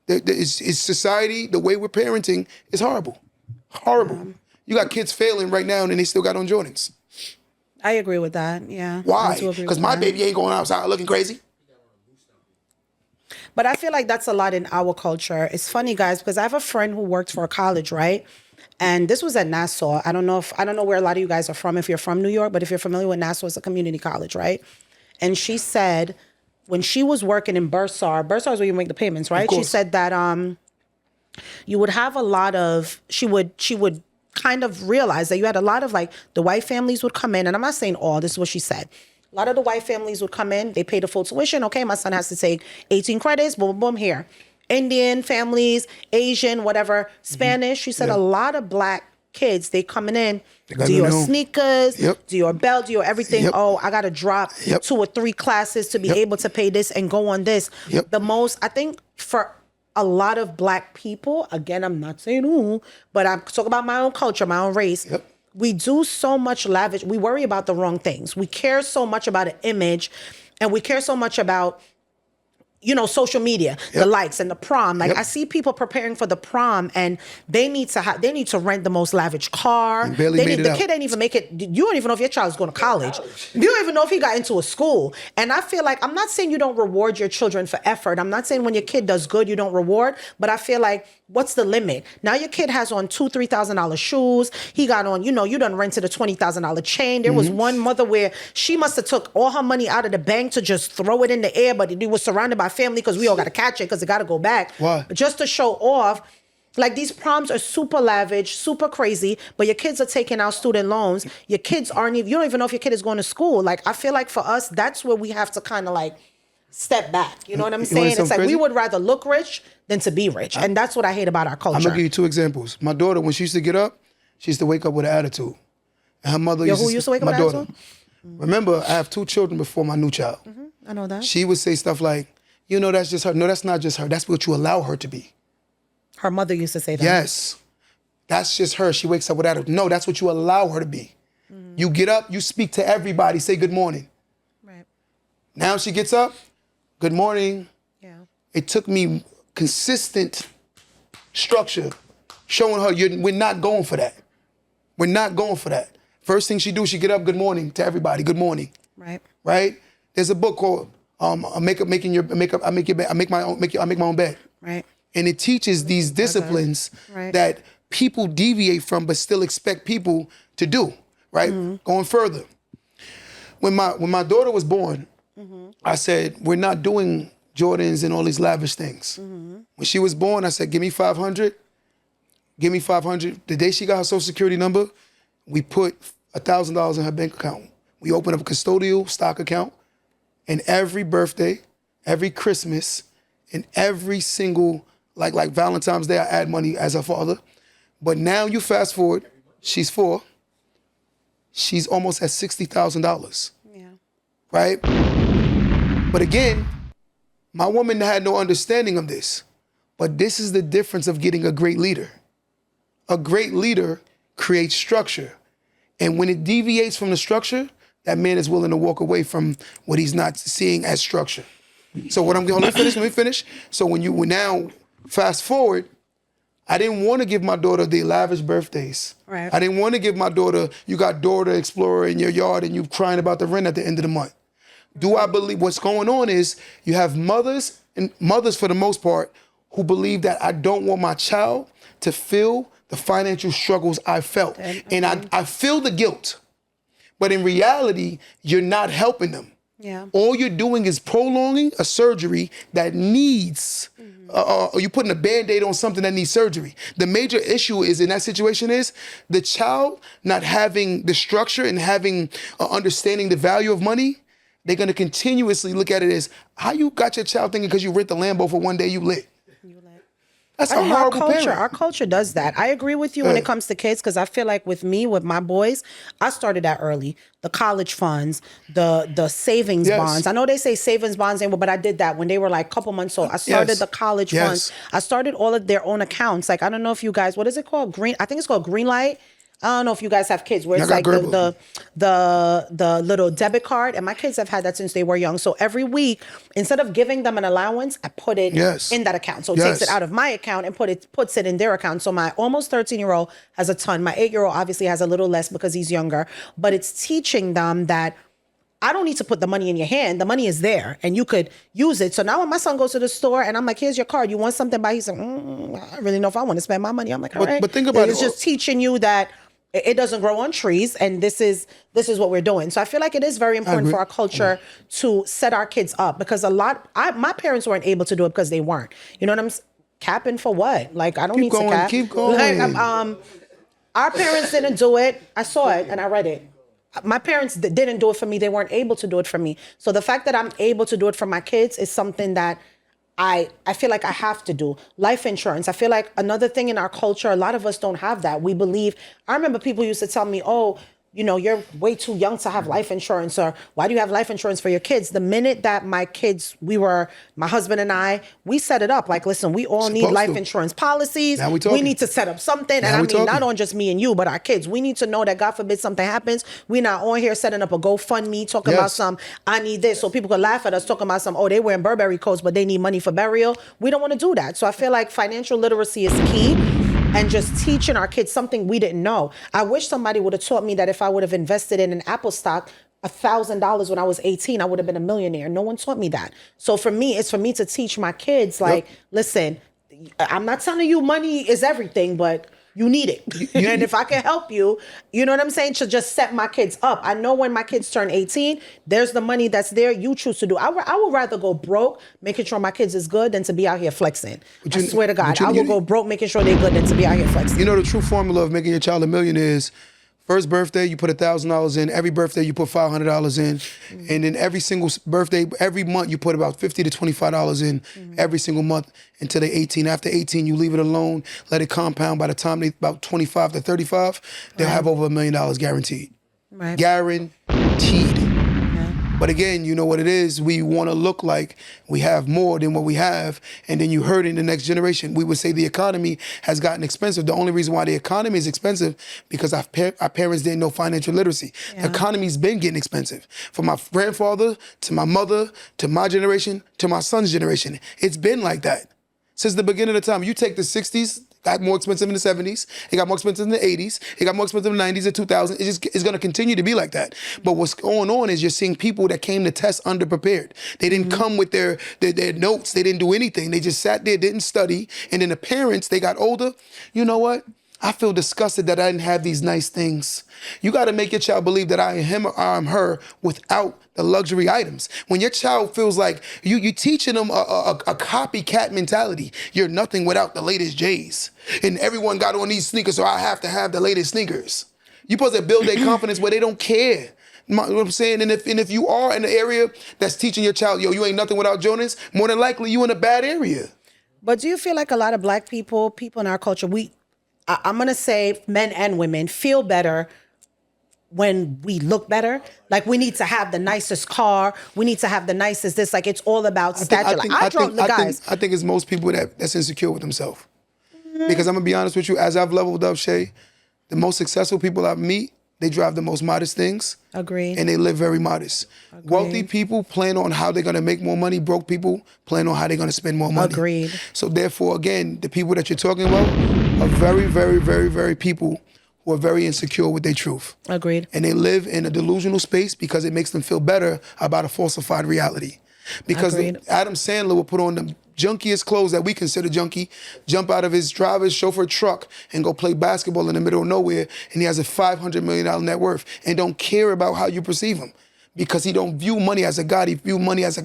It's society, the way we're parenting is horrible. Horrible. You got kids failing right now and they still got on Jordans. I agree with that. Yeah. Why? I do agree Because with my that. baby ain't going outside looking crazy. But I feel like that's a lot in our culture. It's funny, guys, because I have a friend who worked for a college, right? And this was at Nassau. I don't know where a lot of you guys are from, if you're from New York, but if you're familiar with Nassau, it's a community college, right? And she said when she was working in Bursar is where you make the payments, right? She said that you would have a lot of, she would kind of realize that you had a lot of like the white families would come in, and I'm not saying all, this is what she said. A lot of the white families would come in, they pay the full tuition. Okay, my son has to take 18 credits, boom, boom, boom, here. Indian families, Asian, whatever, Spanish. She said a lot of black kids, they coming in, do your sneakers, do your belt, do your everything. Oh, I got to drop 2 or 3 classes to be able to pay this and go on this. The most, I think for a lot of black people, again, I'm not saying who, but I'm talking about my own culture, my own race. We do so much lavish. We worry about the wrong things. We care so much about an image, and we care so much about, you know, social media, the likes and the prom. Like I see people preparing for the prom, and they need to rent the most lavish car. The kid ain't even make it. You don't even know if your child's going to college. You don't even know if he got into a school. And I feel like, I'm not saying you don't reward your children for effort. I'm not saying when your kid does good, you don't reward, but I feel like, what's the limit? Now your kid has on $2,000-$3,000 shoes. He got on, you know, you done rented a $20,000 chain. There was one mother where she must have took all her money out of the bank to just throw it in the air, but it was surrounded by family because we all got to catch it because it got to go back. Why? Just to show off. Like these proms are super lavish, super crazy, but your kids are taking out student loans. Your kids aren't even, you don't even know if your kid is going to school. Like I feel like for us, that's where we have to kind of like step back. You know what I'm saying? It's like we would rather look rich than to be rich. And that's what I hate about our culture. I'm going to give you 2 examples. My daughter, when she used to get up, she used to wake up with an attitude. And her mother who used to wake up with an attitude? Remember, I have 2 children before my new child. I know that. She would say stuff like, you know, that's just her. No, that's not just her. That's what you allow her to be. Her mother used to say that. Yes. That's just her. She wakes up with attitude. No, that's what you allow her to be. You get up, you speak to everybody, say good morning. Right. Now she gets up, good morning. Yeah. It took me consistent structure showing her we're not going for that. We're not going for that. First thing she do, she get up, good morning to everybody, good morning. Right. Right? There's a book called I make my own bed. Right. And it teaches these disciplines that people deviate from but still expect people to do, right? Going further. When my daughter was born, I said, we're not doing Jordans and all these lavish things. When she was born, I said, give me 500. Give me 500. The day she got her social security number, we put $1,000 in her bank account. We opened up a custodial stock account, and every birthday, every Christmas, and every single, like Valentine's Day, I add money as her father. But now you fast forward, she's 4, she's almost at $60,000. Yeah. Right? But again, my woman had no understanding of this. But this is the difference of getting a great leader. A great leader creates structure. And when it deviates from the structure, that man is willing to walk away from what he's not seeing as structure. So what I'm going, let me finish. So when now fast forward, I didn't want to give my daughter the lavish birthdays. Right. I didn't want to give my daughter, you got Dora the Explorer in your yard and you crying about the rent at the end of the month. Do I believe what's going on is you have mothers for the most part who believe that I don't want my child to feel the financial struggles I felt. And I feel the guilt. But in reality, you're not helping them. Yeah. All you're doing is prolonging a surgery that needs, or you're putting a Band-Aid on something that needs surgery. The major issue is in that situation is the child not having the structure and having understanding the value of money. They're going to continuously look at it as how you got your child thinking because you rent the Lambo for one day you lit. That's a horrible parent. Our culture does that. I agree with you when it comes to kids because I feel like with my boys, I started that early. The college funds, the savings bonds. I know they say savings bonds, but I did that when they were like a couple months old. I started the college funds. I started all of their own accounts. Like, I don't know if you guys, what is it called? I think it's called Greenlight. I don't know if you guys have kids where I it's got like Gerber. the little debit card, and my kids have had that since they were young. So every week, instead of giving them an allowance, I put it Yes. in that account. So it takes it out of my account and puts it in their account. So my almost 13-year-old has a ton. My 8-year-old obviously has a little less because he's younger, but it's teaching them that I don't need to put the money in your hand. The money is there and you could use it. So now when my son goes to the store and I'm like, here's your card. You want something by? He's like, I don't really know if I want to spend my money. I'm like, all right. But think about It's just teaching you that it doesn't grow on trees, and this is what we're doing. So I feel like it is very important for our culture to set our kids up, because my parents weren't able to do it because they weren't. You know what I'm capping for what? Like, I don't need to cap. Keep going. Like, our parents didn't do it. I saw it and I read it. My parents didn't do it for me. They weren't able to do it for me. So the fact that I'm able to do it for my kids is something that I feel like I have to do. Life insurance. I feel like another thing in our culture, a lot of us don't have that. We believe, I remember people used to tell me, oh, you know, you're way too young to have life insurance, or why do you have life insurance for your kids? The minute that my kids, my husband and I, we set it up. Like, listen, we all need life insurance policies. Now we need to set up something. And I mean, not on just me and you, but our kids. We need to know that God forbid something happens. We're not on here setting up a GoFundMe, talking about I need this. So people could laugh at us talking about they wearing Burberry coats, but they need money for burial. We don't want to do that. So I feel like financial literacy is key. And just teaching our kids something we didn't know. I wish somebody would have taught me that if I would have invested in an Apple stock $1,000 when I was 18, I would have been a millionaire. No one taught me that. So for me, it's for me to teach my kids, like, listen, I'm not telling you money is everything, but you need it. And if I can help you, you know what I'm saying? To just set my kids up. I know when my kids turn 18, there's the money that's there. You choose to do. I would rather go broke making sure my kids is good than to be out here flexing. I swear to God, I will go broke making sure they're good than to be out here flexing. You know, the true formula of making your child a millionaire is, first birthday, you put $1,000 in. Every birthday, you put $500 in. And then every single birthday, every month, you put about $50 to $25 in every single month until they're 18. After 18, you leave it alone, let it compound. By the time they're about 25 to 35, they'll have over $1 million guaranteed. Right. Guaranteed. But again, you know what it is. We want to look like we have more than what we have. And then you heard in the next generation, we would say the economy has gotten expensive. The only reason why the economy is expensive because our parents didn't know financial literacy. The economy's been getting expensive. From my grandfather to my mother to my generation to my son's generation. It's been like that. Since the beginning of the time. You take the 60s, got more expensive in the 70s. It got more expensive in the 80s. It got more expensive in the 90s and 2000s. It's going to continue to be like that. But what's going on is you're seeing people that came to test underprepared. They didn't come with their notes. They didn't do anything. They just sat there, didn't study. And then the parents, they got older. You know what? I feel disgusted that I didn't have these nice things. You got to make your child believe that I am him or I am her without the luxury items. When your child feels like you teaching them a copycat mentality, you're nothing without the latest J's. And everyone got on these sneakers, so I have to have the latest sneakers. You're supposed to build their confidence where they don't care. You know what I'm saying? And if you are in an area that's teaching your child, yo, you ain't nothing without Jonas, more than likely you in a bad area. But do you feel like a lot of Black people in our culture, I'm going to say men and women feel better when we look better? Like, we need to have the nicest car. We need to have the nicest this. Like, it's all about stature. I think it's most people that's insecure with themselves. Because I'm going to be honest with you, as I've leveled up, Shay, the most successful people I meet, they drive the most modest things. Agreed. And they live very modest. Agreed. Wealthy people plan on how they're going to make more money. Broke people plan on how they're going to spend more money. Agreed. So therefore, again, the people that you're talking about are very, very, very, very people who are very insecure with their truth. Agreed. And they live in a delusional space because it makes them feel better about a falsified reality. Because Adam Sandler will put on the junkiest clothes that we consider junky, jump out of his driver's chauffeur truck and go play basketball in the middle of nowhere, and he has a $500 million net worth and don't care about how you perceive him. Because he don't view money as a god, he view money as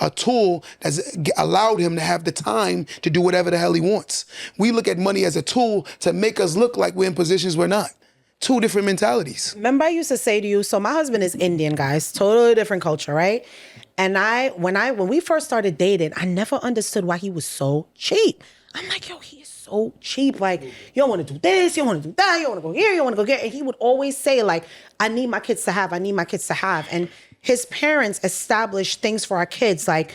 a tool that's allowed him to have the time to do whatever the hell he wants. We look at money as a tool to make us look like we're in positions we're not. Two different mentalities. Remember I used to say to you, so my husband is Indian, guys, totally different culture, right? And when we first started dating, I never understood why he was so cheap. I'm like, yo, he is so cheap. Like, you don't want to do this, you don't want to do that, you don't want to go here, you don't want to go there. And he would always say, like, I need my kids to have. And his parents established things for our kids, like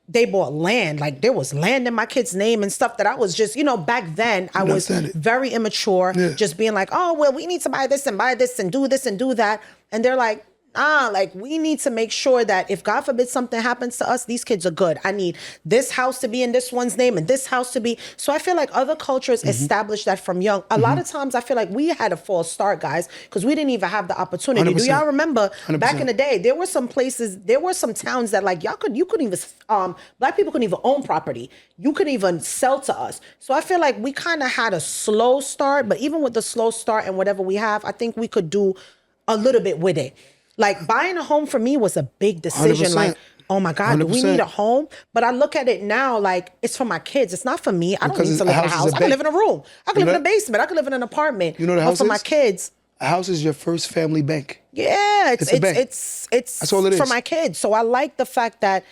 they bought land. Like there was land in my kid's name and stuff that I was just, back then I was very immature, just being like, oh, well, we need to buy this and do this and do that. And they're like, like we need to make sure that if God forbid something happens to us, these kids are good. I need this house to be in this one's name and this house to be. So I feel like other cultures establish that from young. A lot of times I feel like we had a false start, guys, because we didn't even have the opportunity. 100%. Do y'all remember 100%. Back in the day, there were some places, there were some towns that like you couldn't even, Black people couldn't even own property. You couldn't even sell to us. So I feel like we kind of had a slow start, but even with the slow start and whatever we have, I think we could do a little bit with it. Like buying a home for me was a big decision. 100%. Like, oh my God, 100%. Do we need a home? But I look at it now like it's for my kids. It's not for me. I don't need to live in a house. I can live in a room. I can live in a basement. I can live in an apartment. You know what a house is? For my kids. A house is your first family bank. Yeah, it's a bank. It's that's all it is for my kids. So I like the fact that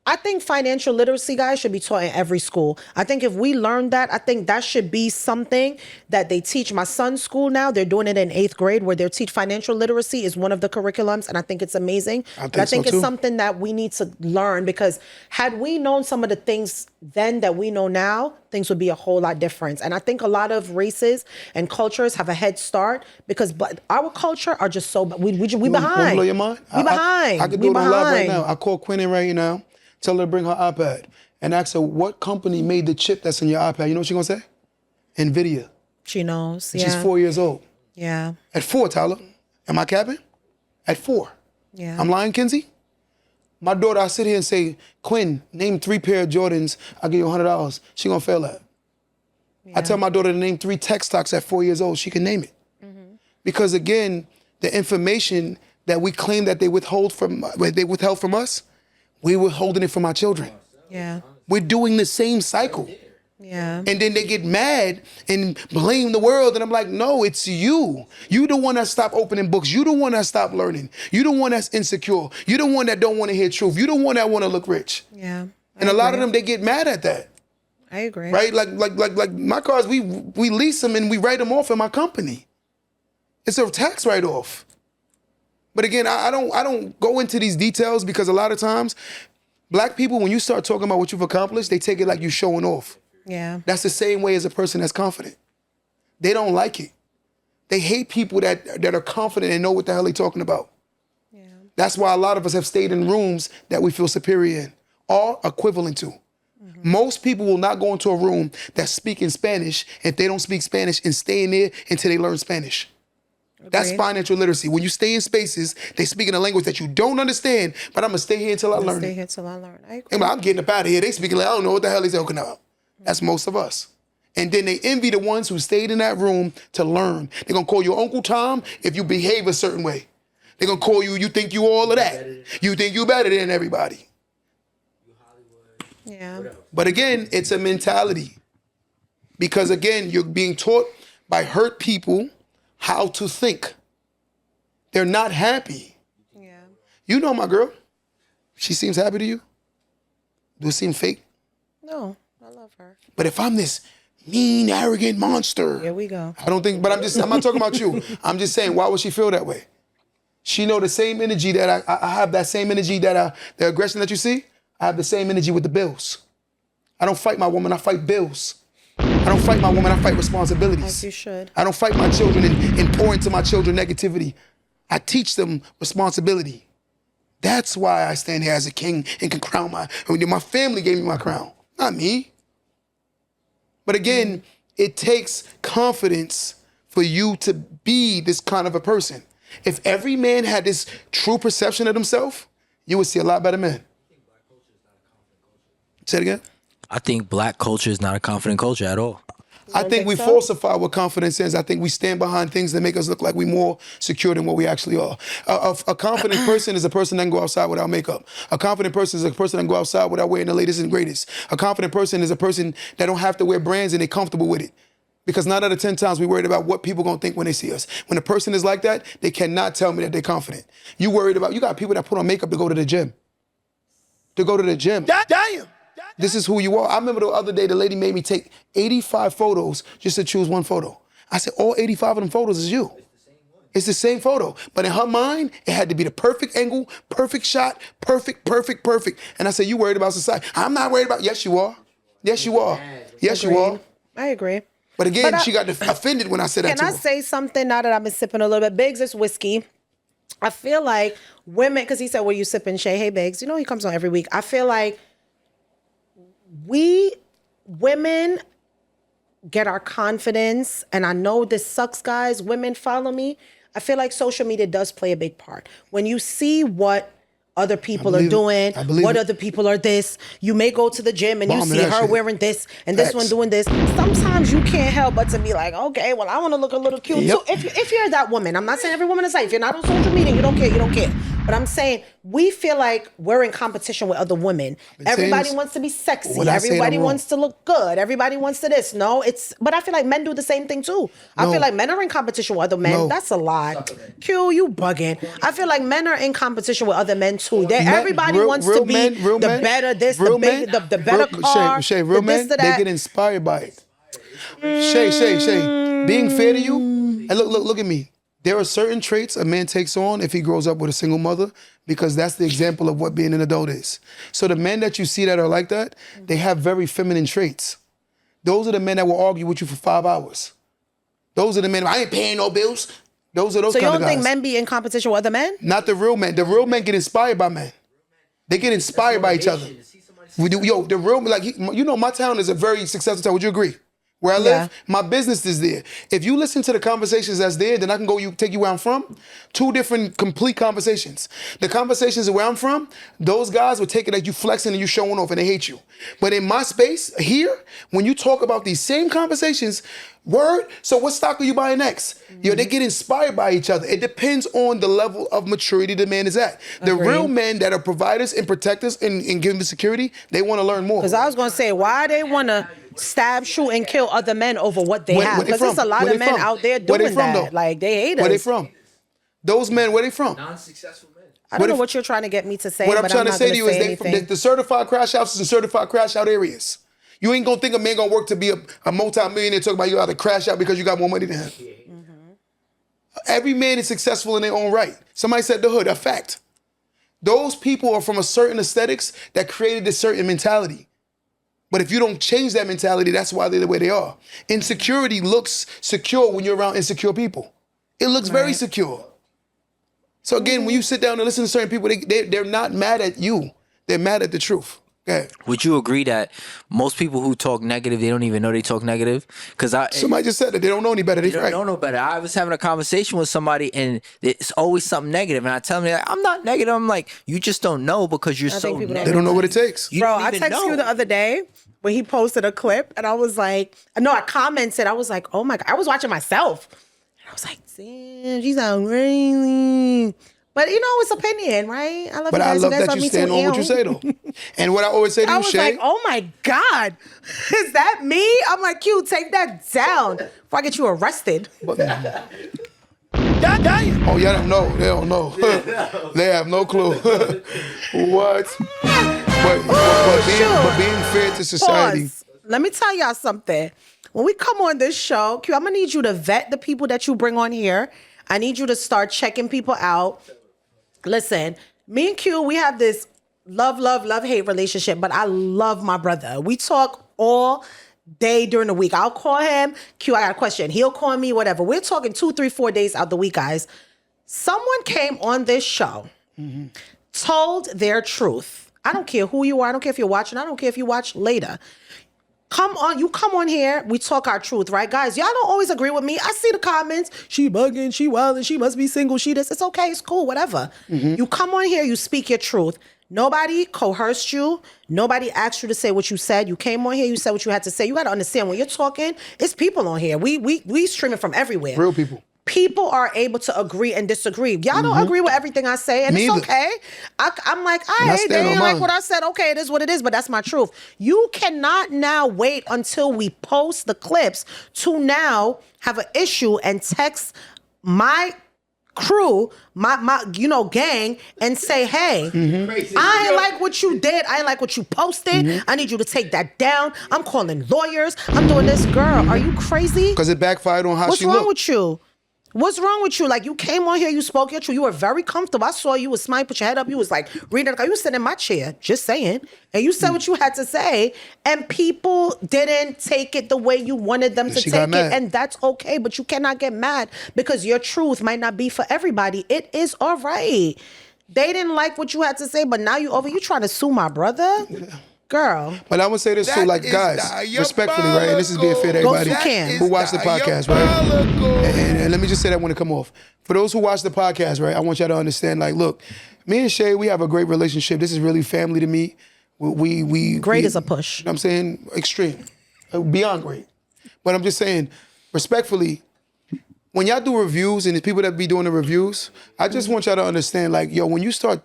I think financial literacy, guys, should be taught in every school. I think if we learn that, I think that should be something that they teach. My son's school now, they're doing it in 8th grade where they teach financial literacy is one of the curriculums. And I think it's amazing. I think it's something that we need to learn because had we known some of the things then that we know now, things would be a whole lot different. And I think a lot of races and cultures have a head start because our culture are just so, we behind. Want to blow your mind? We behind. I could do it on live right now. I call Quinn in right now. Tell her to bring her iPad and ask her what company made the chip that's in your iPad. You know what she's going to say? NVIDIA. She knows, She's 4 years old. Yeah. At 4, Tyler. Am I capping? At 4. Yeah. I'm lying, Kinsey? My daughter, I sit here and say, Quinn, name 3 pair of Jordans. I'll give you $100. She going to fail that. Yeah. I tell my daughter to name 3 tech stocks at 4 years old. She can name it. Mm-hmm. Because again, the information that we claim that they withheld from us, we were holding it from our children. Yeah. We're doing the same cycle. Yeah. And then they get mad and blame the world. And I'm like, no, it's you. You the one that stopped opening books. You the one that stopped learning. You the one that's insecure. You the one that don't want to hear truth. You the one that want to look rich. Yeah. And a lot of them, they get mad at that. I agree. Right? Like my cars, we lease them and we write them off in my company. It's a tax write-off. But again, I don't go into these details because a lot of times, Black people, when you start talking about what you've accomplished, they take it like you're showing off. Yeah. That's the same way as a person that's confident. They don't like it. They hate people that are confident and know what the hell they're talking about. Yeah. That's why a lot of us have stayed in rooms that we feel superior in, or equivalent to. Mm-hmm. Most people will not go into a room that's speaking Spanish if they don't speak Spanish and stay in there until they learn Spanish. That's financial literacy. When you stay in spaces, they speak in a language that you don't understand, but I'm going to stay here until I learn it. Stay here until I learn. I agree. I'm getting up out of here. They speaking like, I don't know what the hell he's talking about. That's most of us. And then they envy the ones who stayed in that room to learn. They're going to call you Uncle Tom if you behave a certain way. They're going to call you think you all of that. You think you better than everybody. Yeah. But again, it's a mentality. Because again, you're being taught by hurt people how to think. They're not happy. Yeah. You know my girl. She seems happy to you? Do it seem fake? No, I love her. But if I'm this mean, arrogant monster. Here we go. I don't think, but I'm not talking about you. I'm just saying, why would she feel that way? She know the same energy that I have, that same energy that the aggression that you see, I have the same energy with the bills. I don't fight my woman, I fight bills. I don't fight my woman, I fight responsibilities. As you should. I don't fight my children and pour into my children negativity. I teach them responsibility. That's why I stand here as a king and can crown my family gave me my crown, not me. But again, it takes confidence for you to be this kind of a person. If every man had this true perception of himself, you would see a lot better men. Say it again. I think Black culture is not a confident culture at all. I think we falsify what confidence is. I think we stand behind things that make us look like we're more secure than what we actually are. A confident person is a person that can go outside without makeup. A confident person is a person that can go outside without wearing the latest and greatest. A confident person is a person that don't have to wear brands and they're comfortable with it. Because 9 out of 10 times we're worried about what people gonna think when they see us. When a person is like that, they cannot tell me that they're confident. You got people that put on makeup to go to the gym. Damn! This is who you are. I remember the other day, the lady made me take 85 photos just to choose one photo. I said, all 85 of them photos is you. It's the same photo. But in her mind, it had to be the perfect angle, perfect shot, perfect. And I said, you worried about society? I'm not worried about, yes, you are. Yes, you are. Yes, you are. I agree. But again, she got offended when I said that to her. Can I say something now that I've been sipping a little bit? Biggs is whiskey. I feel like women, because he said, "Were you sipping Shay?" Hey, Biggs. You know he comes on every week. I feel like we women get our confidence, and I know this sucks, guys. Women, follow me. I feel like social media does play a big part. When you see what other people are doing, what other people are this, you may go to the gym and you see her wearing this and this one doing this. Sometimes you can't help but to be like, okay, well, I want to look a little cute too. If you're that woman, I'm not saying every woman is like, if you're not on social media, you don't care. But I'm saying we feel like we're in competition with other women. Everybody wants to be sexy. Everybody wants to look good. Everybody wants to this. But I feel like men do the same thing too. I feel like men are in competition with other men. That's a lie. Q, you bugging. I feel like men are in competition with other men too. Everybody wants to be the better this, the better car, Shay, real men, they get inspired by it. Shay, being fair to you, and look at me. There are certain traits a man takes on if he grows up with a single mother, because that's the example of what being an adult is. So the men that you see that are like that, they have very feminine traits. Those are the men that will argue with you for 5 hours. Those are the men, I ain't paying no bills. Those are those kind of guys. So you don't think men be in competition with other men? Not the real men. The real men get inspired by men. They get inspired by each other. The real, my town is a very successful town. Would you agree? Where I live, my business is there. If you listen to the conversations that's there, then I can take you where I'm from. 2 different complete conversations. The conversations where I'm from, those guys will take it as you flexing and you showing off and they hate you. But in my space here, when you talk about these same conversations, word, so what stock are you buying next? They get inspired by each other. It depends on the level of maturity the man is at. The real men that are providers and protectors and giving the security, they want to learn more. Because I was going to say, why they want to stab, shoot, and kill other men over what they have? Because there's a lot of men out there doing that. Like, they hate us. Where they from? Those men, where they from? Non-successful men. I don't know what you're trying to get me to say, what but I'm trying to say to you is they from the certified crash houses and certified crash out areas. You ain't gonna think a man gonna work to be a multi-millionaire talking about you got to crash out because you got more money than him. Every man is successful in their own right. Somebody said the hood, a fact. Those people are from a certain aesthetics that created a certain mentality. But if you don't change that mentality, that's why they're the way they are. Insecurity looks secure when you're around insecure people. It looks very secure. So again, when you sit down and listen to certain people, they're not mad at you. They're mad at the truth. Okay. Would you agree that most people who talk negative, they don't even know they talk negative? Because somebody just said that they don't know any better. They don't know better. I was having a conversation with somebody, and it's always something negative, and I tell them, like, I'm not negative. I'm like, you just don't know because you're so negative. They don't know what it takes. Bro, I texted you the other day when he posted a clip, and I was like, I commented. I was like, oh my God. I was watching myself. And I was like, damn, she's sound crazy. But it's opinion, right? I love but you guys. I love that you stand on what you say, though. And what I always say to you, Shay. I was like, oh my God, is that me? I'm like, Q, take that down before I get you arrested. Oh, y'all don't know. They don't know. They have no clue. What? But being fair to society. Pause. Let me tell y'all something. When we come on this show, Q, I'm going to need you to vet the people that you bring on here. I need you to start checking people out. Listen, me and Q, we have this love-hate relationship, but I love my brother. We talk all day during the week. I'll call him. Q, I got a question. He'll call me, whatever. We're talking 2, 3, 4 days out the week, guys. Someone came on this show, told their truth. I don't care who you are. I don't care if you're watching. I don't care if you watch later. Come on here. We talk our truth, right, guys? Y'all don't always agree with me. I see the comments. She bugging, she wilding, she must be single, she this. It's okay, it's cool, whatever. You come on here, you speak your truth. Nobody coerced you. Nobody asked you to say what you said. You came on here, you said what you had to say. You got to understand when you're talking, it's people on here. We streaming from everywhere. Real people. People are able to agree and disagree. Y'all don't agree with everything I say, and it's okay. I'm like, all right, they ain't like what I said. Okay, it is what it is, but that's my truth. You cannot now wait until we post the clips to now have an issue and text my crew, my gang, and say, hey, I ain't like what you did. I ain't like what you posted. I need you to take that down. I'm calling lawyers. I'm doing this. Girl, are you crazy? Because it backfired on how she looked. What's wrong with you? What's wrong with you? Like, you came on here, you spoke your truth. You were very comfortable. I saw you was smiling, put your head up. You was like reading. You was sitting in my chair, just saying. And you said what you had to say. And people didn't take it the way you wanted them to take it. And that's okay. But you cannot get mad because your truth might not be for everybody. It is all right. They didn't like what you had to say, but now you trying to sue my brother? Girl. But I'm gonna say this too, like, guys, respectfully, right? And this is being fair to everybody who watched the podcast, right? And let me just say that when it come off. For those who watch the podcast, right, I want y'all to understand, like, look, me and Shay, we have a great relationship. This is really family to me. Great is a push. You know what I'm saying? Extreme. Beyond great. But I'm just saying, respectfully, when y'all do reviews and the people that be doing the reviews, I just want y'all to understand, like, yo, when you start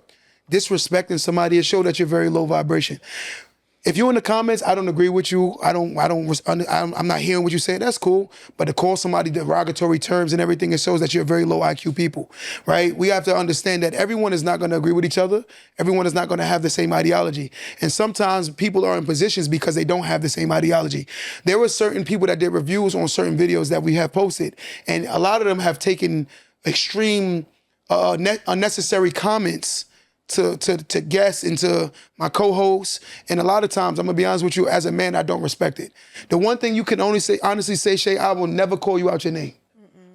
disrespecting somebody, it shows that you're very low vibration. If you're in the comments, I don't agree with you. I'm not hearing what you say. That's cool. But to call somebody derogatory terms and everything, it shows that you're very low IQ people, right? We have to understand that everyone is not going to agree with each other. Everyone is not going to have the same ideology. And sometimes people are in positions because they don't have the same ideology. There were certain people that did reviews on certain videos that we have posted, and a lot of them have taken extreme, unnecessary comments to guests and to my co-hosts. And a lot of times, I'm gonna be honest with you, as a man, I don't respect it. The one thing you can honestly say, Shay, I will never call you out your name.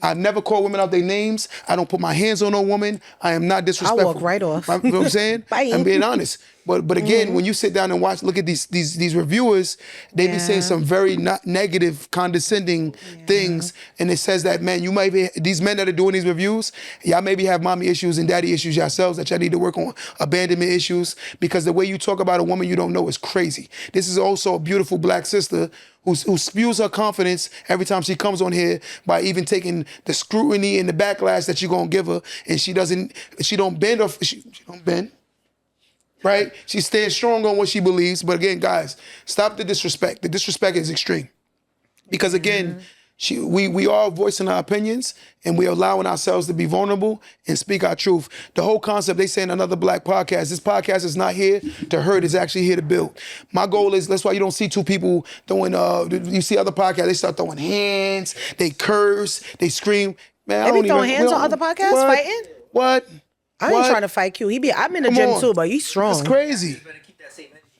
I never call women out their names. I don't put my hands on no woman. I am not disrespectful. I walk right off. You know what I'm saying? I'm being honest. But again, when you sit down and look at these reviewers, they be saying some very negative, condescending things, and it says that, man, you might be, these men that are doing these reviews, y'all maybe have mommy issues and daddy issues yourselves that y'all need to work on, abandonment issues, because the way you talk about a woman you don't know is crazy. This is also a beautiful black sister who spews her confidence every time she comes on here by even taking the scrutiny and the backlash that you're gonna give her, and she don't bend. Right? She stands strong on what she believes. But again, guys, stop the disrespect. The disrespect is extreme. Because again, we are voicing our opinions and we're allowing ourselves to be vulnerable and speak our truth. The whole concept, they say in another black podcast, this podcast is not here to hurt, it's actually here to build. My goal is, that's why you don't see two people throwing, you see other podcasts, they start throwing hands, they curse, they scream. Man, they be throwing hands on other podcasts, fighting? What? I ain't trying to fight Q. I'm in the gym too, but he's strong. That's crazy.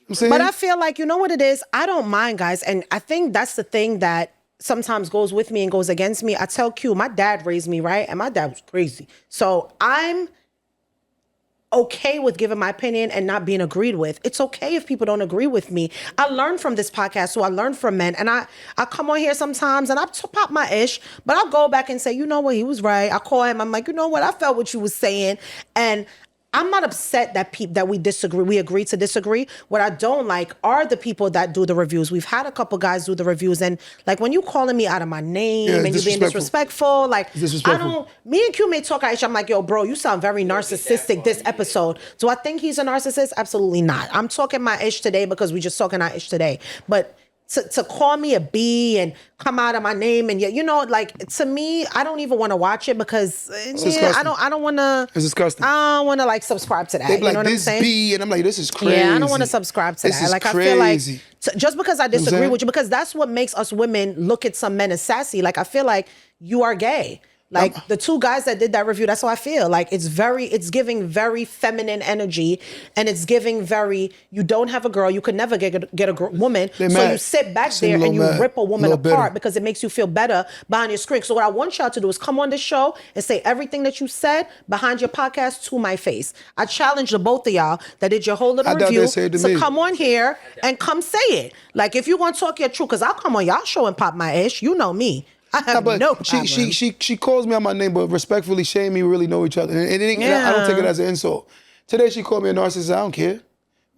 But I feel like, you know what it is? I don't mind, guys. And I think that's the thing that sometimes goes with me and goes against me. I tell Q, my dad raised me, right? And my dad was crazy. So I'm okay with giving my opinion and not being agreed with. It's okay if people don't agree with me. I learned from this podcast, so I learned from men. And I come on here sometimes and I pop my ish, but I'll go back and say, you know what, he was right. I call him, I'm like, you know what, I felt what you was saying. And I'm not upset that we disagree. We agree to disagree. What I don't like are the people that do the reviews. We've had a couple guys do the reviews, and like when you calling me out of my name and you being disrespectful, like me and Q may talk Aisha. I'm like, yo, bro, you sound very narcissistic this episode. Do I think he's a narcissist? Absolutely not. I'm talking my ish today because we just talking our ish today. But to call me a B and come out of my name and you know, like, to me, I don't even want to watch it because I don't want to. It's disgusting. I don't want to like subscribe to that. They be like, you know what I'm saying? B, and I'm like, this is crazy. Yeah, I don't want to subscribe to that. Like, crazy. I feel like just because I disagree with you, because that's what makes us women look at some men as sassy. Like, I feel like you are gay. Like the two guys that did that review, that's how I feel. Like it's giving very feminine energy, and it's giving very, you don't have a girl, you could never get a woman. So you sit back there and you rip a woman apart because it makes you feel better behind your screen. So what I want y'all to do is come on this show and say everything that you said behind your podcast to my face. I challenge the both of y'all that did your whole little review to come on here and come say it. Like, if you want to talk your truth, because I'll come on y'all show and pop my ish. You know me. I have no problem. She calls me out my name, but respectfully, Shay and me really know each other. And I don't take it as an insult. Today she called me a narcissist. I don't care.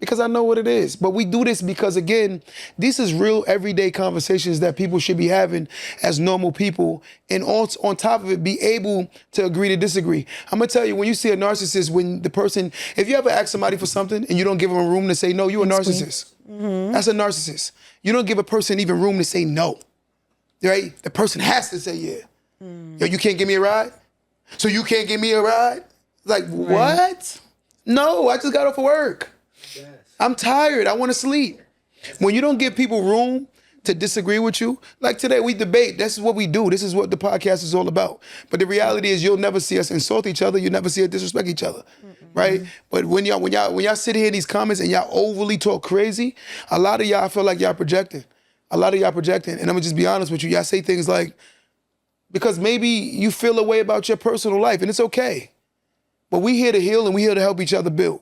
Because I know what it is. But we do this because, again, this is real everyday conversations that people should be having as normal people. And on top of it, be able to agree to disagree. I'm going to tell you, when you see a narcissist, when the person, if you ever ask somebody for something and you don't give them room to say no, you're a narcissist. Mm-hmm. That's a narcissist. You don't give a person even room to say no. Right? The person has to say yeah. Yo, you can't give me a ride? So you can't give me a ride? Like, what? No, I just got off of work. Yes. I'm tired. I want to sleep. When you don't give people room to disagree with you. Like today, we debate. This is what we do. This is what the podcast is all about. But the reality is, you'll never see us insult each other. You'll never see us disrespect each other, right? But when y'all sit here in these comments and y'all overly talk crazy, a lot of y'all feel like y'all projecting. A lot of y'all projecting. And I'm gonna just be honest with you. Y'all say things like, because maybe you feel a way about your personal life, and it's okay. But we here to heal and we here to help each other build.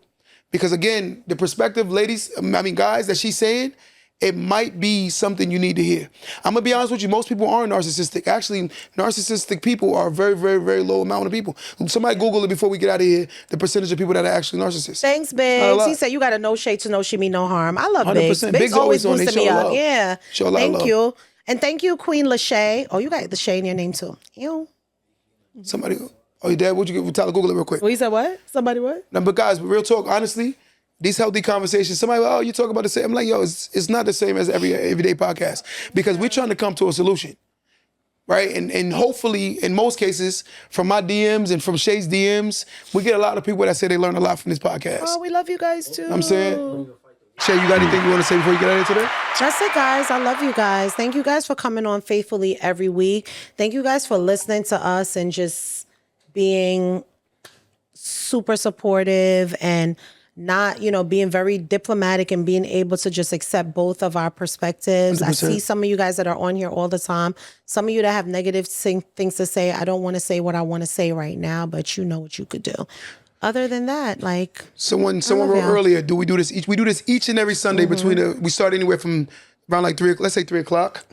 Because again, the perspective, guys, that she's saying, it might be something you need to hear. I'm gonna be honest with you, most people aren't narcissistic. Actually, narcissistic people are a very, very, very low amount of people. Somebody Google it before we get out of here, the percentage of people that are actually narcissists. Thanks, Biggs. He said you got a no shade to no she mean no harm. I love Biggs. Biggs always boosting me up. Yeah. Thank you. And thank you, Queen Lachey. Oh, you got Lachey in your name too. Ew. Somebody, your dad, what'd you get? Tyler, Google it real quick. Well, you said what? Somebody what? No, but guys, real talk, honestly, these healthy conversations, somebody, you talk about the same. I'm like, it's not the same as everyday podcast, because we're trying to come to a solution, right? And hopefully, in most cases, from my DMs and from Shay's DMs, we get a lot of people that say they learn a lot from this podcast. Oh, we love you guys too. You know what I'm saying? Shay, you got anything you want to say before you get out of here today? That's it, guys. I love you guys. Thank you guys for coming on faithfully every week. Thank you guys for listening to us and just being super supportive and not, being very diplomatic and being able to just accept both of our perspectives. 100%. I see some of you guys that are on here all the time. Some of you that have negative things to say. I don't want to say what I want to say right now, but you know what you could do. Other than that, like someone wrote earlier, we do this each and every Sunday between we start anywhere from around like 3 o'clock.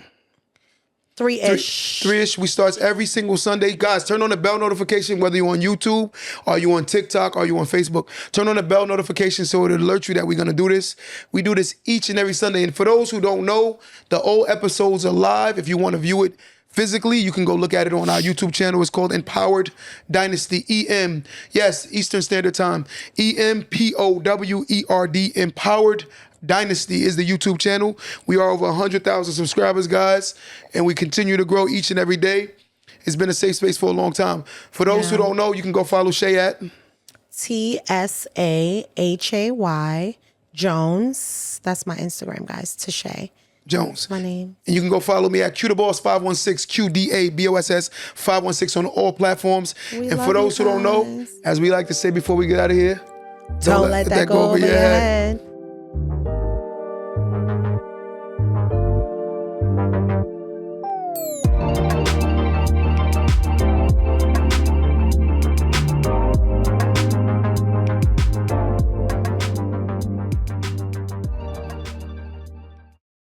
3-ish. 3-ish. We start every single Sunday. Guys, turn on the bell notification, whether you're on YouTube or you on TikTok or you on Facebook. Turn on the bell notification so it'll alert you that we're going to do this. We do this each and every Sunday. And for those who don't know, the old episodes are live. If you want to view it physically, you can go look at it on our YouTube channel. It's called Empowered Dynasty, EM. Yes, Eastern Standard Time. EMPOWERD, Empowered Dynasty is the YouTube channel. We are over 100,000 subscribers, guys, and we continue to grow each and every day. It's been a safe space for a long time. For those who don't know, you can go follow Shay at TSAHAY Jones. That's my Instagram, guys. Tashay Jones. My name. And you can go follow me at QDaboss516, QDABOSS 516 on all platforms. And for those who don't know, as we like to say before we get out of here, don't let that go over your head.